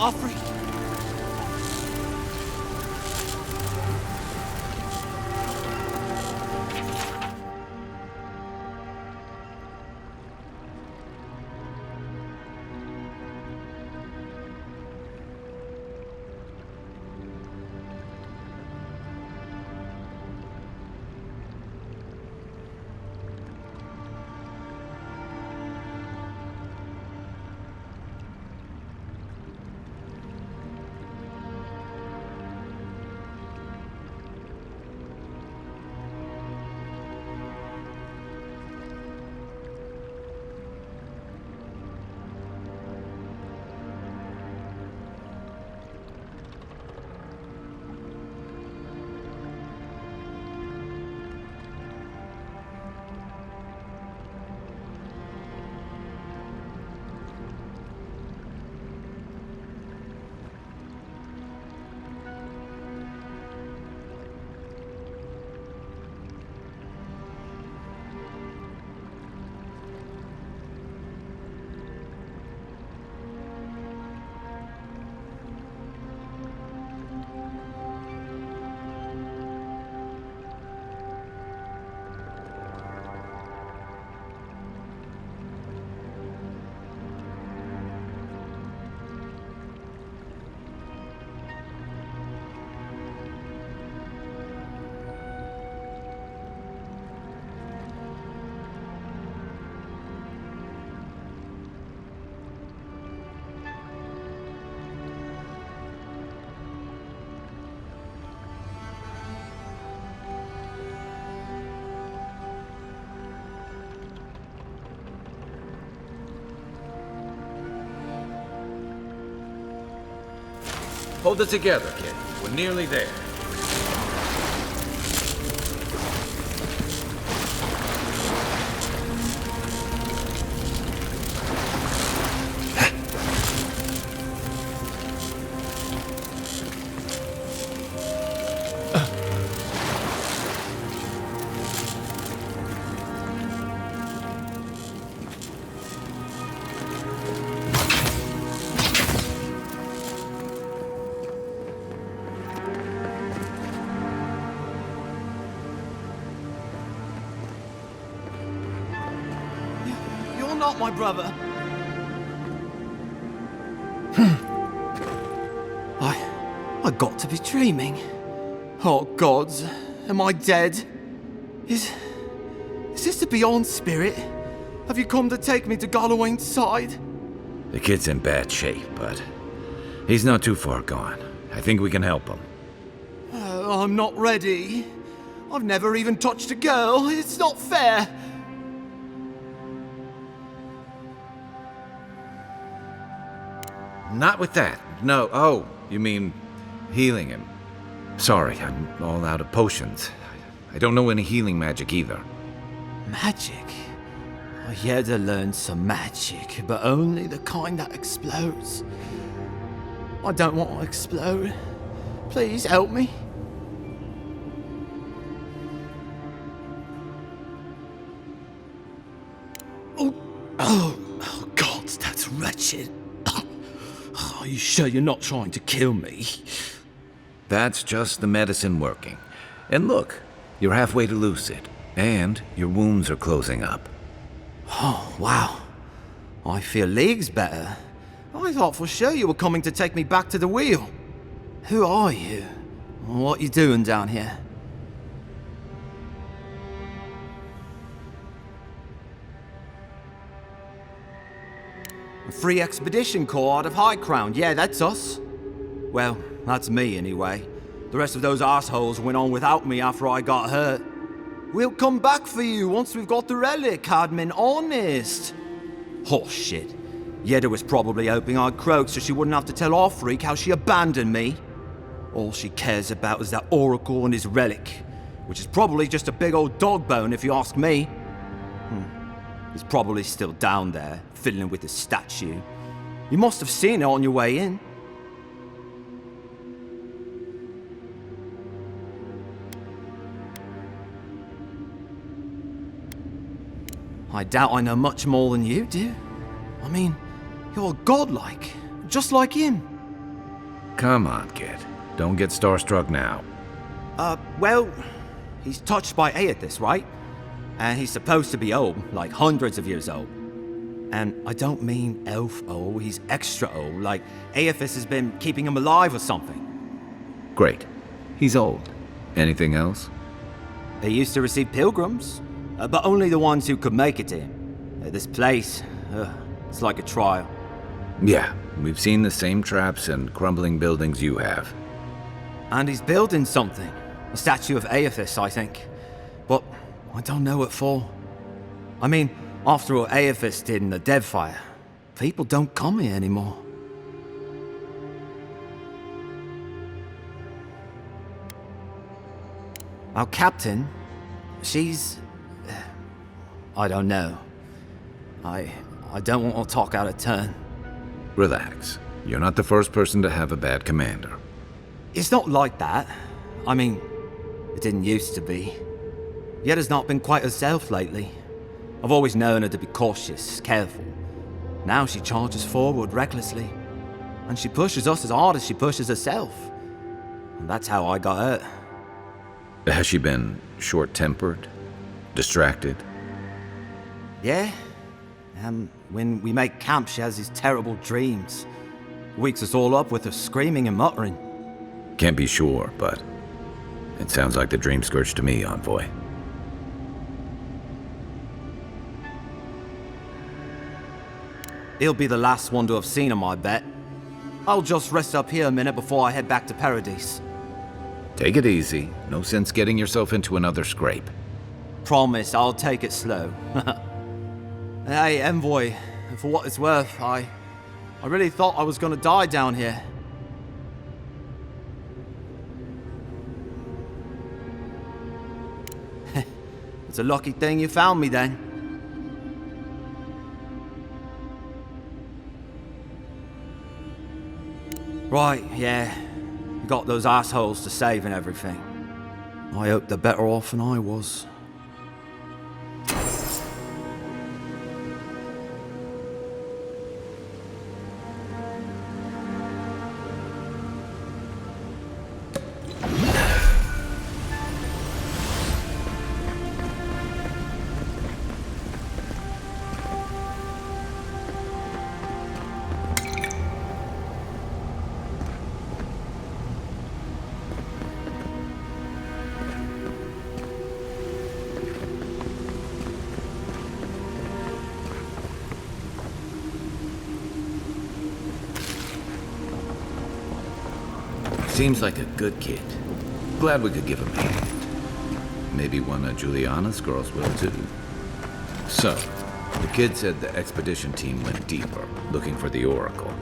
Offering. Hold it together, kid. We're nearly there. Not my brother. I got to be dreaming. Oh gods, am I dead? Is this the Beyond Spirit? Have you come to take me to Gallowayne's side? The kid's in bad shape, but he's not too far gone. I think we can help him. I'm not ready. I've never even touched a girl. It's not fair. Not with that. No. Oh, you mean healing him. Sorry, I'm all out of potions. I don't know any healing magic either. Magic? I had to learn some magic, but only the kind that explodes. I don't want to explode. Please help me. Oh, God, that's wretched. Are you sure you're not trying to kill me? That's just the medicine working. And look, you're halfway to lucid, and your wounds are closing up. Oh, wow. I feel leagues better. I thought for sure you were coming to take me back to the wheel. Who are you? What you doing down here? A free expedition corps out of High Crown. Yeah, that's us. Well, that's me anyway. The rest of those assholes went on without me after I got hurt. We'll come back for you once we've got the relic, Admin, honest. Oh, shit. Yeda was probably hoping I'd croak so she wouldn't have to tell our freak how she abandoned me. All she cares about is that oracle and his relic, which is probably just a big old dog bone if you ask me. It's probably still down there, fiddling with the statue. You must have seen it on your way in. I doubt I know much more than you do. I mean, you're godlike, just like him. Come on, kid. Don't get starstruck now. Well, he's touched by Aethys, right? And he's supposed to be old, like hundreds of years old. And I don't mean elf old, he's extra old, like Aethys has been keeping him alive or something. Great. He's old. Anything else? He used to receive pilgrims, but only the ones who could make it to him. This place, it's like a trial. Yeah, we've seen the same traps and crumbling buildings you have. And he's building something. A statue of Aethys, I think. But I don't know what for. I mean, after all Aethys did in the Deadfire, people don't come here anymore. Our captain, she's... I don't know. I don't want to talk out of turn. Relax. You're not the first person to have a bad commander. It's not like that. I mean, it didn't used to be. Yeda's not been quite herself lately. I've always known her to be cautious, careful. Now she charges forward recklessly. And she pushes us as hard as she pushes herself. And that's how I got hurt. Has she been short-tempered? Distracted? Yeah. When we make camp, she has these terrible dreams. Wakes us all up with her screaming and muttering. Can't be sure, but it sounds like the dream scourge to me, Envoy. He'll be the last one to have seen him, I bet. I'll just rest up here a minute before I head back to Paradise. Take it easy. No sense getting yourself into another scrape. Promise, I'll take it slow. Hey, Envoy, for what it's worth, I really thought I was gonna die down here. It's a lucky thing you found me then. Right, yeah. You got those assholes to save and everything. I hope they're better off than I was. Seems like a good kid. Glad we could give him a hand. Maybe one of Juliana's girls will too. So, the kid said the expedition team went deeper, looking for the Oracle.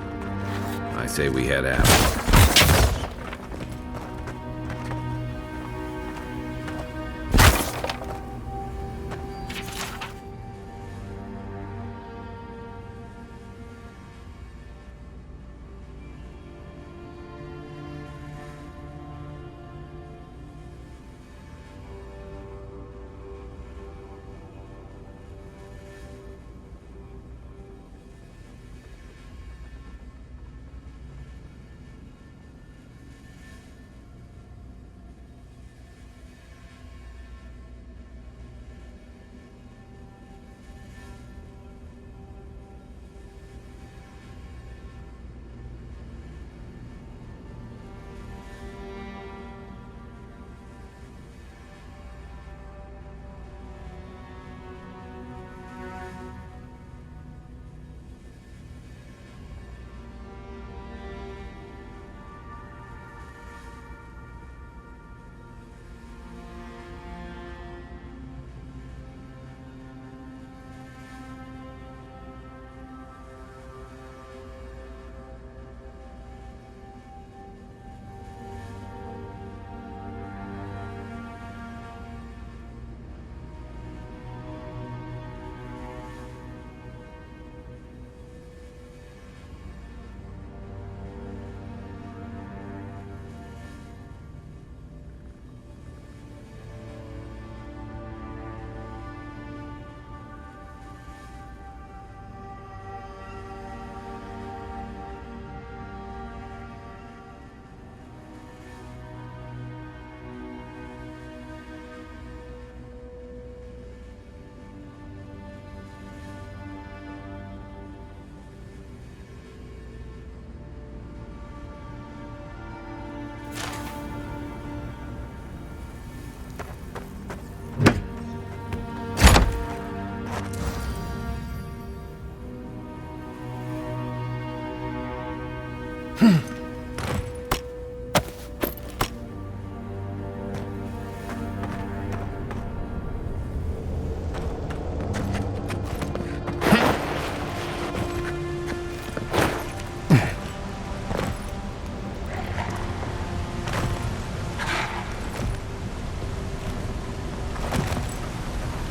I say we head out.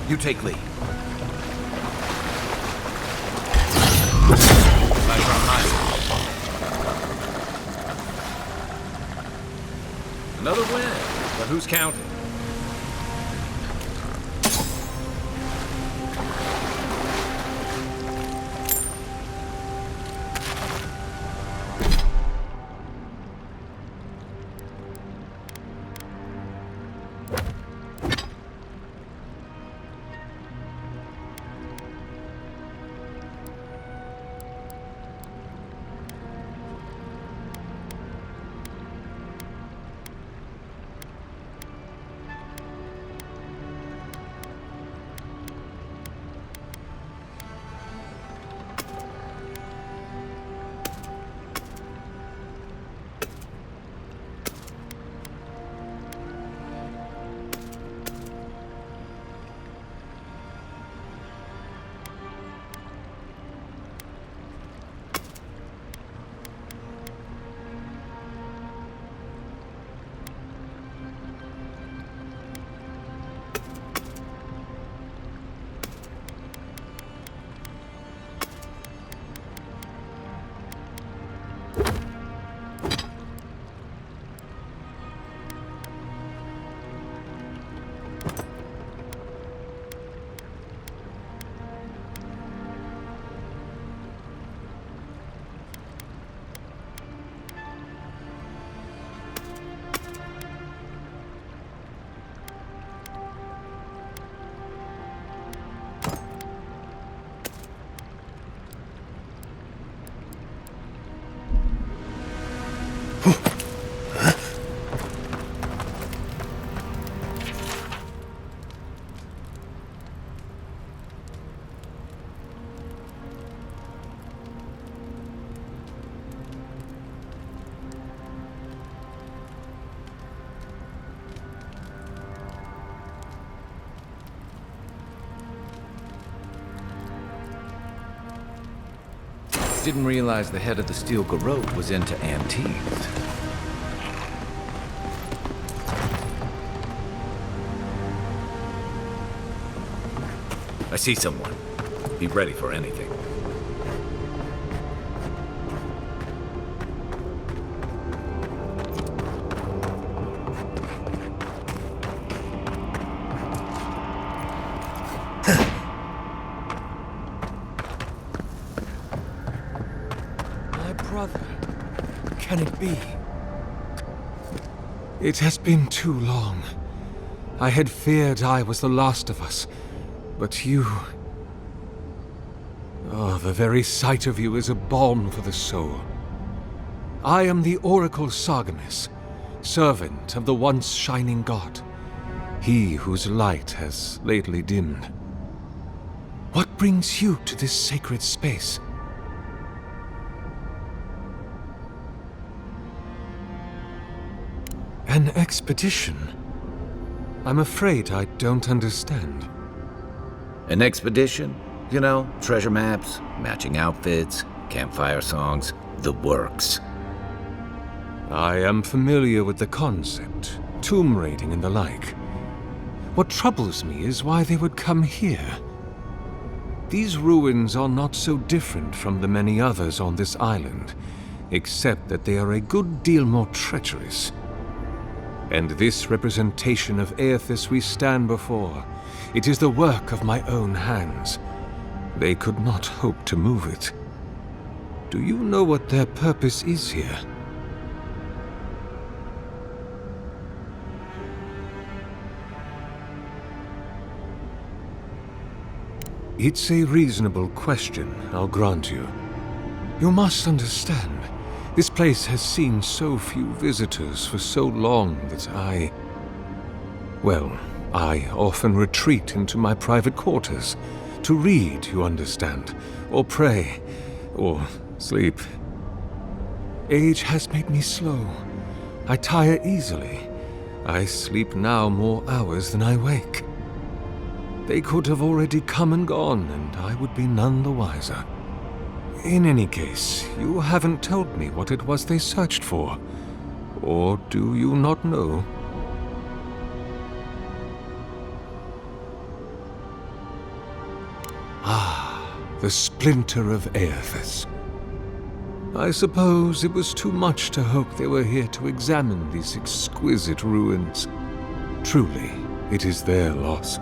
You take lead. Another win, but who's counting? didn't realize the head of the steel garrote was into antiques. I see someone. Be ready for anything. My brother. Can it be? It has been too long. I had feared I was the last of us. But you... Oh, the very sight of you is a balm for the soul. I am the Oracle Sargamus, servant of the once shining god, he whose light has lately dimmed. What brings you to this sacred space? An expedition? I'm afraid I don't understand. An expedition? You know, treasure maps, matching outfits, campfire songs, the works. I am familiar with the concept, tomb raiding and the like. What troubles me is why they would come here. These ruins are not so different from the many others on this island, except that they are a good deal more treacherous. And this representation of Aethys we stand before, it is the work of my own hands. They could not hope to move it. Do you know what their purpose is here? It's a reasonable question, I'll grant you. You must understand, this place has seen so few visitors for so long that I often retreat into my private quarters. To read, you understand, or pray, or sleep. Age has made me slow. I tire easily. I sleep now more hours than I wake. They could have already come and gone, and I would be none the wiser. In any case, you haven't told me what it was they searched for. Or do you not know? The splinter of Aethys. I suppose it was too much to hope they were here to examine these exquisite ruins. Truly, it is their loss.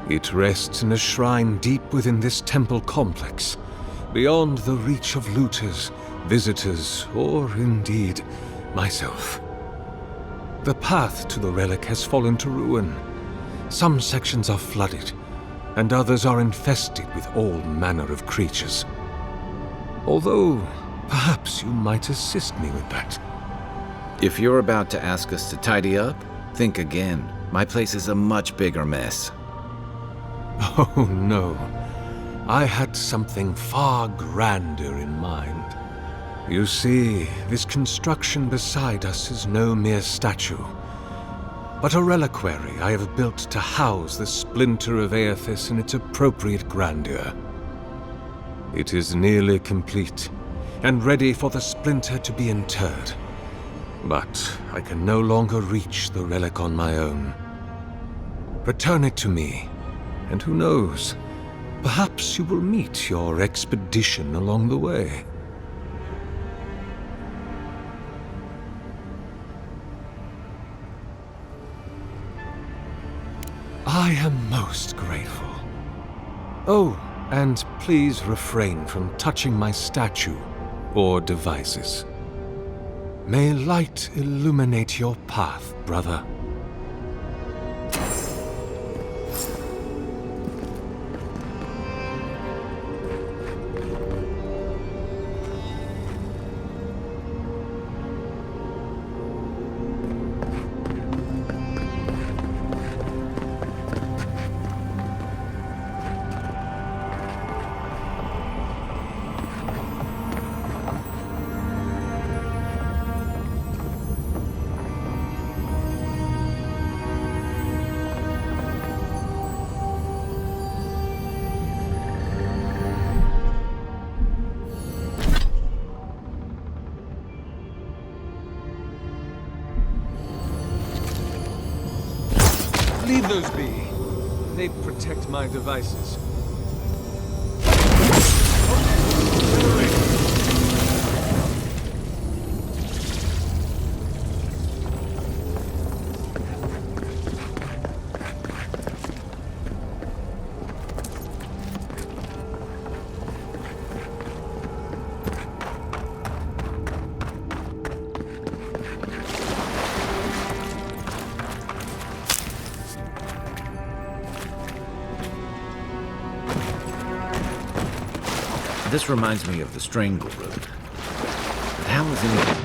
It rests in a shrine deep within this temple complex, beyond the reach of looters, visitors, or indeed, myself. The path to the relic has fallen to ruin. Some sections are flooded, and others are infested with all manner of creatures. Although, perhaps you might assist me with that. If you're about to ask us to tidy up, think again. My place is a much bigger mess. Oh no. I had something far grander in mind. You see, this construction beside us is no mere statue, but a reliquary I have built to house the splinter of Aethys in its appropriate grandeur. It is nearly complete, and ready for the splinter to be interred. But I can no longer reach the relic on my own. Return it to me, and who knows, perhaps you will meet your expedition along the way. I am most grateful. Oh, and please refrain from touching my statue or devices. May light illuminate your path, brother. Leave those be. They protect my devices. This reminds me of the Strangle Route. But how is it?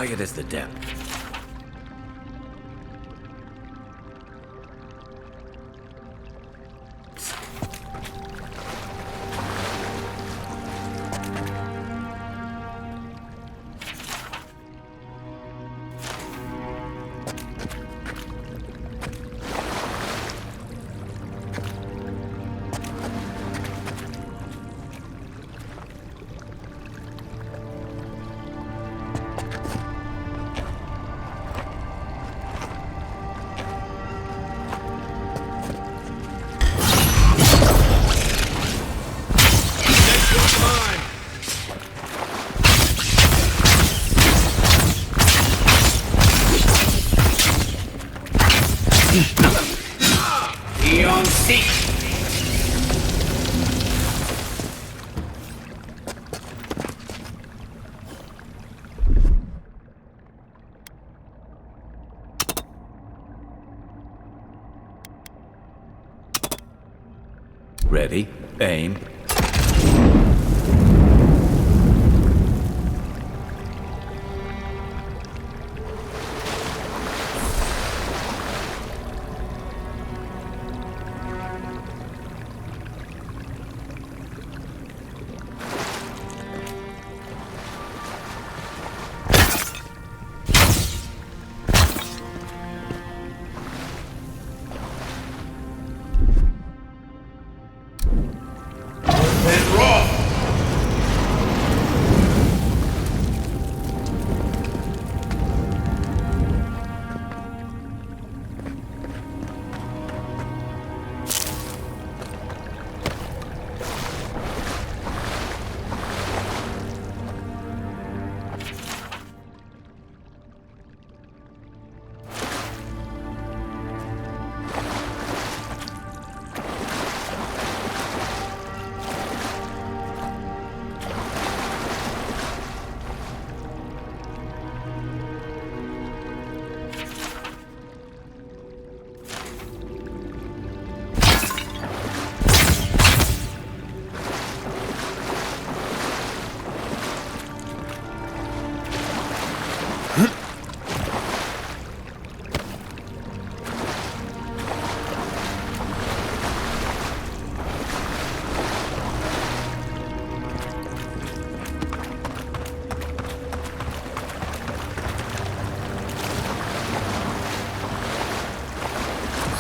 quiet as the depth. Ready, aim.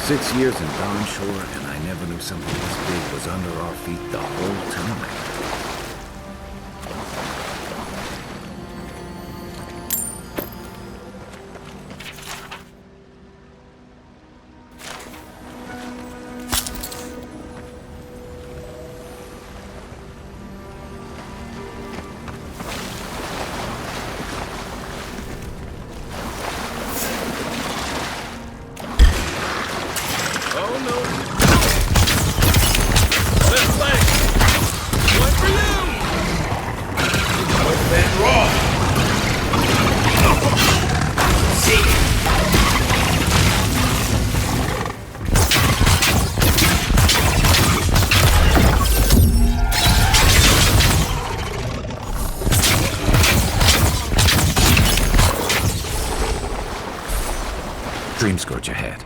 "6 years in Dawnshore, and I never knew something this big was under our feet the whole time." Dream scourge ahead.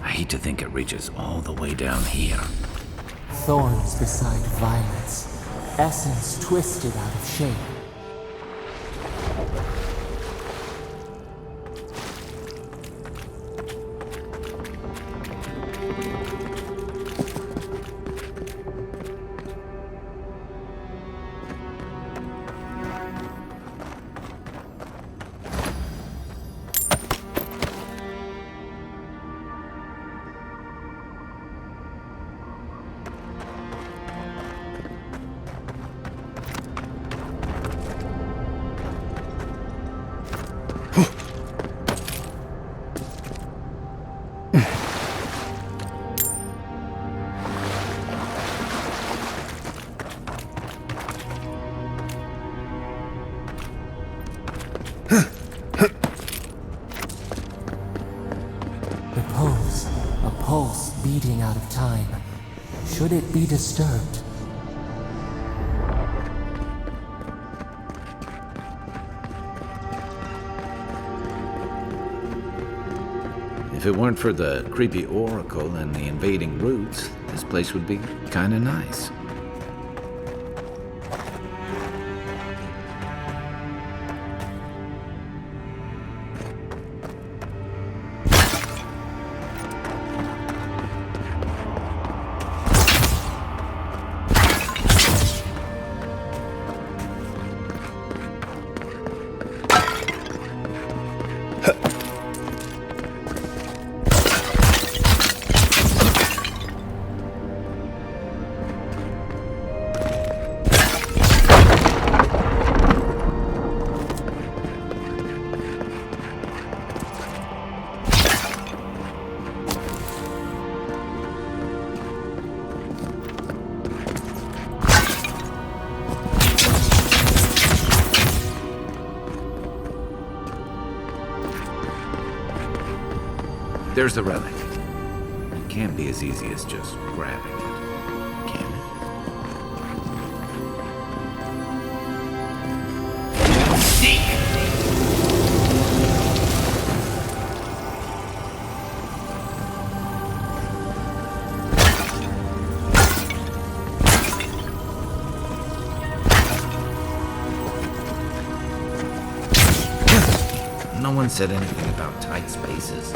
I hate to think it reaches all the way down here. Thorns beside violets, essence twisted out of shape. A pulse beating out of time. Should it be disturbed? If it weren't for the creepy oracle and the invading roots, this place would be kinda nice. There's the relic. It can't be as easy as just grabbing it, can it? No one said anything about tight spaces.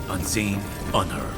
Unseen, unheard.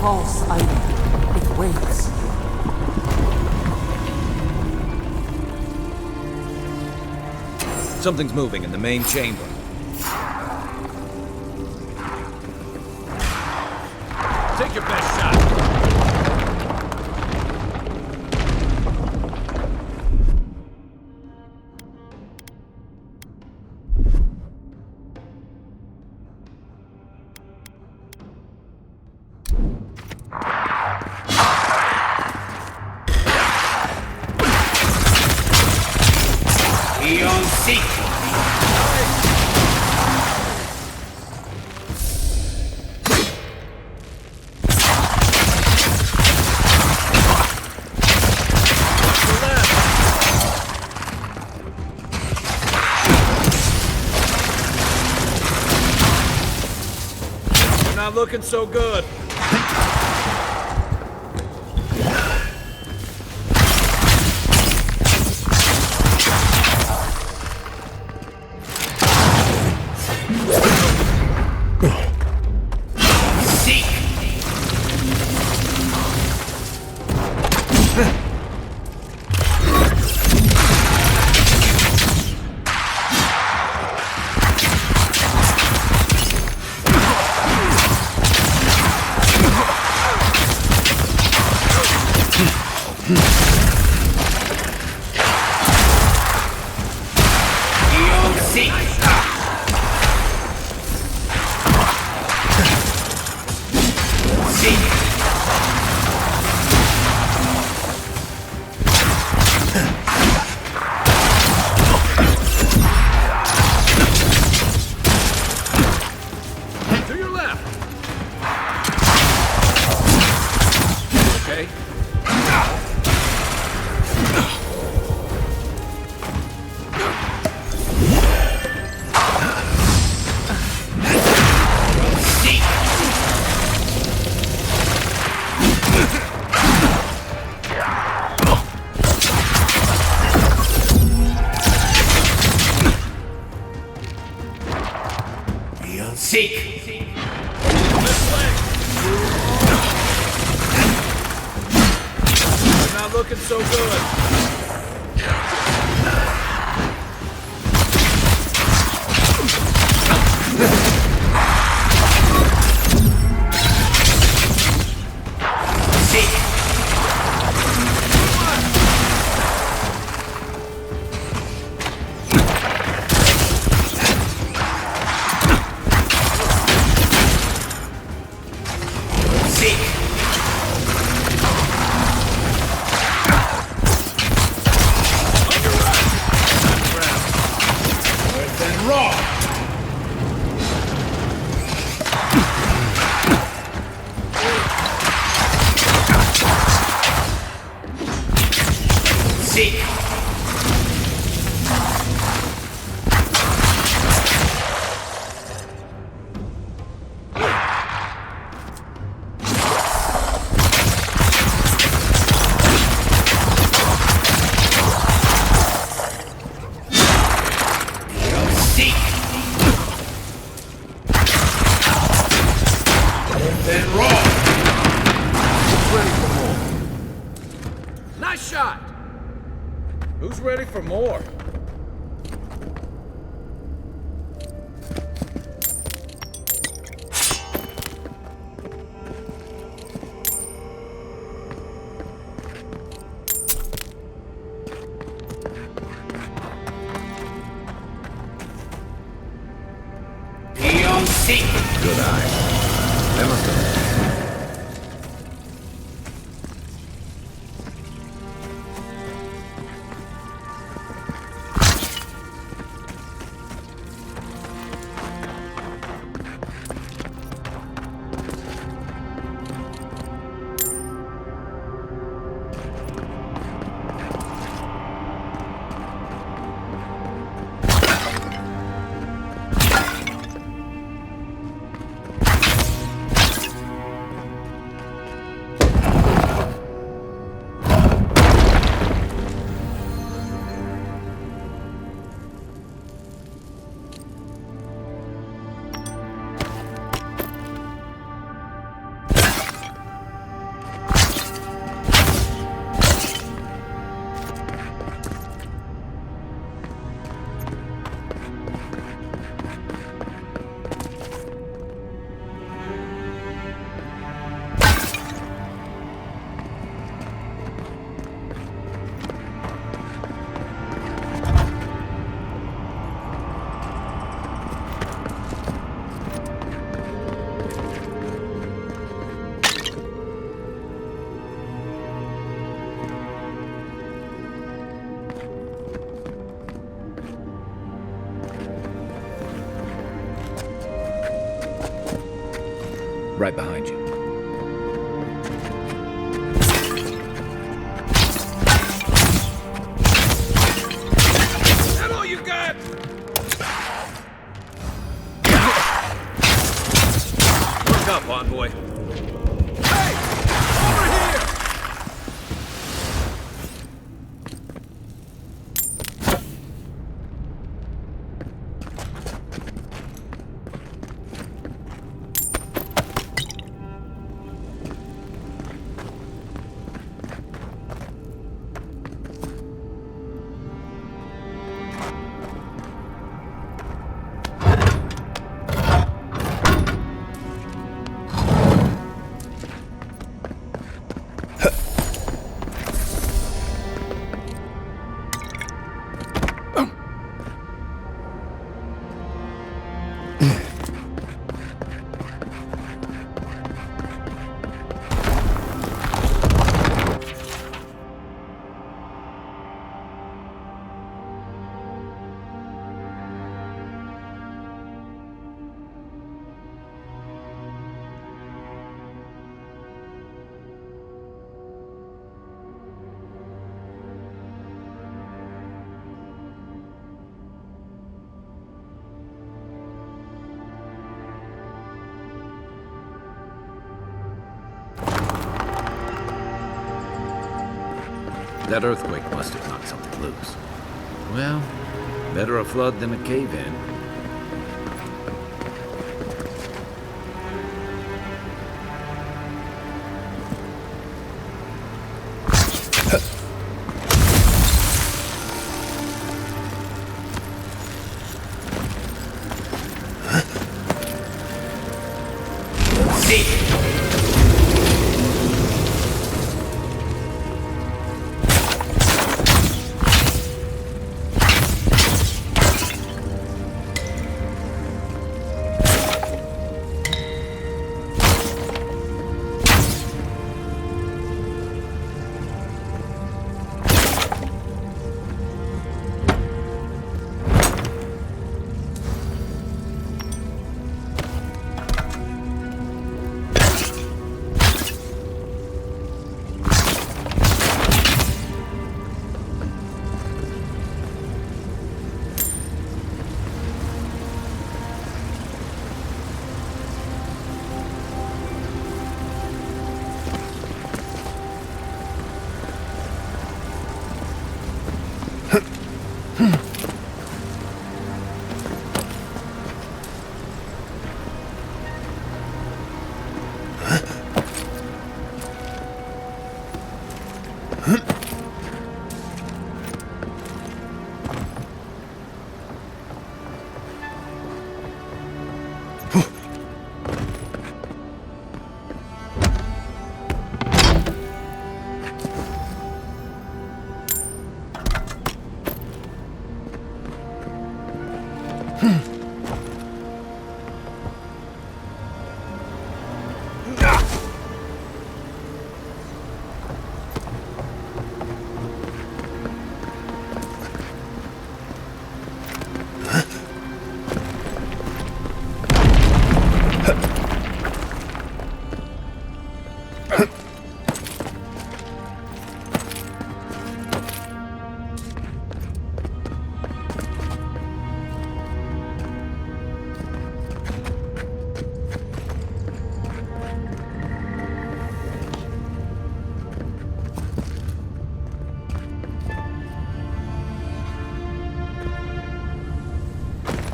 False item. It waits. Something's moving in the main chamber. Take your best shot. Not looking so good. You'll seek. This way! You're not looking so good. Who's ready for more? Good eye. They must have... Right behind you. Is that all you got? Look up, envoy. Hey! Over here! That earthquake must have knocked something loose. Well, better a flood than a cave-in.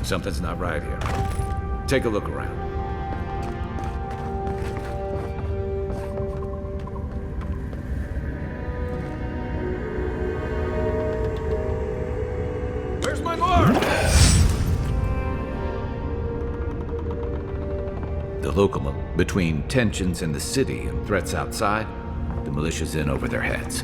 Something's not right here. Take a look around. Where's my mark? The local, between tensions in the city and threats outside, the militia's in over their heads.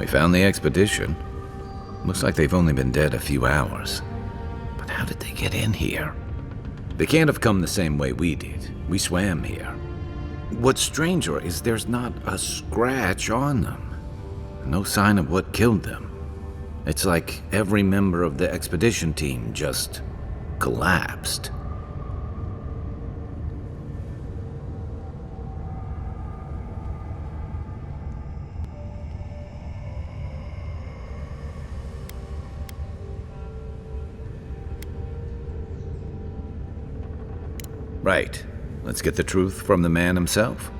We found the expedition. Looks like they've only been dead a few hours. But how did they get in here? They can't have come the same way we did. We swam here. What's stranger is there's not a scratch on them. No sign of what killed them. It's like every member of the expedition team just collapsed. Right. Let's get the truth from the man himself.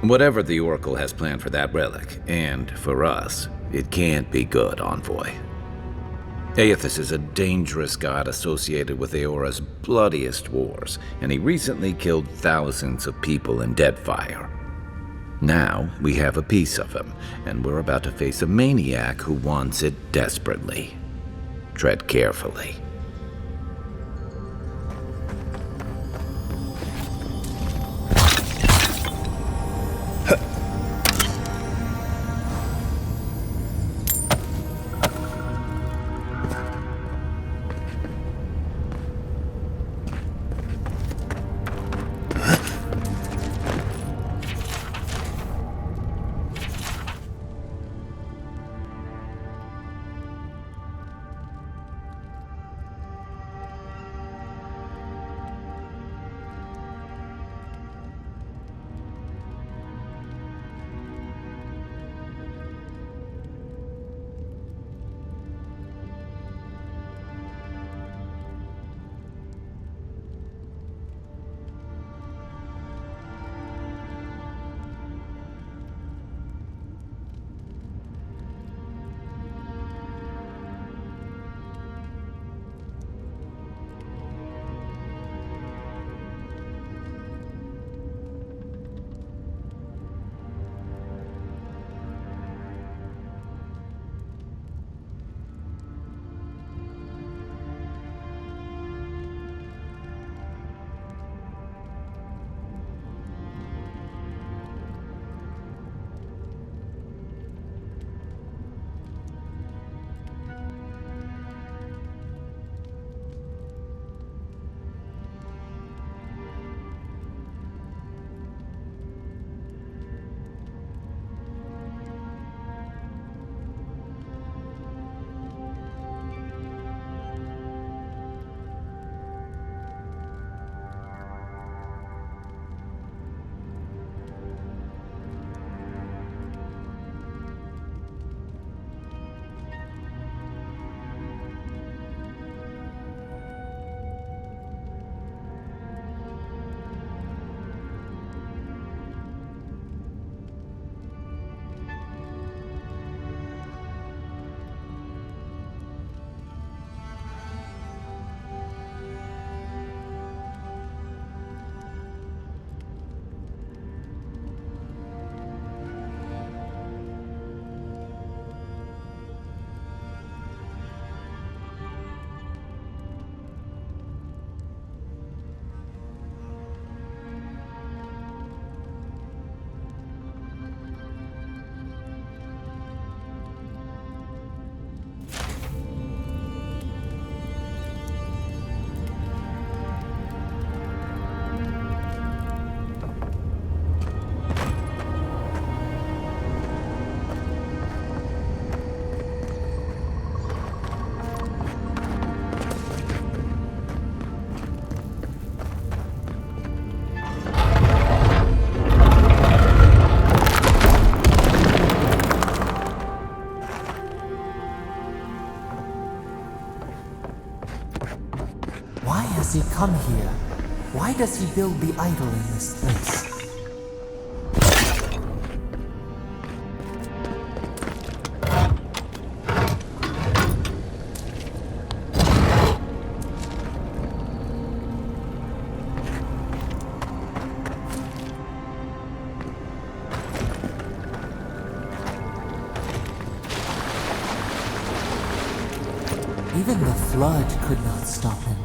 Whatever the Oracle has planned for that relic, and for us, it can't be good, Envoy. Aethys is a dangerous god associated with Eora's bloodiest wars, and he recently killed thousands of people in Deadfire. Now, we have a piece of him, and we're about to face a maniac who wants it desperately. Tread carefully. does he come here? Why does he build the idol in this place? Even the flood could not stop him.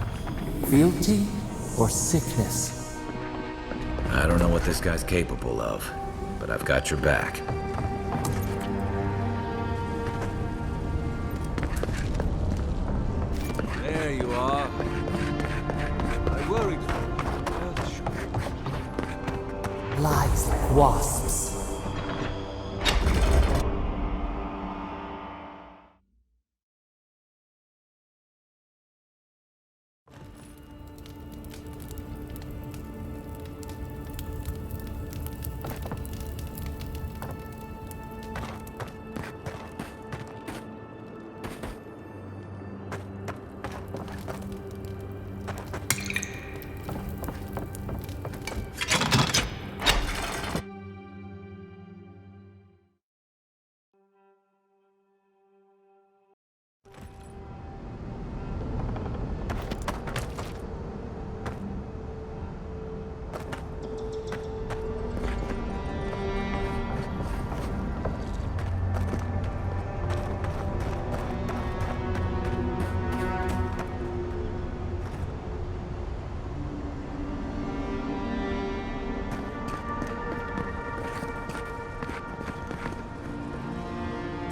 Fealty or sickness? I don't know what this guy's capable of, but I've got your back. are. I worried for you. Lies like wasps.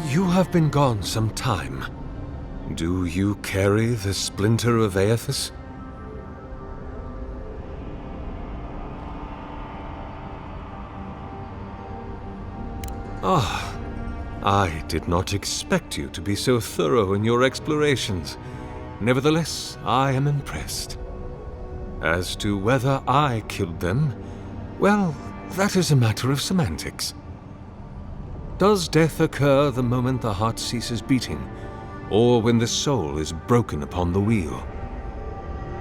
You have been gone some time. Do you carry the splinter of Aethys? Ah, I did not expect you to be so thorough in your explorations. Nevertheless, I am impressed. As to whether I killed them, well, that is a matter of semantics. Does death occur the moment the heart ceases beating, or when the soul is broken upon the wheel?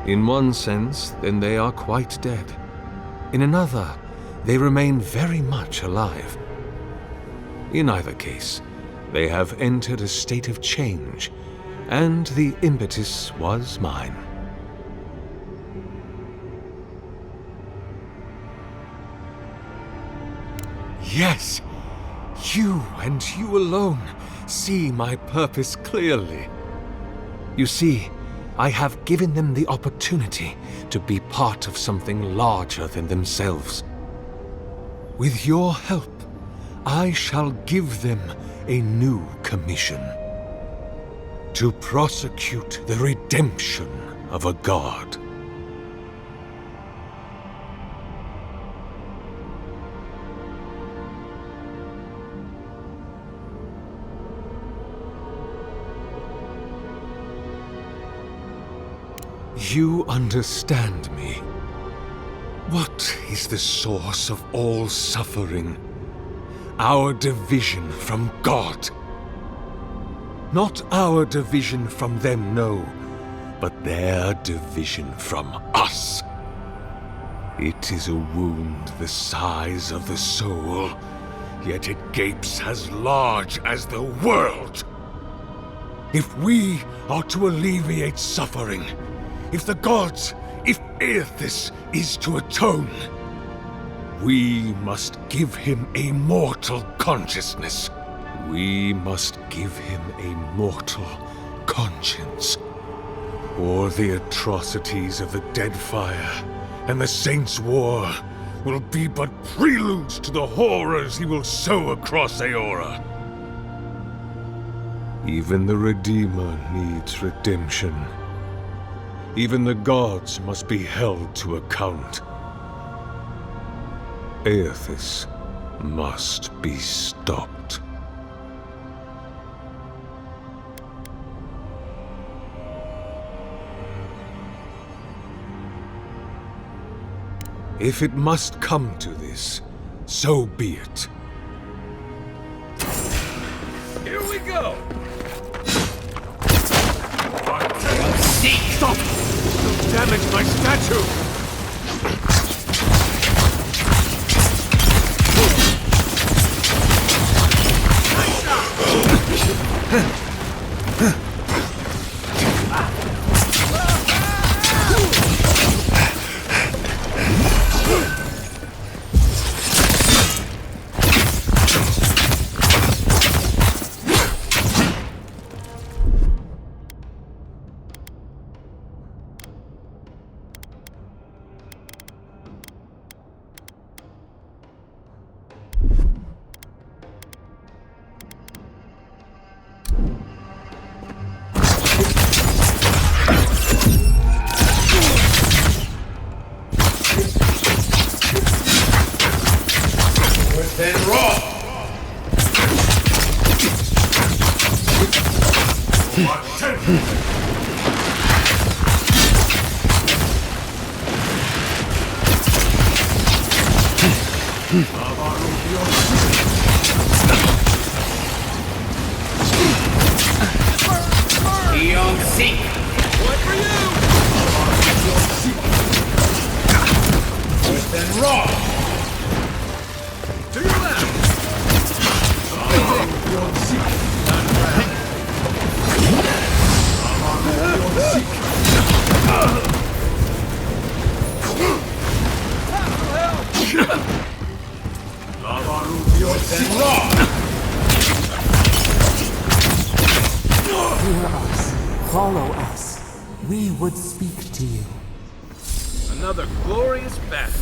In one sense, then they are quite dead. In another, they remain very much alive. In either case, they have entered a state of change, and the impetus was mine. Yes! You, and you alone, see my purpose clearly. You see, I have given them the opportunity to be part of something larger than themselves. With your help, I shall give them a new commission. To prosecute the redemption of a god. You understand me. What is the source of all suffering? Our division from God. Not our division from them, no, but their division from us. It is a wound the size of the soul, yet it gapes as large as the world. If we are to alleviate suffering, if the gods, if Aethys is to atone, we must give him a mortal consciousness. We must give him a mortal conscience. Or the atrocities of the Deadfire and the Saints' War will be but preludes to the horrors he will sow across Eora. Even the Redeemer needs redemption. Even the gods must be held to account. Aethys must be stopped. If it must come to this, so be it. Here we go! Stop! Don't damage my statue! then raw! Beyond seek! What for you? Then raw! To your left! Then raw! Hear us. Follow us. We would speak to you. Another glorious battle.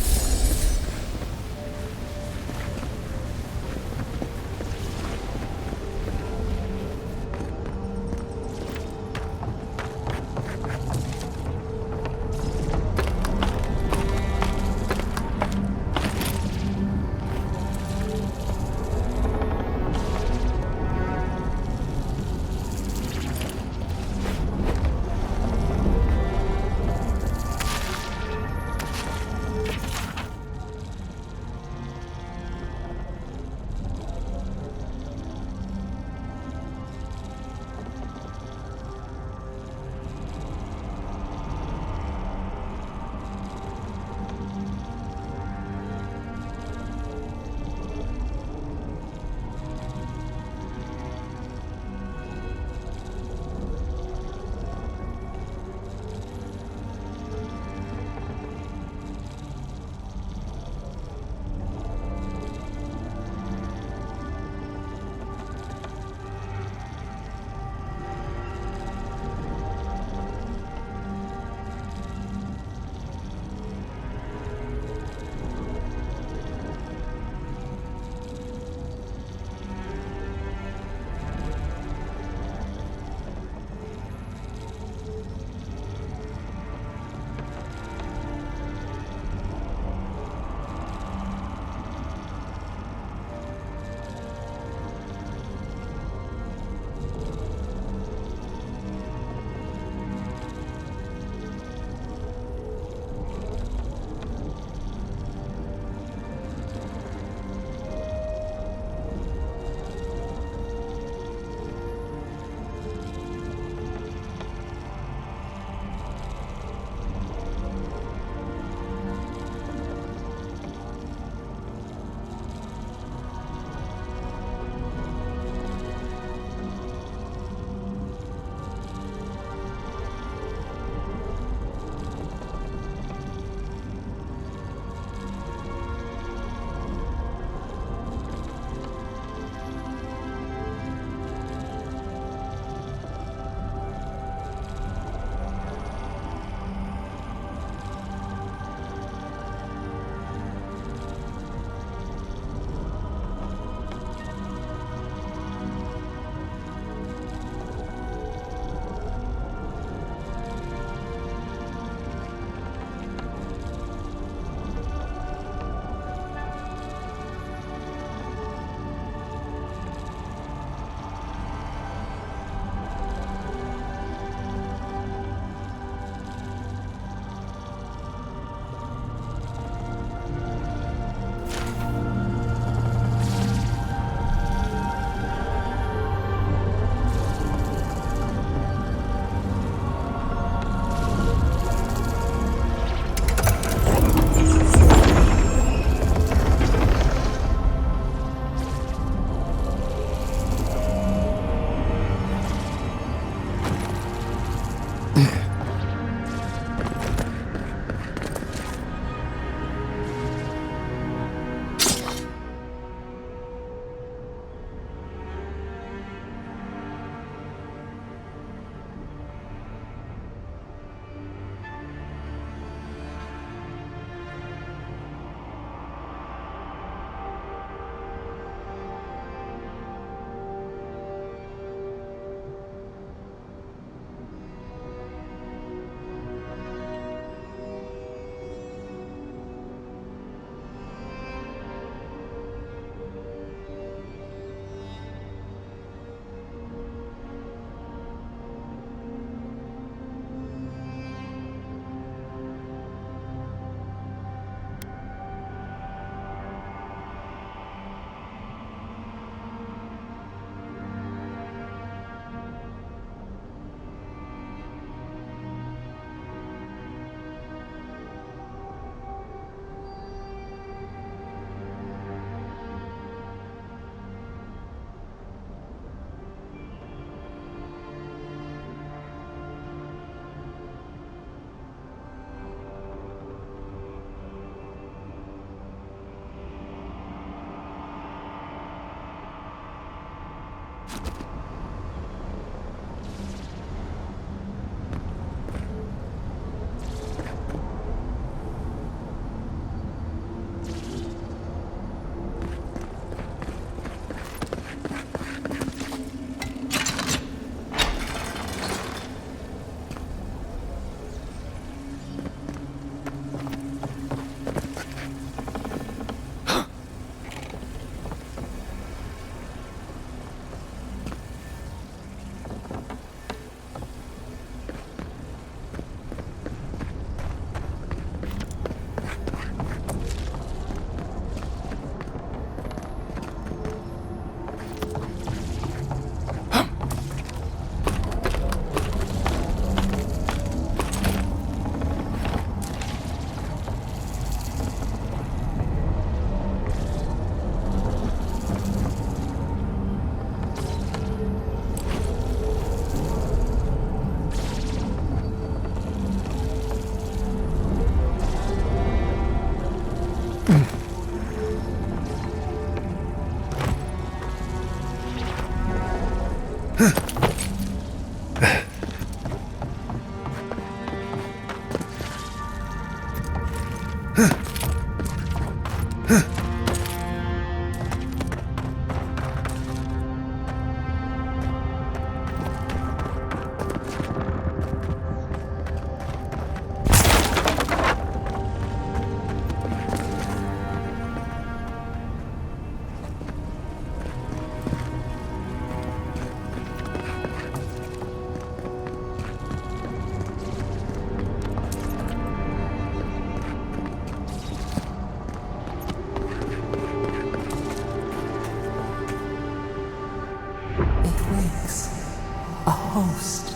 Host,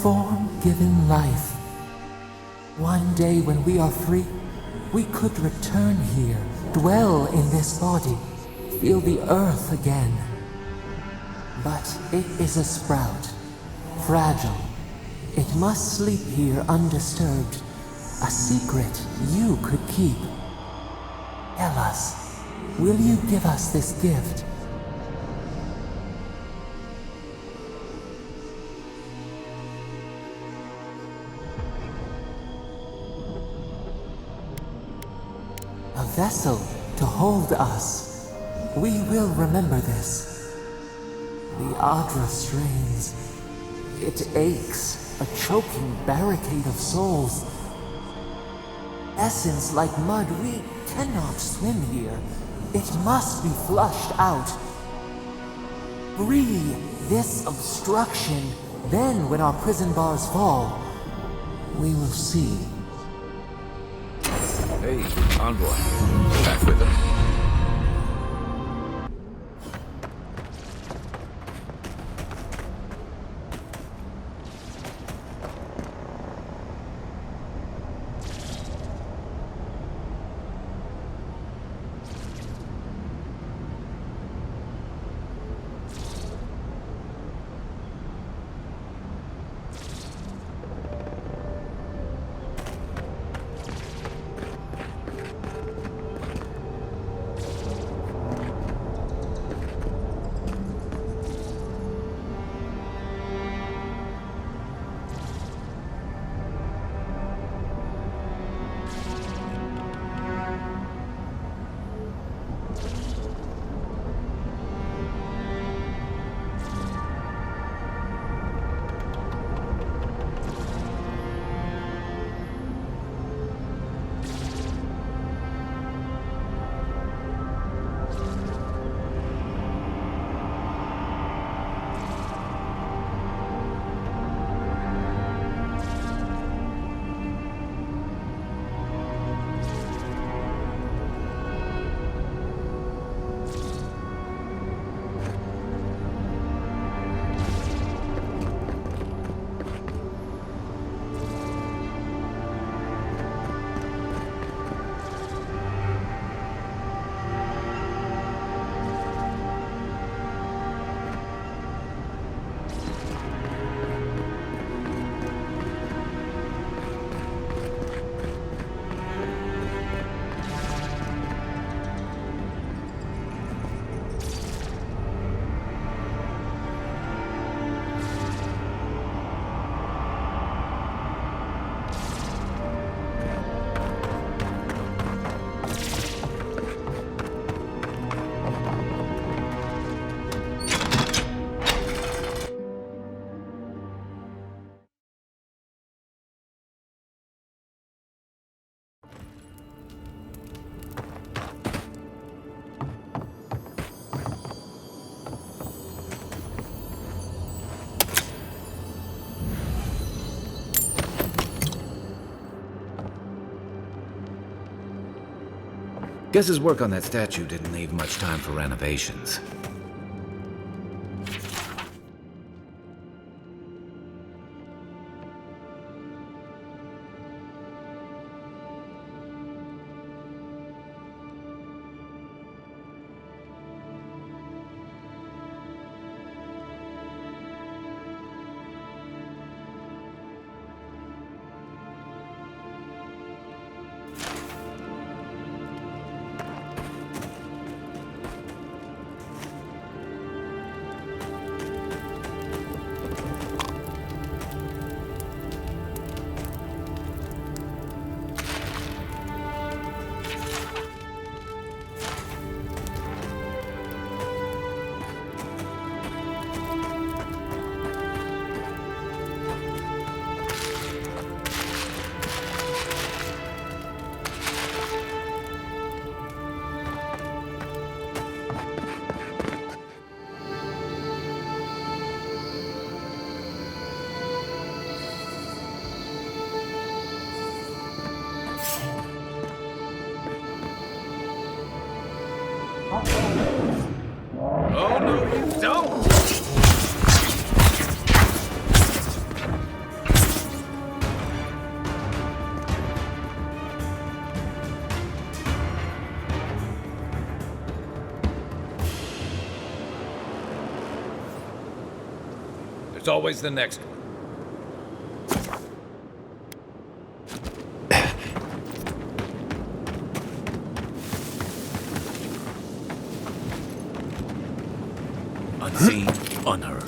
form-given life. One day when we are free, we could return here, dwell in this body, feel the earth again. But it is a sprout, fragile. It must sleep here undisturbed, a secret you could keep. Tell us, will you give us this gift? A vessel to hold us. We will remember this. The Adra strains. It aches, a choking barricade of souls. Essence like mud, we cannot swim here. It must be flushed out. Free this obstruction. Then, when our prison bars fall, we will see. Hey, Envoy. Back with him. Guess his work on that statue didn't leave much time for renovations. Oh, no, you don't! There's always the next one. Unseen, unheard.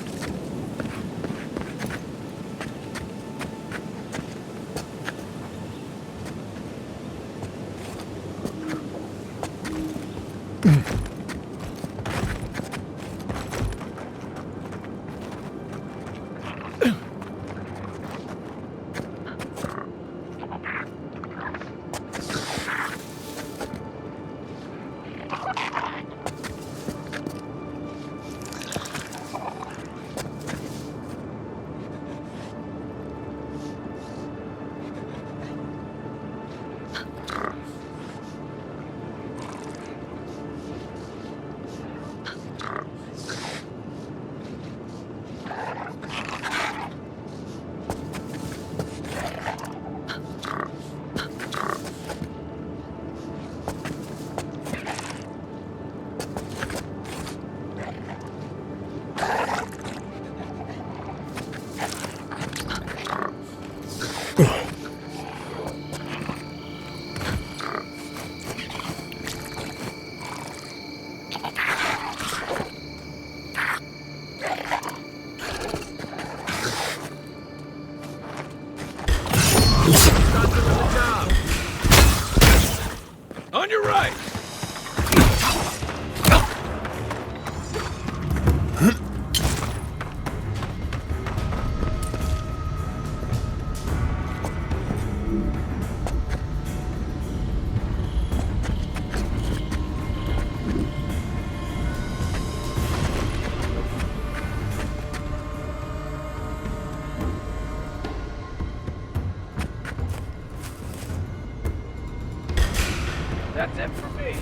On your right! That's it for me.